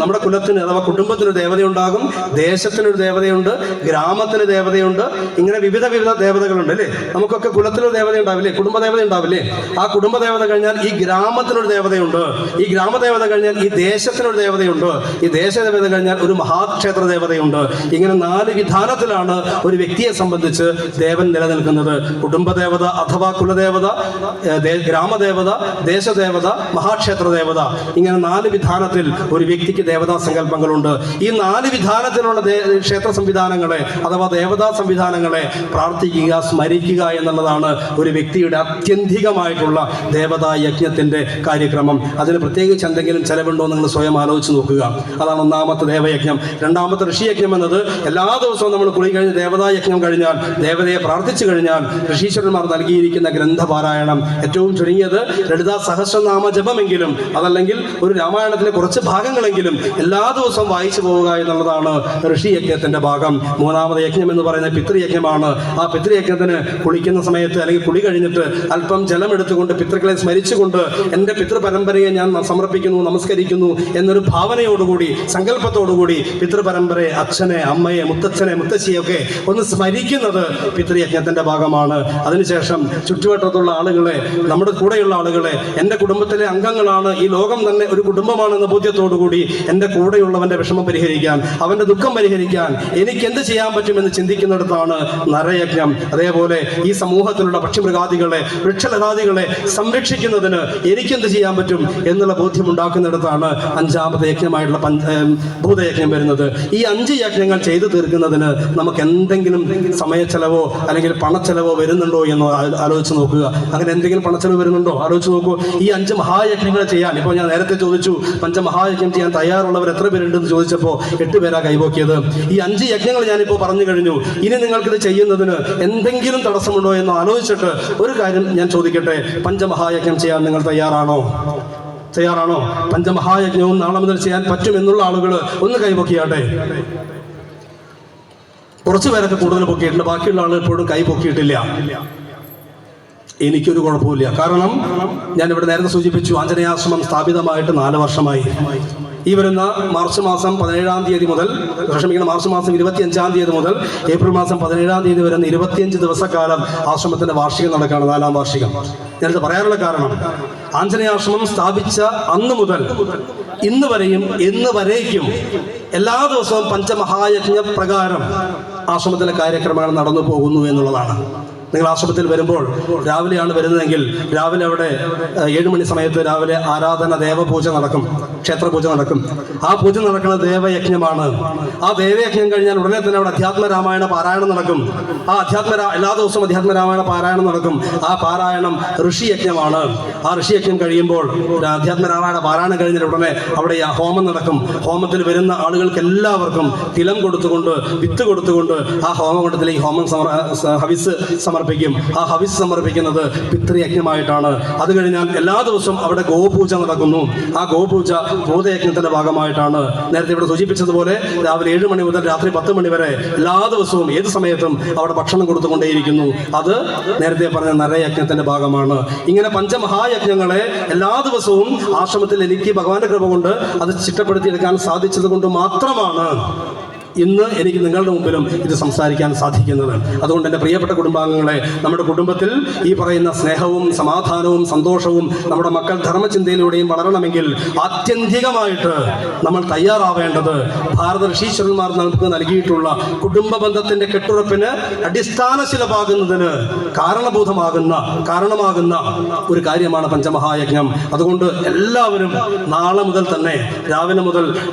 [SPEAKER 2] നമ്മുടെ കുലത്തിന് അഥവാ കുടുംബത്തിനൊരു ദേവതയുണ്ടാകും, ദേശത്തിനൊരു ദേവതയുണ്ട്, ഗ്രാമത്തിന് ദേവതയുണ്ട്. ഇങ്ങനെ വിവിധ ദേവതകളുണ്ട്, അല്ലേ? നമുക്കൊക്കെ കുലത്തിനൊരു ദേവത ഉണ്ടാവില്ലേ, കുടുംബദേവത ഉണ്ടാവില്ലേ? ആ കുടുംബദേവത കഴിഞ്ഞാൽ ഈ ഗ്രാമത്തിനൊരു ദേവതയുണ്ട്, ഈ ഗ്രാമദേവത കഴിഞ്ഞാൽ ഈ ദേശത്തിനൊരു ദേവതയുണ്ട്, ഈ ദേശദേവത കഴിഞ്ഞാൽ ഒരു മഹാക്ഷേത്ര ദേവതയുണ്ട്. ഇങ്ങനെ 4 വിധാനത്തിലാണ് ഒരു വ്യക്തിയെ സംബന്ധിച്ച് ദേവൻ നിലനിൽക്കുന്നത്. കുടുംബദേവത അഥവാ കുലദേവത, ഗ്രാമദേവത, ദേശദേവത, മഹാക്ഷേത്ര ദേവത. ഇങ്ങനെ 4 വിധാനത്തിൽ ഒരു വ്യക്തിക്ക് ദേവതാ സങ്കല്പങ്ങളുണ്ട്. ഈ 4 വിധാനത്തിലുള്ള ക്ഷേത്ര സംവിധാനങ്ങളെ അഥവാ ദേവതാ സംവിധാനങ്ങളെ പ്രാർത്ഥിക്കുക, സ്മരിക്കുക എന്നുള്ളതാണ് ഒരു വ്യക്തിയുടെ ആത്യന്തികമായിട്ടുള്ള ദേവതാ യജ്ഞത്തിന്റെ കാര്യക്രമം. അതിന് പ്രത്യേകിച്ച് എന്തെങ്കിലും ചെലവുണ്ടോ നിങ്ങൾ സ്വയം ആലോചിച്ച് നോക്കുക. അതാണ് 1ാമത്തെ ദേവയജ്ഞം. 2ാമത്തെ ഋഷിയജ്ഞം എന്നത് എല്ലാ ദിവസവും നമ്മൾ കുളി കഴിഞ്ഞ് ദേവതാ യജ്ഞം കഴിഞ്ഞാൽ, ദേവതയെ പ്രാർത്ഥിച്ചു കഴിഞ്ഞാൽ ഋഷീശ്വരന്മാർ നൽകിയിരിക്കുന്ന ഗ്രന്ഥപാരായണം, ഏറ്റവും ചുരുങ്ങിയത് ലളിതാ സഹസ്രനാമ ജപമെങ്കിലും അതല്ലെങ്കിൽ ഒരു രാമായണത്തിലെ കുറച്ച് ഭാഗങ്ങളെങ്കിലും എല്ലാ ദിവസവും വായിച്ചു പോവുക എന്നുള്ളതാണ് ഋഷിയജ്ഞത്തിന്റെ ഭാഗം. 3ാമത് യജ്ഞം എന്ന് പറയുന്നത് പിതൃയജ്ഞമാണ്. ആ പിതൃയജ്ഞത്തിന് കുളിക്കുന്ന സമയത്ത് അല്ലെങ്കിൽ കുളി കഴിഞ്ഞിട്ട് അല്പം ജലം എടുത്തുകൊണ്ട് പിതൃക്കളെ സ്മരിച്ചുകൊണ്ട് എൻ്റെ പിതൃപരമ്പരയെ ഞാൻ സമർപ്പിക്കുന്നു, നമസ്കരിക്കുന്നു എന്നൊരു ഭാവനയോടുകൂടി, സങ്കല്പത്തോടുകൂടി പിതൃപരമ്പരയെ, അച്ഛനെ, അമ്മയെ, മുത്തച്ഛനെ, മുത്തശ്ശിയെ ഒക്കെ ഒന്ന് സ്മരിക്കുന്നത് പിതൃയജ്ഞത്തിന്റെ ഭാഗമാണ്. അതിനുശേഷം ചുറ്റുവട്ടത്തുള്ള ആളുകളെ, നമ്മുടെ കൂടെയുള്ള ആളുകളെ, എൻ്റെ കുടുംബത്തിലെ അംഗങ്ങളാണ്, ഈ ലോകം തന്നെ ഒരു കുടുംബമാണെന്ന ബോധ്യത്തോടുകൂടി എൻ്റെ കൂടെയുള്ളവൻ്റെ വിഷമം പരിഹരിക്കാൻ, അവൻ്റെ ദുഃഖം പരിഹരിക്കാൻ എനിക്ക് എന്ത് ചെയ്യാൻ പറ്റുമെന്ന് ചിന്തിക്കുന്നിടത്താണ് നരയജ്ഞം. അതേപോലെ ഈ സമൂഹത്തിലുള്ള പക്ഷിമൃഗാദികളെ, വൃക്ഷലതാദികളെ സംരക്ഷിക്കുന്നതിന് എനിക്കെന്ത് ചെയ്യാൻ പറ്റും എന്നുള്ള ബോധ്യമുണ്ടാക്കുന്നിടത്താണ് 5ാമത്തെ യജ്ഞമായിട്ടുള്ള ഭൂതയജ്ഞം വരുന്നത്. ഈ 5 യജ്ഞങ്ങൾ ചെയ്തു തീർക്കുന്നതിന് നമുക്ക് എന്തെങ്കിലും സമയച്ചെലവോ അല്ലെങ്കിൽ പണച്ചെലവോ വരുന്നുണ്ടോ എന്ന് ആലോചിച്ച് നോക്കുക. അങ്ങനെ എന്തെങ്കിലും പണച്ചെലവ് വരുന്നുണ്ടോ? ആലോചിച്ച് നോക്കൂ. ഈ 5 മഹായജ്ഞങ്ങൾ ചെയ്യാൻ, ഇപ്പോൾ ഞാൻ നേരത്തെ ചോദിച്ചു പഞ്ചമഹായജ്ഞം ചെയ്യാൻ തയ്യാറുള്ളവർ എത്ര പേരുണ്ടെന്ന് ചോദിച്ചപ്പോൾ 8 പേരാ കൈപോക്കിയത്. ഈ 5 യജ്ഞങ്ങൾ ഞാനിപ്പോൾ പറഞ്ഞു കഴിഞ്ഞു. ഇനി നിങ്ങൾക്കിത് ചെയ്യുന്നതിന് എന്തെങ്കിലും തടസ്സമുണ്ടോ എന്ന് ആലോചിച്ചിട്ട് ഒരു കാര്യം ഞാൻ ചോദിക്കട്ടെ, പഞ്ചമഹായജ്ഞം ചെയ്യാൻ നിങ്ങൾ തയ്യാറാണോ? പഞ്ചമഹായജ്ഞവും നാളെ മുതൽ ചെയ്യാൻ പറ്റുമെന്നുള്ള ആളുകൾ ഒന്ന് കൈപൊക്കിയാട്ടെ. കുറച്ചു പേരൊക്കെ കൂടുതൽ പൊക്കിയിട്ടുണ്ട്, ബാക്കിയുള്ള ആളുകൾ ഇപ്പോഴും കൈ പൊക്കിയിട്ടില്ല. എനിക്കൊരു കുഴപ്പമില്ല. കാരണം ഞാനിവിടെ നേരത്തെ സൂചിപ്പിച്ചു, ആഞ്ജനേയാശ്രമം സ്ഥാപിതമായിട്ട് 4 വർഷമായി. ഈ വരുന്ന മാർച്ച് മാസം 17-ാം തീയതി മുതൽ, മാർച്ച് മാസം 25-ാം തീയതി മുതൽ ഏപ്രിൽ മാസം 17-ാം തീയതി വരുന്ന 25 ദിവസക്കാലം ആശ്രമത്തിന്റെ വാർഷികം നടക്കുകയാണ്, 4ാം വാർഷികം. ഞാനിത് പറയാനുള്ള കാരണം, ആഞ്ജനേയാശ്രമം സ്ഥാപിച്ച അന്ന് മുതൽ ഇന്ന് വരെയും എന്ന് വരേക്കും എല്ലാ ദിവസവും പഞ്ചമഹായജ്ഞ പ്രകാരം ആശ്രമത്തിലെ കാര്യക്രമങ്ങൾ നടന്നു പോകുന്നു എന്നുള്ളതാണ്. നിങ്ങൾ ആശ്രമത്തിൽ വരുമ്പോൾ രാവിലെയാണ് വരുന്നതെങ്കിൽ രാവിലെ അവിടെ 7 മണി സമയത്ത് രാവിലെ ആരാധന, ദേവപൂജ നടക്കും, ക്ഷേത്രപൂജ നടക്കും. ആ പൂജ നടക്കുന്ന ദേവയജ്ഞമാണ്. ആ ദേവയജ്ഞം കഴിഞ്ഞാൽ ഉടനെ തന്നെ അവിടെ അധ്യാത്മരാമായണ പാരായണം നടക്കും. എല്ലാ ദിവസവും അധ്യാത്മരാമായണ പാരായണം നടക്കും. ആ പാരായണം ഋഷിയജ്ഞമാണ്. ആ ഋഷിയജ്ഞം കഴിയുമ്പോൾ അധ്യാത്മരാമായണ പാരായണം കഴിഞ്ഞാൽ ഉടനെ അവിടെ ഹോമം നടക്കും. ഹോമത്തിൽ വരുന്ന ആളുകൾക്ക് എല്ലാവർക്കും തിലം കൊടുത്തുകൊണ്ട്, വിത്ത് കൊടുത്തുകൊണ്ട് ആ ഹോമകുണ്ടത്തിലേക്ക് ഹവിസ് സമർപ്പിക്കും. ആ ഹവിസ് സമർപ്പിക്കുന്നത് പിതൃയജ്ഞമായിട്ടാണ്. അത് കഴിഞ്ഞാൽ എല്ലാ ദിവസവും അവിടെ ഗോപൂജ നടക്കുന്നു. ആ ഗോപൂജ ഭൂതയജ്ഞത്തിന്റെ ഭാഗമായിട്ടാണ്. നേരത്തെ ഇവിടെ സൂചിപ്പിച്ചതുപോലെ രാവിലെ 7 മണി മുതൽ രാത്രി 10 മണി വരെ എല്ലാ ദിവസവും ഏത് സമയത്തും അവിടെ ഭക്ഷണം കൊടുത്തുകൊണ്ടേയിരിക്കുന്നു. അത് നേരത്തെ പറഞ്ഞ നരയജ്ഞത്തിന്റെ ഭാഗമാണ്. ഇങ്ങനെ പഞ്ചമഹായജ്ഞങ്ങളെ എല്ലാ ദിവസവും ആശ്രമത്തിൽ എനിക്ക് ഭഗവാന്റെ കൃപ കൊണ്ട് അത് ചിട്ടപ്പെടുത്തിയെടുക്കാൻ സാധിച്ചത് കൊണ്ട് മാത്രമാണ് ഇന്ന് എനിക്ക് നിങ്ങളുടെ മുമ്പിലും ഇത് സംസാരിക്കാൻ സാധിക്കുന്നത്. അതുകൊണ്ട് എൻ്റെ പ്രിയപ്പെട്ട കുടുംബാംഗങ്ങളെ, നമ്മുടെ കുടുംബത്തിൽ ഈ പറയുന്ന സ്നേഹവും സമാധാനവും സന്തോഷവും നമ്മുടെ മക്കൾ ധർമ്മചിന്തയിലൂടെയും വളരണമെങ്കിൽ ആത്യന്തികമായിട്ട് നമ്മൾ തയ്യാറാവേണ്ടത് ഭാരത ഋഷീശ്വരന്മാർ നമുക്ക് നൽകിയിട്ടുള്ള കുടുംബ ബന്ധത്തിൻ്റെ കെട്ടുറപ്പിന് അടിസ്ഥാനശിലമാകുന്നതിന് കാരണമാകുന്ന ഒരു കാര്യമാണ് പഞ്ചമഹായജ്ഞം. അതുകൊണ്ട് എല്ലാവരും നാളെ മുതൽ തന്നെ രാവിലെ മുതൽ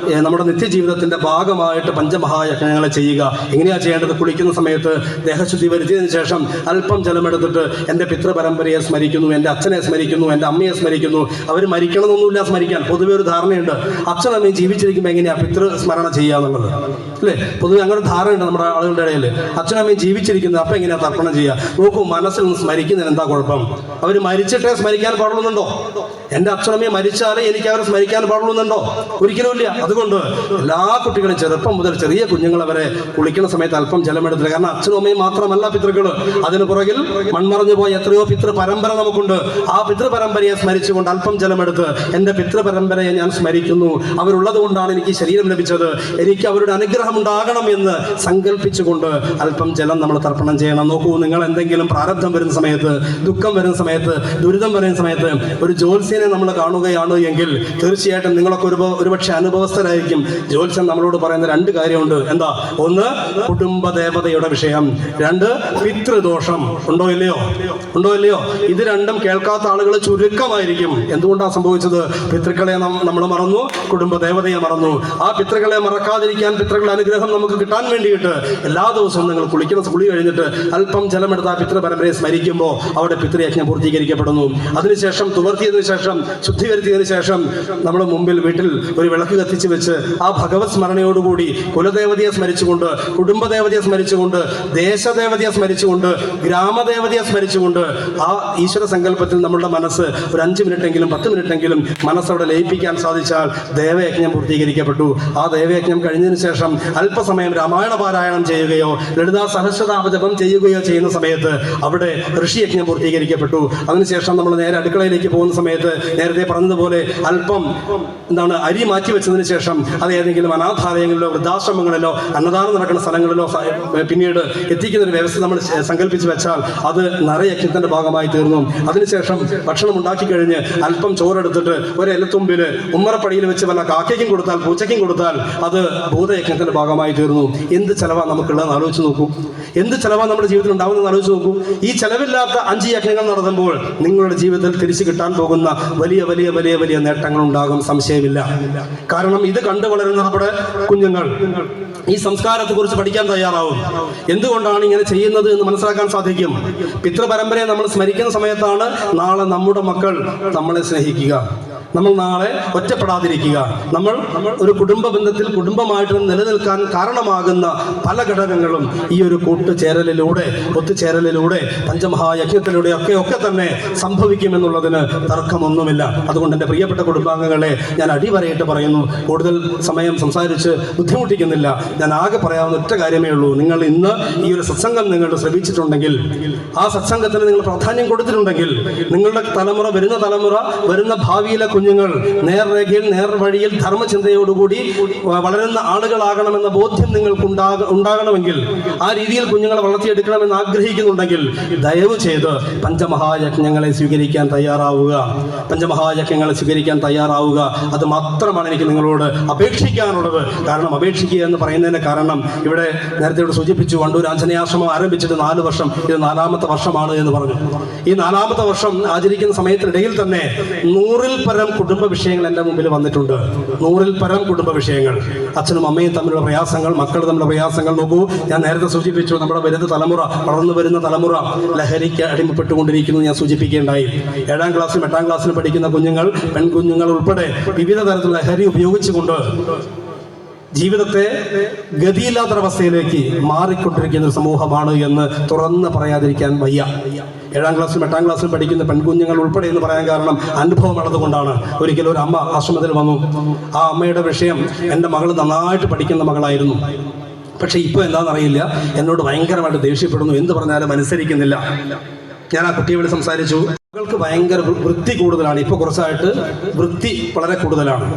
[SPEAKER 2] നമ്മുടെ നിത്യജീവിതത്തിൻ്റെ ഭാഗമായിട്ട് പഞ്ചമഹായജ്ഞങ്ങളെ ചെയ്യുക. എങ്ങനെയാണ് ചെയ്യേണ്ടത്? കുളിക്കുന്ന സമയത്ത് ദേഹശുദ്ധി വരുത്തിയതിനു ശേഷം അല്പം ജലമെടുത്തിട്ട് എൻ്റെ പിതൃപരമ്പരയെ സ്മരിക്കുന്നു, എൻ്റെ അച്ഛനെ സ്മരിക്കുന്നു, എൻ്റെ അമ്മയെ സ്മരിക്കുന്നു. അവർ മരിക്കണമെന്നൊന്നുമില്ല സ്മരിക്കാൻ. പൊതുവെ ഒരു ധാരണയുണ്ട്, അച്ഛനമ്മയും ജീവിച്ചിരിക്കുമ്പോൾ എങ്ങനെയാണ് പിതൃസ്മരണ ചെയ്യുക എന്നുള്ളത്, അല്ലേ? പൊതുവെ അങ്ങനെ ധാരണയുണ്ട് നമ്മുടെ ആളുകളുടെ ഇടയിൽ. അച്ഛനമ്മയും ജീവിച്ചിരിക്കുന്നത് അപ്പം എങ്ങനെയാണ് തർപ്പണം ചെയ്യുക? നോക്കൂ, മനസ്സിൽ നിന്ന് സ്മരിക്കുന്നതിന് എന്താ കുഴപ്പം? അവർ മരിച്ചിട്ടേ സ്മരിക്കാൻ പാടുള്ളുന്നുണ്ടോ? എൻ്റെ അച്ഛനമ്മയെ മരിച്ചാലേ എനിക്ക് അവരെ സ്മരിക്കാൻ പാടുള്ളുന്നുണ്ടോ? ഒരിക്കലും ഇല്ല. അതുകൊണ്ട് എല്ലാ കുട്ടികളും ചെറുപ്പം മുതൽ ചെറിയ കുഞ്ഞുങ്ങളെ വരെ കുളിക്കുന്ന സമയത്ത് അല്പം ജലമെടുത്തില്ല. കാരണം അച്ഛനും അമ്മയും മാത്രമല്ല പിതൃക്കൾ, അതിന് പുറകിൽ മൺമറഞ്ഞു പോയ എത്രയോ പിതൃ പരമ്പര നമുക്കുണ്ട്. ആ പിതൃപരമ്പരയെ സ്മരിച്ചുകൊണ്ട് അല്പം ജലമെടുത്ത് എൻ്റെ പിതൃപരമ്പരയെ ഞാൻ സ്മരിക്കുന്നു, അവരുള്ളത് കൊണ്ടാണ് എനിക്ക് ശരീരം ലഭിച്ചത്, എനിക്ക് അവരുടെ അനുഗ്രഹം ഉണ്ടാകണം എന്ന് സങ്കല്പിച്ചുകൊണ്ട് അല്പം ജലം നമ്മൾ തർപ്പണം ചെയ്യണം. നോക്കൂ, നിങ്ങൾ എന്തെങ്കിലും പ്രാരബ്ധം വരുന്ന സമയത്ത്, ദുഃഖം വരുന്ന സമയത്ത്, ദുരിതം വരുന്ന സമയത്ത് ഒരു ജ്യോത്സ്യനെ നമ്മൾ കാണുകയാണ് എങ്കിൽ തീർച്ചയായിട്ടും നിങ്ങളൊക്കെ ഒരുപക്ഷെ അനുഭവസ്ഥരായിരിക്കും. ജ്യോത്സ്യൻ നമ്മളോട് പറയുന്ന 2 കാര്യമുണ്ട്. എന്താ? ഒന്ന്, കുടുംബ ദേവതയുടെ വിഷയം. 2, പിതൃദോഷം. ഉണ്ടോ ഇല്ലയോ? ഇത് രണ്ടും കേൾക്കാത്ത ആളുകൾ ചുരുക്കമായിരിക്കും. എന്തുകൊണ്ടാണ് സംഭവിച്ചത്? പിതൃക്കളെ നമ്മൾ മറന്നു, കുടുംബ ദേവതയെ മറന്നു. ആ പിതൃക്കളെ മറക്കാതിരിക്കാൻ, പിതൃക്കളുടെ അനുഗ്രഹം നമുക്ക് കിട്ടാൻ വേണ്ടിയിട്ട് എല്ലാ ദിവസവും നിങ്ങൾ കുളി കഴിഞ്ഞിട്ട് അല്പം ജലമെടുത്ത് ആ പിതൃപരമ്പരയെ സ്മരിക്കുമ്പോൾ അവിടെ പിതൃയജ്ഞം പൂർത്തീകരിക്കപ്പെടുന്നു. അതിനുശേഷം തുവർത്തിയതിനു ശേഷം, ശുദ്ധീകരിച്ചതിന് ശേഷം നമ്മുടെ മുമ്പിൽ വീട്ടിൽ ഒരു വിളക്ക് കത്തിച്ച് വെച്ച് ആ ഭഗവത് സ്മരണയോടുകൂടി കുലദേവതയെ സ്മരിച്ചുകൊണ്ട്, കുടുംബദേവതയെ സ്മരിച്ചുകൊണ്ട്, ദേശദേവതയെ സ്മരിച്ചുകൊണ്ട്, ഗ്രാമദേവതയെ സ്മരിച്ചുകൊണ്ട് ആ ഈശ്വര സങ്കല്പത്തിൽ നമ്മളുടെ മനസ്സ് ഒരു 5 മിനിറ്റെങ്കിലും 10 മിനിറ്റെങ്കിലും മനസ്സവിടെ ലയിപ്പിക്കാൻ സാധിച്ചാൽ ദേവയജ്ഞം പൂർത്തീകരിക്കപ്പെട്ടു. ആ ദേവയജ്ഞം കഴിഞ്ഞതിന് ശേഷം അല്പസമയം രാമായണ പാരായണം ചെയ്യുകയോ ലളിതാ സഹസ്രനാമ ജപം ചെയ്യുകയോ ചെയ്യുന്ന സമയത്ത് അവിടെ ഋഷിയജ്ഞം പൂർത്തീകരിക്കപ്പെട്ടു. അതിനുശേഷം നമ്മൾ നേരെ അടുക്കളയിലേക്ക് പോകുന്ന സമയത്ത് നേരത്തെ പറഞ്ഞതുപോലെ അല്പം അരി മാറ്റി വെച്ചതിന് ശേഷം അത് ഏതെങ്കിലും അനാഥാലയങ്ങളിലോ വൃദ്ധാശ്രമങ്ങളിലോ അന്നദാനം നടക്കുന്ന സ്ഥലങ്ങളിലോ പിന്നീട് എത്തിക്കുന്ന ഒരു വ്യവസ്ഥ നമ്മൾ സങ്കല്പിച്ച് വെച്ചാൽ അത് നരയജ്ഞത്തിന്റെ ഭാഗമായി തീർന്നു. അതിനുശേഷം ഭക്ഷണം ഉണ്ടാക്കി കഴിഞ്ഞ് അല്പം ചോറെടുത്തിട്ട് ഒരു ഇലത്തുമ്പിൽ ഉമ്മറപ്പടിയിൽ വെച്ച് വല്ല കാക്കയ്ക്കും കൊടുത്താൽ, പൂച്ചയ്ക്കും കൊടുത്താൽ അത് ഭൂതയജ്ഞത്തിന്റെ ഭാഗമായി തീർന്നു. എന്ത് ചെലവാണ് നമുക്കുള്ളതെന്ന് ആലോചിച്ച് നോക്കൂ. എന്ത് ചെലവാണ് നമ്മുടെ ജീവിതത്തിൽ ഉണ്ടാവുന്നതെന്ന് ആലോചിച്ച് നോക്കൂ. ഈ ചെലവില്ലാത്ത 5 യജ്ഞങ്ങൾ നടത്തുമ്പോൾ നിങ്ങളുടെ ജീവിതത്തിൽ തിരിച്ചു കിട്ടാൻ പോകുന്ന വലിയ വലിയ വലിയ വലിയ നേട്ടങ്ങൾ ഉണ്ടാകും, സംശയമില്ല. കാരണം ഇത് കണ്ടു വളരുന്ന നമ്മുടെ കുഞ്ഞുങ്ങൾ ഈ സംസ്കാരത്തെക്കുറിച്ച് പഠിക്കാൻ തയ്യാറാവും. എന്തുകൊണ്ടാണ് ഇങ്ങനെ ചെയ്യുന്നത് എന്ന് മനസ്സിലാക്കാൻ സാധിക്കും. പിതൃപരമ്പരയെ നമ്മൾ സ്മരിക്കുന്ന സമയത്താണ് നാളെ നമ്മുടെ മക്കൾ നമ്മളെ സ്നേഹിക്കുക, നമ്മൾ നാളെ ഒറ്റപ്പെടാതിരിക്കുക, നമ്മൾ ഒരു കുടുംബ ബന്ധത്തിൽ കുടുംബമായിട്ട് നിലനിൽക്കാൻ കാരണമാകുന്ന പല ഘടകങ്ങളും ഈ ഒരു കൂട്ടുചേരലിലൂടെ, ഒത്തുചേരലിലൂടെ, പഞ്ചമഹായജ്ഞത്തിലൂടെ ഒക്കെ തന്നെ സംഭവിക്കുമെന്നുള്ളതിന് തർക്കമൊന്നുമില്ല. അതുകൊണ്ട് എൻ്റെ പ്രിയപ്പെട്ട കുടുംബാംഗങ്ങളെ ഞാൻ അടിവരയിട്ട് പറയുന്നു, കൂടുതൽ സമയം സംസാരിച്ച് ബുദ്ധിമുട്ടിക്കുന്നില്ല. ഞാൻ ആകെ പറയാവുന്ന ഒറ്റ കാര്യമേ ഉള്ളൂ. നിങ്ങൾ ഇന്ന് ഈ ഒരു സത്സംഗം നിങ്ങൾ ശ്രമിച്ചിട്ടുണ്ടെങ്കിൽ, ആ സത്സംഗത്തിന് നിങ്ങൾ പ്രാധാന്യം കൊടുത്തിട്ടുണ്ടെങ്കിൽ, നിങ്ങളുടെ തലമുറ, വരുന്ന ഭാവിയിലെ കുഞ്ഞുങ്ങൾ നേർരേഖയിൽ, നേർവഴിയിൽ, ധർമ്മചിന്തയോടുകൂടി വളരുന്ന ആളുകളാകണമെന്ന ബോധ്യം നിങ്ങൾക്ക് ഉണ്ടാകണമെങ്കിൽ, ആ രീതിയിൽ കുഞ്ഞുങ്ങളെ വളർത്തിയെടുക്കണമെന്ന് ആഗ്രഹിക്കുന്നുണ്ടെങ്കിൽ, ദയവ് ചെയ്ത് പഞ്ചമഹായജ്ഞങ്ങളെ സ്വീകരിക്കാൻ തയ്യാറാവുക. അത് മാത്രമാണ് എനിക്ക് നിങ്ങളോട് അപേക്ഷിക്കാനുള്ളത്. കാരണം അപേക്ഷിക്കുക എന്ന് പറയുന്നതിന് കാരണം, ഇവിടെ നേരത്തെ ഇവിടെ സൂചിപ്പിച്ചു, വണ്ടൂർ ആഞ്ജനേയാശ്രമം ആരംഭിച്ചിട്ട് 4 വർഷം, ഇത് 4ാമത്തെ വർഷമാണ് എന്ന് പറഞ്ഞു. ഈ 4ാമത്തെ വർഷം ആചരിക്കുന്ന സമയത്തിനിടയിൽ തന്നെ 100-ൽ പരം കുടുംബ വിഷയങ്ങൾ എൻ്റെ മുമ്പിൽ വന്നിട്ടുണ്ട്. 100-ൽ പരം കുടുംബ വിഷയങ്ങൾ, അച്ഛനും അമ്മയും തമ്മിലുള്ള പ്രയാസങ്ങൾ, മക്കൾ തമ്മിലുള്ള പ്രയാസങ്ങൾ. നോക്കൂ, ഞാൻ നേരത്തെ സൂചിപ്പിച്ചു, നമ്മുടെ വരുന്ന തലമുറ, വളർന്നു വരുന്ന തലമുറ ലഹരിക്ക് അടിമപ്പെട്ടുകൊണ്ടിരിക്കുന്നു ഞാൻ സൂചിപ്പിക്കുകയുണ്ടായി. 7ാം ക്ലാസ്സിലും 8ാം ക്ലാസ്സിലും പഠിക്കുന്ന കുഞ്ഞുങ്ങൾ, പെൺകുഞ്ഞുങ്ങൾ ഉൾപ്പെടെ വിവിധ തരത്തിലുള്ള ലഹരി ഉപയോഗിച്ചുകൊണ്ട് ജീവിതത്തെ ഗതിയില്ലാത്തൊരവസ്ഥയിലേക്ക് മാറിക്കൊണ്ടിരിക്കുന്ന ഒരു സമൂഹമാണ് എന്ന് തുറന്ന് പറയാതിരിക്കാൻ വയ്യ. 7ാം ക്ലാസ്സിലും 8ാം ക്ലാസ്സിലും പഠിക്കുന്ന പെൺകുഞ്ഞുങ്ങൾ ഉൾപ്പെടെ എന്ന് പറയാൻ കാരണം അനുഭവം ഉള്ളതുകൊണ്ടാണ്. ഒരിക്കലും ഒരു അമ്മ ആശ്രമത്തിൽ വന്നു. ആ അമ്മയുടെ വിഷയം, എൻ്റെ മകൾ നന്നായിട്ട് പഠിക്കുന്ന മകളായിരുന്നു, പക്ഷേ ഇപ്പോൾ എന്താണെന്നറിയില്ല, എന്നോട് ഭയങ്കരമായിട്ട് ദേഷ്യപ്പെടുന്നു, എന്ത് പറഞ്ഞാലും അനുസരിക്കുന്നില്ല. ഞാൻ ആ കുട്ടിയെ വിളി സംസാരിച്ചു. മകൾക്ക് ഭയങ്കര വൃത്തി കൂടുതലാണ്, ഇപ്പോൾ കുറച്ചായിട്ട് വൃത്തി വളരെ കൂടുതലാണ്.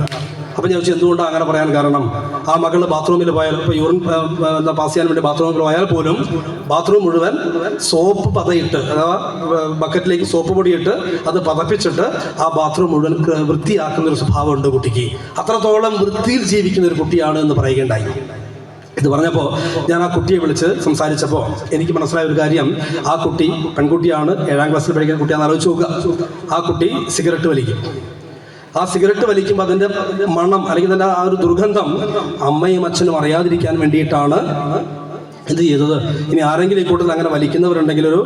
[SPEAKER 2] അപ്പം ഞാൻ ചോദിച്ചു, എന്തുകൊണ്ടാണ് അങ്ങനെ പറയാൻ കാരണം? ആ മകൾ ബാത്റൂമിൽ പോയാൽ, ഇപ്പോൾ യൂറിൻ പാസ് ചെയ്യാൻ വേണ്ടി ബാത്റൂമിൽ പോയാൽ പോലും ബാത്റൂം മുഴുവൻ സോപ്പ് പതയിട്ട്, അഥവാ ബക്കറ്റിലേക്ക് സോപ്പ് പൊടിയിട്ട് അത് പതപ്പിച്ചിട്ട് ആ ബാത്റൂം മുഴുവൻ വൃത്തിയാക്കുന്നൊരു സ്വഭാവമുണ്ട് കുട്ടിക്ക്. അത്രത്തോളം വൃത്തിയിൽ ജീവിക്കുന്ന ഒരു കുട്ടിയാണ് എന്ന് പറയുകയുണ്ടായി. ഇത് പറഞ്ഞപ്പോൾ ഞാൻ ആ കുട്ടിയെ വിളിച്ച് സംസാരിച്ചപ്പോൾ എനിക്ക് മനസ്സിലായ ഒരു കാര്യം, ആ കുട്ടി പെൺകുട്ടിയാണ്, 7ാം ക്ലാസ്സിൽ പഠിക്കുന്ന കുട്ടിയാണെന്ന് ആലോചിച്ച് നോക്കുക. ആ കുട്ടി സിഗരറ്റ് വലിക്കും. ആ സിഗരറ്റ് വലിക്കുമ്പോൾ അതിൻ്റെ മണം, അല്ലെങ്കിൽ അതിൻ്റെ ആ ഒരു ദുർഗന്ധം അമ്മയും അച്ഛനും അറിയാതിരിക്കാൻ വേണ്ടിയിട്ടാണ് ഇത് ചെയ്തത്. ഇനി ആരെങ്കിലും ഈ കൂട്ടത്തിൽ അങ്ങനെ വലിക്കുന്നവരുണ്ടെങ്കിൽ ഒരു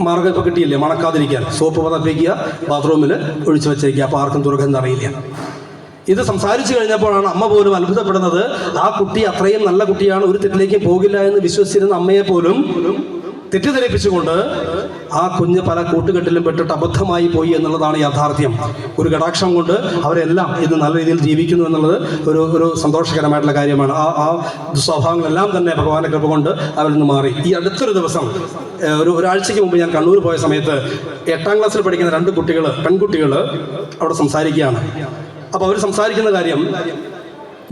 [SPEAKER 2] മാർഗ്ഗം ഇപ്പോൾ കിട്ടിയില്ലേ, മണക്കാതിരിക്കാൻ സോപ്പ് പതപ്പിക്കുക, ബാത്റൂമിൽ ഒഴിച്ചു വെച്ചിരിക്കുക, അപ്പോൾ ആർക്കും ദുർഗന്ധം അറിയില്ല. ഇത് സംസാരിച്ചു കഴിഞ്ഞപ്പോഴാണ് അമ്മ പോലും അത്ഭുതപ്പെടുന്നത്. ആ കുട്ടി അത്രയും നല്ല കുട്ടിയാണ്, ഒരു തെറ്റിലേക്കും പോകില്ല എന്ന് വിശ്വസിച്ചിരുന്ന അമ്മയെ പോലും തെറ്റിദ്ധരിപ്പിച്ചുകൊണ്ട് ആ കുഞ്ഞ് പല കൂട്ടുകെട്ടിലും പെട്ടിട്ട് അബദ്ധമായി പോയി എന്നുള്ളതാണ് യാഥാർത്ഥ്യം. ഒരു കടാക്ഷം കൊണ്ട് അവരെല്ലാം ഇത് നല്ല രീതിയിൽ ജീവിക്കുന്നു എന്നുള്ളത് ഒരു സന്തോഷകരമായിട്ടുള്ള കാര്യമാണ്. ആ ദുസ്വഭാവങ്ങളെല്ലാം തന്നെ ഭഗവാന്റെ കൃപ കൊണ്ട് അവരിൽ നിന്ന് മാറി. ഈ അടുത്തൊരു ദിവസം, ഒരാഴ്ചയ്ക്ക് മുമ്പ് ഞാൻ കണ്ണൂർ പോയ സമയത്ത് 8ാം ക്ലാസ്സിൽ പഠിക്കുന്ന 2 കുട്ടികൾ, പെൺകുട്ടികൾ അവിടെ സംസാരിക്കുകയാണ്. അപ്പോൾ അവർ സംസാരിക്കുന്ന കാര്യം,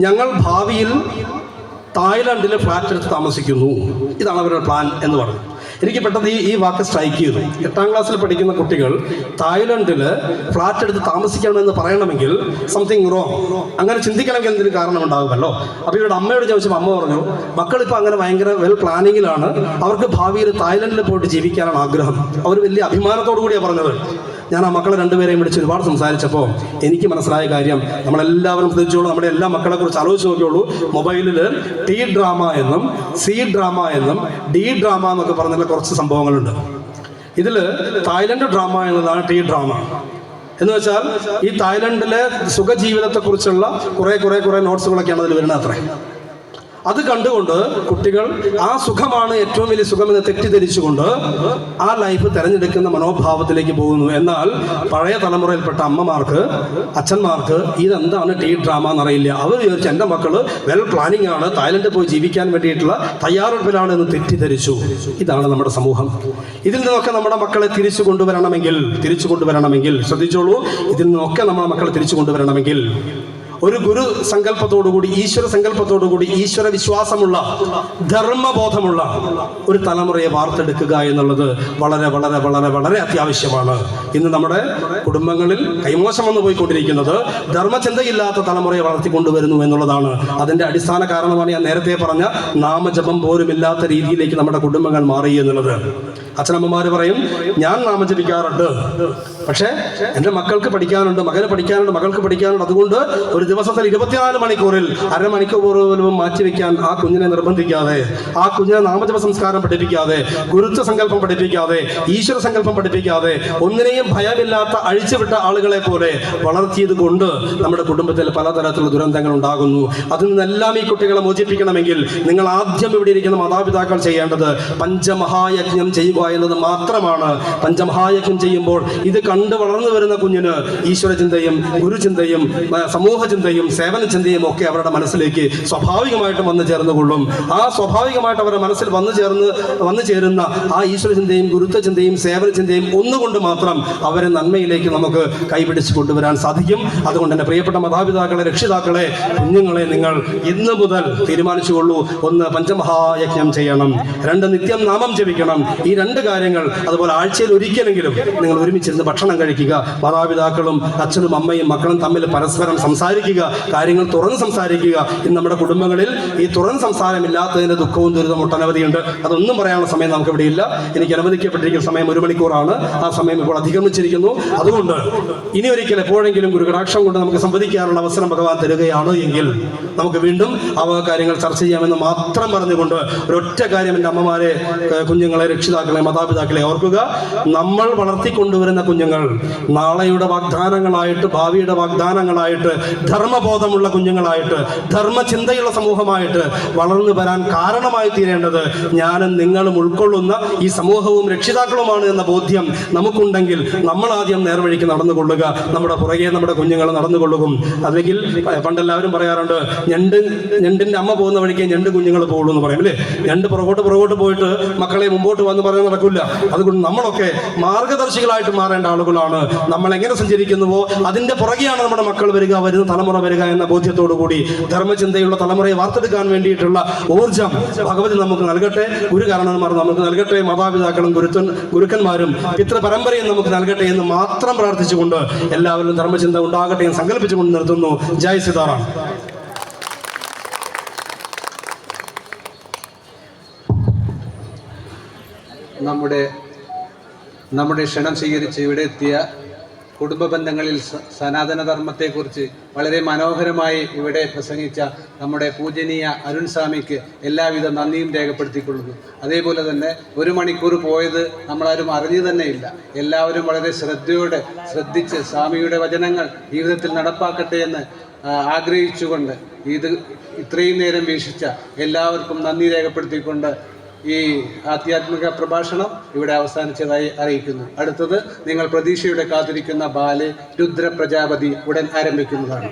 [SPEAKER 2] ഞങ്ങൾ ഭാവിയിൽ തായ്ലാൻഡിൽ ഫ്ലാറ്റ് എടുത്ത് താമസിക്കുന്നു, ഇതാണ് അവരുടെ പ്ലാൻ എന്ന് പറഞ്ഞു. എനിക്ക് പെട്ടെന്ന് ഈ വാക്ക് സ്ട്രൈക്ക് ചെയ്തു. 8ാം ക്ലാസ്സിൽ പഠിക്കുന്ന കുട്ടികൾ തായ്ലൻഡിൽ ഫ്ലാറ്റ് എടുത്ത് താമസിക്കണമെന്ന് പറയണമെങ്കിൽ സംതിങ് റോങ്. അങ്ങനെ ചിന്തിക്കണമെങ്കിൽ എന്തിനു കാരണമുണ്ടാകുമല്ലോ. അപ്പോൾ ഇവരുടെ അമ്മയോട് ചോദിച്ചപ്പോൾ അമ്മ പറഞ്ഞു, മക്കളിപ്പോൾ അങ്ങനെ ഭയങ്കര വെൽ പ്ലാനിങ്ങിലാണ്, അവർക്ക് ഭാവിയിൽ തായ്ലൻഡിൽ പോയിട്ട് ജീവിക്കാനാണ് ആഗ്രഹം. അവർ വലിയ അഭിമാനത്തോടു കൂടിയാണ് പറഞ്ഞത്. ഞാൻ ആ മക്കളെ 2 പേരെയും വിളിച്ച് ഒരുപാട് സംസാരിച്ചപ്പോൾ എനിക്ക് മനസ്സിലായ കാര്യം, നമ്മളെല്ലാവരും ശ്രദ്ധിച്ചോളൂ, നമ്മുടെ എല്ലാ മക്കളെ കുറിച്ച് ആലോചിച്ച് നോക്കിയോളൂ. മൊബൈലിൽ ടി ഡ്രാമ എന്നും സി ഡ്രാമ എന്നും ഡി ഡ്രാമ എന്നൊക്കെ പറഞ്ഞുള്ള കുറച്ച് സംഭവങ്ങളുണ്ട്. ഇതിൽ തായ്ലൻഡ് ഡ്രാമ എന്നതാണ് ടി ഡ്രാമ. എന്ന് വെച്ചാൽ ഈ തായ്ലൻഡിലെ സുഖജീവിതത്തെക്കുറിച്ചുള്ള കുറേ നോട്ട്സുകളൊക്കെയാണ് അതിൽ വരുന്നത് അത്രേ. അത് കണ്ടുകൊണ്ട് കുട്ടികൾ ആ സുഖമാണ് ഏറ്റവും വലിയ സുഖമെന്ന് തെറ്റിദ്ധരിച്ചുകൊണ്ട് ആ ലൈഫ് തിരഞ്ഞെടുക്കുന്ന മനോഭാവത്തിലേക്ക് പോകുന്നു. എന്നാൽ പഴയ തലമുറയിൽപ്പെട്ട അമ്മമാർക്ക്, അച്ഛന്മാർക്ക് ഇതെന്താണ് ടി ഡ്രാമ എന്നറിയില്ല. അവർ വിചാരിച്ചു എൻ്റെ മക്കൾ വെൽ പ്ലാനിങ് ആണ്, തായ്ലൻഡിൽ പോയി ജീവിക്കാൻ വേണ്ടിയിട്ടുള്ള തയ്യാറെടുപ്പിലാണ് എന്ന് തെറ്റിദ്ധരിച്ചു. ഇതാണ് നമ്മുടെ സമൂഹം. ഇതിൽ നിന്നൊക്കെ നമ്മുടെ മക്കളെ തിരിച്ചു കൊണ്ടുവരണമെങ്കിൽ ശ്രദ്ധിച്ചോളൂ, ഇതിൽ നിന്നൊക്കെ നമ്മുടെ മക്കളെ തിരിച്ചു കൊണ്ടുവരണമെങ്കിൽ ഒരു ഗുരു സങ്കല്പത്തോടുകൂടി, ഈശ്വര സങ്കല്പത്തോടുകൂടി, ഈശ്വര വിശ്വാസമുള്ള, ധർമ്മബോധമുള്ള ഒരു തലമുറയെ വാർത്തെടുക്കുക എന്നുള്ളത് വളരെ വളരെ വളരെ വളരെ അത്യാവശ്യമാണ്. ഇന്ന് നമ്മുടെ കുടുംബങ്ങളിൽ കൈമോശം വന്നു പോയിക്കൊണ്ടിരിക്കുന്നത് ധർമ്മചിന്തയില്ലാത്ത തലമുറയെ വളർത്തിക്കൊണ്ടുവരുന്നു എന്നുള്ളതാണ്. അതിൻ്റെ അടിസ്ഥാന കാരണമാണ് ഞാൻ നേരത്തെ പറഞ്ഞ നാമജപം പോലുമില്ലാത്ത രീതിയിലേക്ക് നമ്മുടെ കുടുംബങ്ങൾ മാറി എന്നുള്ളത്. അച്ഛനമ്മമാർ പറയും, ഞാൻ നാമം ജപിക്കാറുണ്ട്, പക്ഷേ എൻ്റെ മക്കൾക്ക് പഠിക്കാനുണ്ട്, മകന് പഠിക്കാനുണ്ട്, മകൾക്ക് പഠിക്കാനുണ്ട്. അതുകൊണ്ട് ഒരു ദിവസത്തിൽ 24 മണിക്കൂറിൽ അരമണിക്കൂർ പോലും മാറ്റിവെക്കാൻ ആ കുഞ്ഞിനെ നിർബന്ധിക്കാതെ, ആ കുഞ്ഞിനെ നാമജപ സംസ്കാരം പഠിപ്പിക്കാതെ, ഗുരുത്വ സങ്കല്പം പഠിപ്പിക്കാതെ, ഈശ്വര സങ്കല്പം പഠിപ്പിക്കാതെ, ഒന്നിനെയും ഭയമില്ലാത്ത അഴിച്ചുവിട്ട ആളുകളെ പോലെ വളർത്തിയത് കൊണ്ട് നമ്മുടെ കുടുംബത്തിൽ പലതരത്തിലുള്ള ദുരന്തങ്ങൾ ഉണ്ടാകുന്നു. അതിൽ നിന്നെല്ലാം ഈ കുട്ടികളെ മോചിപ്പിക്കണമെങ്കിൽ നിങ്ങൾ ആദ്യം ഇവിടെ ഇരിക്കുന്ന മാതാപിതാക്കൾ ചെയ്യേണ്ടത് പഞ്ചമഹായജ്ഞം ചെയ്യുക എന്നത് മാത്രമാണ്. പഞ്ചമഹായജ്ഞം ചെയ്യുമ്പോൾ ഇത് കണ്ട് വളർന്നു വരുന്ന കുഞ്ഞിന് ഈശ്വരചിന്തയും ഗുരുചിന്തയും സമൂഹചിന്തയും സേവനചിന്തയും ഒക്കെ അവരുടെ മനസ്സിലേക്ക് സ്വാഭാവികമായിട്ടും വന്നു ചേർന്നുകൊള്ളും. ആ സ്വാഭാവികമായിട്ട് അവരുടെ മനസ്സിൽ വന്നു ചേരുന്ന ആ ഈശ്വരചിന്തയും ഗുരുത്വചിന്തയും സേവനചിന്തയും ഒന്നുകൊണ്ട് മാത്രം അവരെ നന്മയിലേക്ക് നമുക്ക് കൈപിടിച്ച് കൊണ്ടുവരാൻ സാധിക്കും. അതുകൊണ്ട് തന്നെ പ്രിയപ്പെട്ട മാതാപിതാക്കളെ, രക്ഷിതാക്കളെ, കുഞ്ഞുങ്ങളെ നിങ്ങൾ ഇന്ന് മുതൽ തീരുമാനിച്ചുകൊള്ളൂ. 1 പഞ്ചമഹായജ്ഞം ചെയ്യണം, 2 നിത്യം നാമം ജപിക്കണം. ഈ 2 കാര്യങ്ങൾ, അതുപോലെ ആഴ്ചയിൽ ഒരിക്കലെങ്കിലും നിങ്ങൾ ഒരുമിച്ചിരുന്ന് ഭക്ഷണം കഴിക്കുക. മാതാപിതാക്കളും അച്ഛനും അമ്മയും മക്കളും തമ്മിൽ പരസ്പരം സംസാരിക്കുക, കാര്യങ്ങൾ തുറന്ന് സംസാരിക്കുക. ഇന്ന് നമ്മുടെ കുടുംബങ്ങളിൽ ഈ തുറന്ന് സംസാരമില്ലാത്തതിൻ്റെ ദുഃഖവും ദുരിതവും ഒട്ടനവധിയുണ്ട്. അതൊന്നും പറയാനുള്ള സമയം നമുക്കിവിടെ ഇല്ല. എനിക്ക് അനുവദിക്കപ്പെട്ടിരിക്കുന്ന സമയം 1 മണിക്കൂറാണ്. ആ സമയം ഇപ്പോൾ അധിഗമിച്ചിരിക്കുന്നു. അതുകൊണ്ട് ഇനി ഒരിക്കൽ എപ്പോഴെങ്കിലും ഒരു കടാക്ഷം കൊണ്ട് നമുക്ക് സംവദിക്കാനുള്ള അവസരം ഭഗവാൻ തരികയാണ് എങ്കിൽ നമുക്ക് വീണ്ടും ആ കാര്യങ്ങൾ ചർച്ച ചെയ്യാമെന്ന് മാത്രം പറഞ്ഞുകൊണ്ട് ഒരൊറ്റ കാര്യം എൻ്റെ അമ്മമാരെ, കുഞ്ഞുങ്ങളെ, രക്ഷിതാക്കളെ, മാതാപിതാക്കളെ ഓർക്കുക. നമ്മൾ വളർത്തിക്കൊണ്ടുവരുന്ന കുഞ്ഞുങ്ങൾ നാളെയുടെ വാഗ്ദാനങ്ങളായിട്ട്, ഭാവിയുടെ വാഗ്ദാനങ്ങളായിട്ട്, ധർമ്മബോധമുള്ള കുഞ്ഞുങ്ങളായിട്ട്, ധർമ്മചിന്തയുള്ള സമൂഹമായിട്ട് വളർന്നു വരാൻ കാരണമായി തീരേണ്ടത് ഞാനും നിങ്ങളും ഉൾക്കൊള്ളുന്ന ഈ സമൂഹവും രക്ഷിതാക്കളുമാണ് എന്ന ബോധ്യം നമുക്കുണ്ടെങ്കിൽ നമ്മൾ ആദ്യം നേർവഴിക്ക് നടന്നുകൊള്ളുക. നമ്മുടെ പുറകെ നമ്മുടെ കുഞ്ഞുങ്ങൾ നടന്നുകൊള്ളും. അല്ലെങ്കിൽ പണ്ടെല്ലാവരും പറയാറുണ്ട്, ഞണ്ടിൻ്റെ അമ്മ പോകുന്ന വഴിക്ക് ഞണ്ട് കുഞ്ഞുങ്ങൾ പോകുള്ളൂ എന്ന് പറയും, അല്ലേ? ഞണ്ട് പുറകോട്ട് പോയിട്ട് മക്കളെ മുമ്പോട്ട് വന്ന് പറയാൻ നടക്കില്ല. അതുകൊണ്ട് നമ്മളൊക്കെ മാർഗദർശികളായിട്ട് മാറേണ്ട ആളുകളാണ്. നമ്മൾ എങ്ങനെ സഞ്ചരിക്കുന്നുവോ അതിൻ്റെ പുറകെയാണ് നമ്മുടെ മക്കൾ വരിക, വരുന്ന തലമുറ വരിക എന്ന ബോധ്യത്തോടു കൂടി ധർമ്മചിന്തയുള്ള തലമുറയെ വാർത്തെടുക്കാൻ വേണ്ടിയിട്ടുള്ള ഊർജം ഭഗവതി നമുക്ക് നൽകട്ടെ, ഗുരുകാരണന്മാർ നമുക്ക് നൽകട്ടെ, മാതാപിതാക്കളും ഗുരുക്കന്മാരും പിതൃപരമ്പരയും നമുക്ക് നൽകട്ടെ എന്ന് മാത്രം പ്രാർത്ഥിച്ചുകൊണ്ട് എല്ലാവരും ധർമ്മചിന്ത ഉണ്ടാകട്ടെ എന്ന് സങ്കല്പിച്ചുകൊണ്ട് നിർത്തുന്നു. ജയ് സീതാറാം.
[SPEAKER 3] നമ്മുടെ ക്ഷണം സ്വീകരിച്ച് ഇവിടെ എത്തിയ കുടുംബ ബന്ധങ്ങളിൽ സനാതനധർമ്മത്തെക്കുറിച്ച് വളരെ മനോഹരമായി ഇവിടെ പ്രസംഗിച്ച നമ്മുടെ പൂജനീയ അരുൺ സ്വാമിക്ക് എല്ലാവിധ നന്ദിയും രേഖപ്പെടുത്തിക്കൊള്ളുന്നു. അതേപോലെ തന്നെ 1 മണിക്കൂർ പോയത് നമ്മളാരും അറിഞ്ഞു തന്നെയില്ല. എല്ലാവരും വളരെ ശ്രദ്ധിച്ച് സ്വാമിയുടെ വചനങ്ങൾ ജീവിതത്തിൽ നടപ്പാക്കട്ടെ എന്ന് ആഗ്രഹിച്ചുകൊണ്ട് ഇത്രയും നേരം വീക്ഷിച്ച എല്ലാവർക്കും നന്ദി രേഖപ്പെടുത്തിക്കൊണ്ട് ഈ ആധ്യാത്മിക പ്രഭാഷണം ഇവിടെ അവസാനിച്ചതായി അറിയിക്കുന്നു. അടുത്തത് നിങ്ങൾ പ്രതീക്ഷയുടെ കാത്തിരിക്കുന്ന ബാലെ രുദ്ര പ്രജാപതി ഉടൻ ആരംഭിക്കുന്നതാണ്.